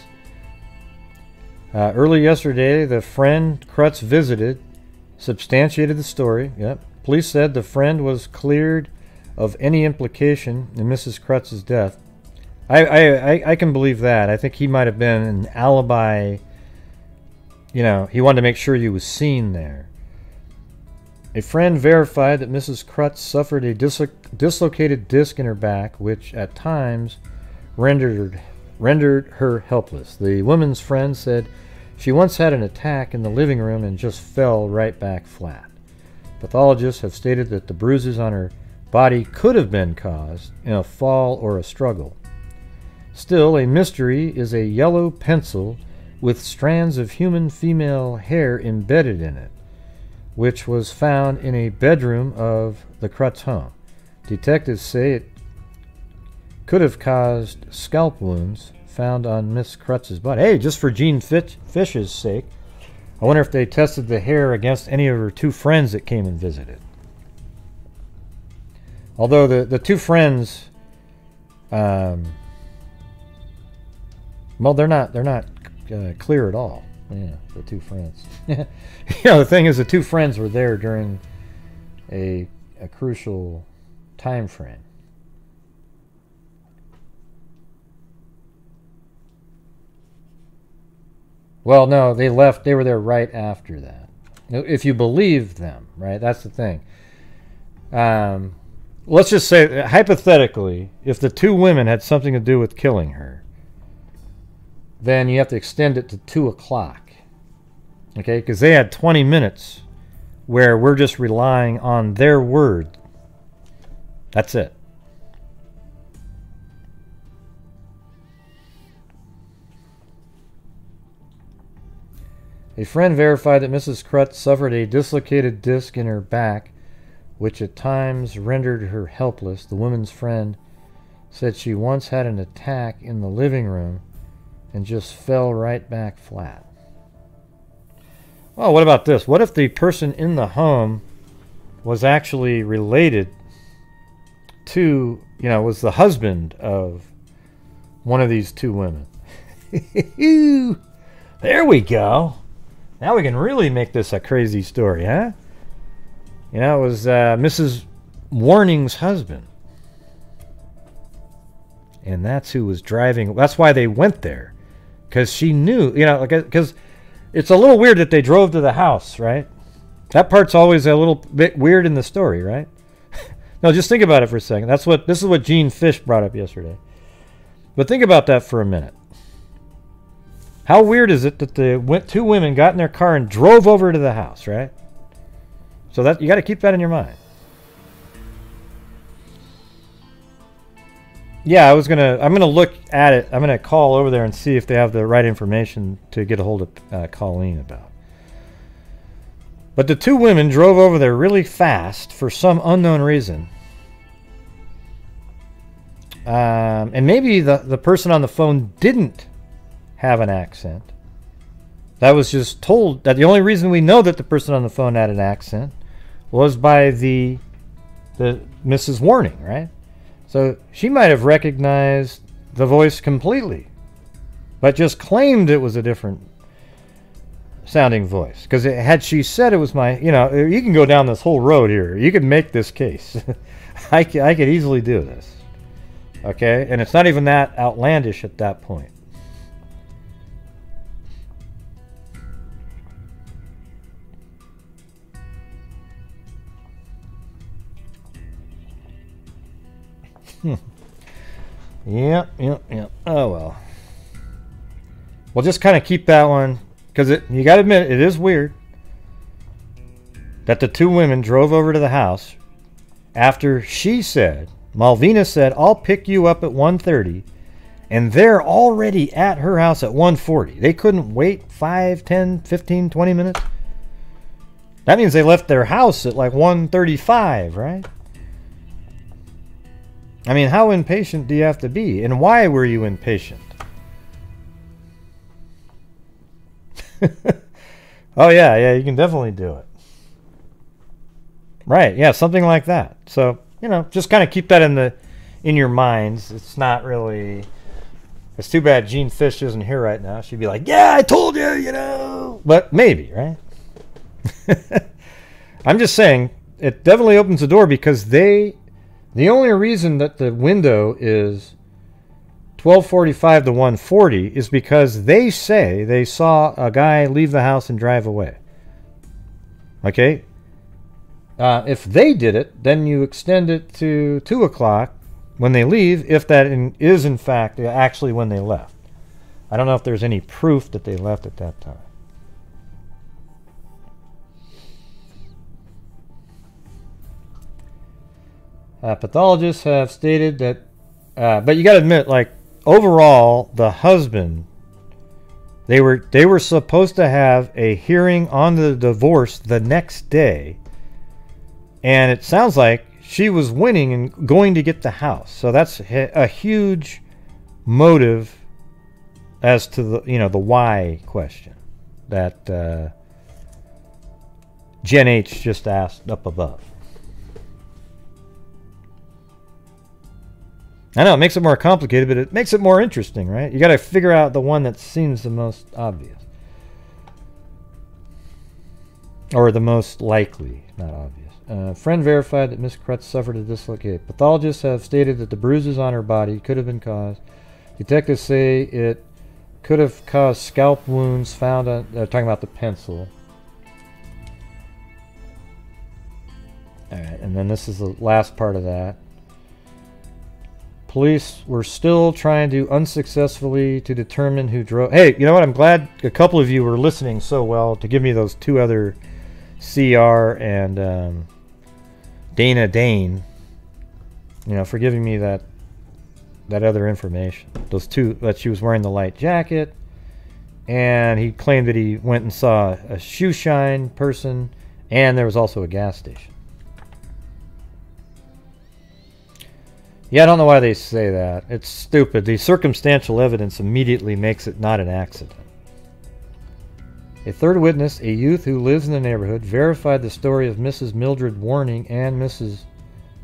Speaker 1: Early yesterday, the friend Krutz visited substantiated the story. Yep. Police said the friend was cleared of any implication in Mrs. Krutz's death. I can believe that. I think he might have been an alibi. You know, he wanted to make sure he was seen there. A friend verified that Mrs. Krutz suffered a dislocated disc in her back, which at times rendered her helpless. The woman's friend said she once had an attack in the living room and just fell right back flat. Pathologists have stated that the bruises on her body could have been caused in a fall or a struggle. Still, a mystery is a yellow pencil with strands of human female hair embedded in it, which was found in a bedroom of the Krutz home. Detectives say it could have caused scalp wounds found on Miss Krutz's body. Hey, just for Gene Fish's sake, I wonder if they tested the hair against any of her two friends that came and visited. Although the two friends, well, they're not clear at all. Yeah, the two friends. You know, the thing is, the two friends were there during a crucial time frame. Well, no, they left. They were there right after that. If you believe them, right? That's the thing. Let's just say, hypothetically, if the two women had something to do with killing her, then you have to extend it to 2 o'clock. Okay? Because they had 20 minutes where we're just relying on their word. That's it. A friend verified that Mrs. Krutz suffered a dislocated disc in her back, which at times rendered her helpless. The woman's friend said she once had an attack in the living room, and just fell right back flat. Well, what about this? What if the person in the home was actually related to, you know, was the husband of one of these two women? There we go. Now we can really make this a crazy story, huh? You know, it was Mrs. Warning's husband. And that's who was driving. That's why they went there. Because she knew, you know, because it's a little weird that they drove to the house, right? That part's always a little bit weird in the story, right? No, just think about it for a second. This is what Gene Fish brought up yesterday. But think about that for a minute. How weird is it that the two women got in their car and drove over to the house, right? So that you got to keep that in your mind. Yeah, I'm gonna look at it. I'm gonna call over there and see if they have the right information to get a hold of Colleen about. But the two women drove over there really fast for some unknown reason. And maybe the person on the phone didn't have an accent. That was just told that the only reason we know that the person on the phone had an accent was by the Mrs. Warning, right? So she might have recognized the voice completely, but just claimed it was a different sounding voice. Because had she said it was my, you know, you can go down this whole road here. You could make this case. I could easily do this. Okay? And it's not even that outlandish at that point. Yep. Oh, well. We'll just kind of keep that one. Because you got to admit, it is weird that the two women drove over to the house after she said, Malvina said, I'll pick you up at 1:30, and they're already at her house at 1:40. They couldn't wait 5, 10, 15, 20 minutes. That means they left their house at like 1:35, right? I mean, how impatient do you have to be? And why were you impatient? Oh, yeah, you can definitely do it. Right, yeah, something like that. So, you know, just kind of keep that in your minds. It's not really... It's too bad Gene Fish isn't here right now. She'd be like, yeah, I told you, you know. But maybe, right? I'm just saying, it definitely opens the door because the only reason that the window is 12:45 to 1:40 is because they say they saw a guy leave the house and drive away. Okay? If they did it, then you extend it to 2 o'clock when they leave, if that is in fact actually when they left. I don't know if there's any proof that they left at that time. Pathologists have stated that, but you got to admit, like, overall, the husband, they were supposed to have a hearing on the divorce the next day, and it sounds like she was winning and going to get the house. So that's a huge motive as to the why question that Jen H just asked up above. I know it makes it more complicated, but it makes it more interesting, right? You got to figure out the one that seems the most obvious. Or the most likely, not obvious. Friend verified that Miss Krutz suffered a dislocate. Pathologists have stated that the bruises on her body could have been caused. Detectives say it could have caused scalp wounds found on... They're talking about the pencil. Alright, and then this is the last part of that. Police were still trying to unsuccessfully to determine who drove. Hey, you know what? I'm glad a couple of you were listening so well to give me those two other CR and Dana Dane. You know, for giving me that other information. Those two, that she was wearing the light jacket, and he claimed that he went and saw a shoe shine person, and there was also a gas station. Yeah, I don't know why they say that. It's stupid. The circumstantial evidence immediately makes it not an accident. A third witness, a youth who lives in the neighborhood, verified the story of Mrs. Mildred Warning and Mrs.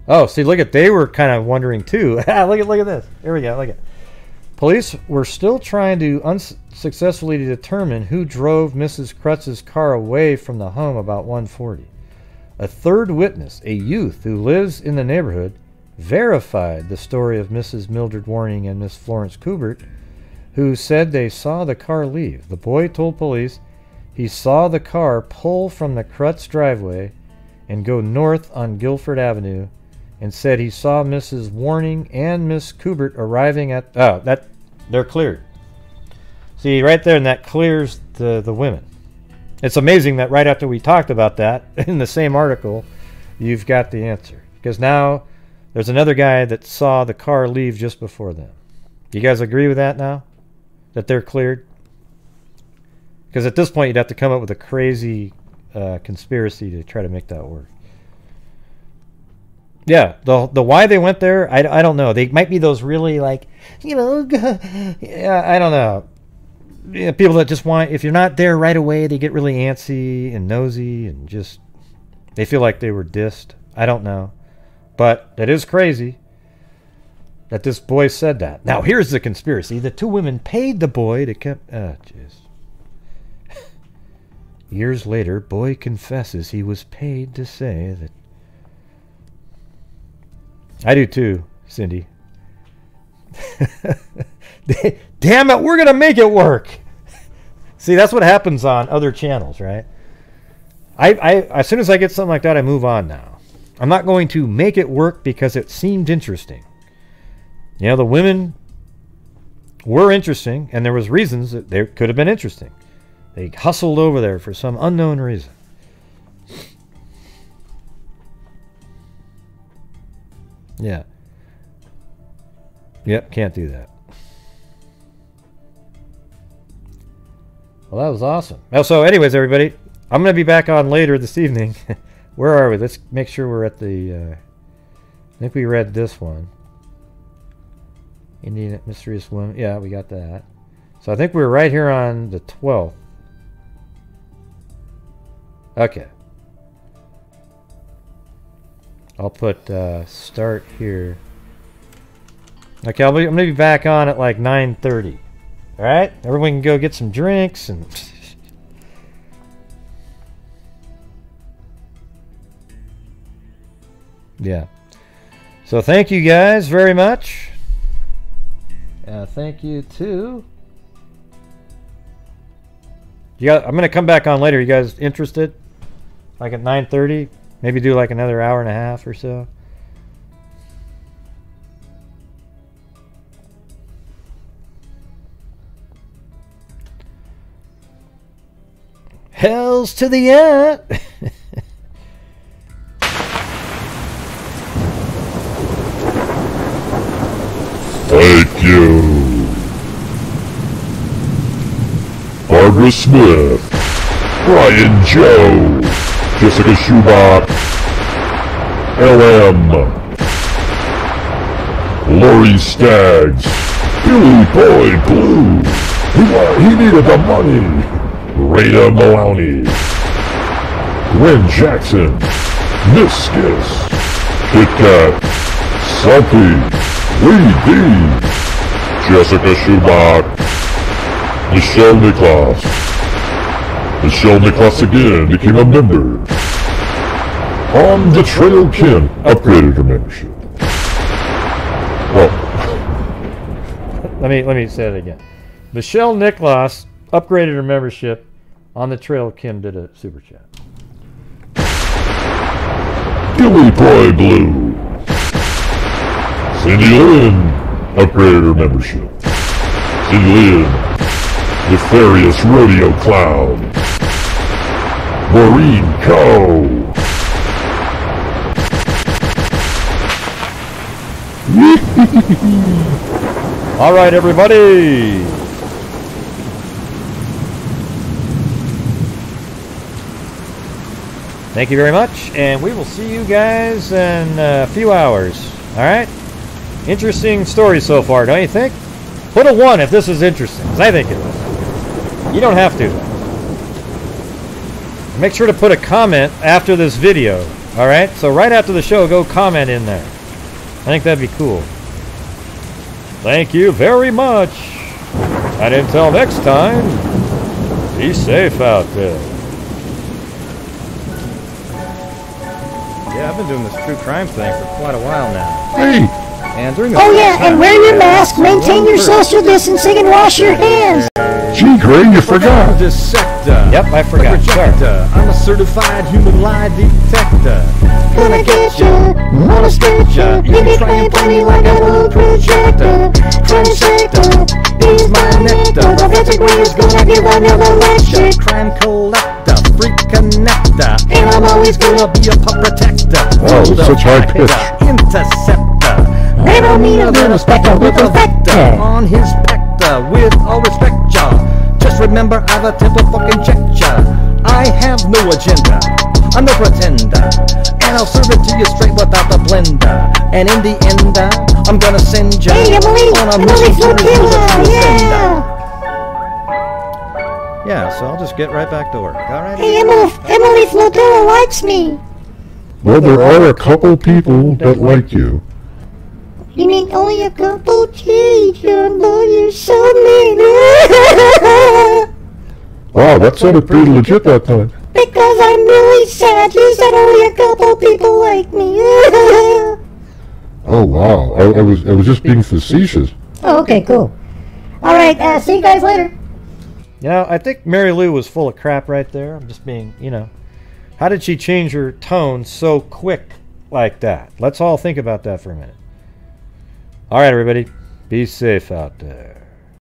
Speaker 1: Oh, see, look at, they were kind of wondering too. look at this. Here we go, look at. Police were still trying to unsuccessfully determine who drove Mrs. Krutz's car away from the home about 1:40. A third witness, a youth who lives in the neighborhood, verified the story of Mrs. Mildred Warning and Miss Florence Kubert, who said they saw the car leave. The boy told police he saw the car pull from the Krutz driveway and go north on Guilford Avenue, and said he saw Mrs. Warning and Miss Kubert arriving at... Oh, that they're cleared. See, right there, and that clears the women. It's amazing that right after we talked about that, in the same article, you've got the answer. Because now there's another guy that saw the car leave just before them. You guys agree with that now? That they're cleared? Because at this point, you'd have to come up with a crazy conspiracy to try to make that work. Yeah, the why they went there, I don't know. They might be those really, like, you know, yeah, I don't know. Yeah, people that just want, if you're not there right away, they get really antsy and nosy and just, they feel like they were dissed. I don't know. But that is crazy that this boy said that. Now, here's the conspiracy. The two women paid the boy to keep... Oh, jeez. Years later, boy confesses he was paid to say that... I do too, Cindy. Damn it, we're going to make it work. See, that's what happens on other channels, right? As soon as I get something like that, I move on now. I'm not going to make it work because it seemed interesting. You know, the women were interesting, and there was reasons that they could have been interesting. They hustled over there for some unknown reason. Yeah. Yep, can't do that. Well, that was awesome. So anyways, everybody, I'm going to be back on later this evening. Where are we? Let's make sure we're at the... I think we read this one. Indian Mysterious Woman. Yeah, we got that. So I think we're right here on the 12th. Okay. I'll put start here. Okay, I'm going to be back on at like 9:30. All right? Everyone can go get some drinks and... Yeah. So thank you guys very much. Thank you too. I'm going to come back on later. You guys interested? Like at 9:30? Maybe do like another hour and a half or so. Hells to the yeah.
Speaker 4: Thank you. Barbara Smith, Brian Joe, Jessica Schubach, LM, Lori Staggs, Billy Boy Blue, he needed the money, Rita Maloney, Gwen Jackson, Miscus, Kit Kat, Selfie, Lee D, Jessica Schubach, Michelle Niklas. Michelle Niklas again became a member. On the Trail Kim upgraded her membership. Well,
Speaker 1: let me say it again. Michelle Niklas upgraded her membership. On the Trail Kim did a super chat.
Speaker 4: Billy Boy Blue. Cindy Lynn upgraded her membership. Cindy Lynn. Nefarious Rodeo Clown. Maureen Co.
Speaker 1: All right, everybody. Thank you very much, and we will see you guys in a few hours. All right? Interesting story so far, don't you think? Put a 1 if this is interesting, because I think it is. You don't have to. Make sure to put a comment after this video, alright? So right after the show, go comment in there. I think that'd be cool. Thank you very much. And until next time, be safe out there. Yeah, I've been doing this true crime thing for quite a while now.
Speaker 4: Hey!
Speaker 1: And during
Speaker 5: Oh yeah, and wear your mask, maintain your social distancing, and wash your hands.
Speaker 4: Gee, Gray, you forgot.
Speaker 1: Yep, I forgot. Sorry.
Speaker 6: I'm a certified human lie detector.
Speaker 5: Gonna get ya, wanna stretch ya. You be trying funny like a little projector. Crime sector is my nectar. The Magic Warrior's gonna give another lecture.
Speaker 6: Crime collector, freak connector.
Speaker 5: And I'm always
Speaker 6: Gonna be a pup protector.
Speaker 4: Wow, that's such high pitch.
Speaker 6: Interceptor.
Speaker 5: never mean a little spectre with a vector.
Speaker 6: On his pector, with all respect, ya. Just remember I've a temper fucking check ya. I have no agenda, I'm no pretender. And I'll serve it to you straight without the blender. And in the end, I'm gonna send ya
Speaker 5: Hey, Emily,
Speaker 6: on a
Speaker 5: Emily
Speaker 6: mission to
Speaker 5: Flotilla,
Speaker 6: reveal the
Speaker 5: yeah.
Speaker 1: Yeah, so I'll just get right back to work. Alright?
Speaker 5: Hey, Emily Flotilla likes me.
Speaker 4: Well, there are a couple people that like you.
Speaker 5: You mean only a couple? Gee, John Boy, you're so mean.
Speaker 4: Wow, that sounded pretty legit that time.
Speaker 5: Because I'm really sad. You said only a couple people like me.
Speaker 4: Oh wow, I was just being facetious.
Speaker 5: Oh, okay, cool. All right, see you guys later.
Speaker 1: You know, I think Mary Lou was full of crap right there. I'm just being, you know. How did she change her tone so quick like that? Let's all think about that for a minute. All right, everybody. Be safe out there.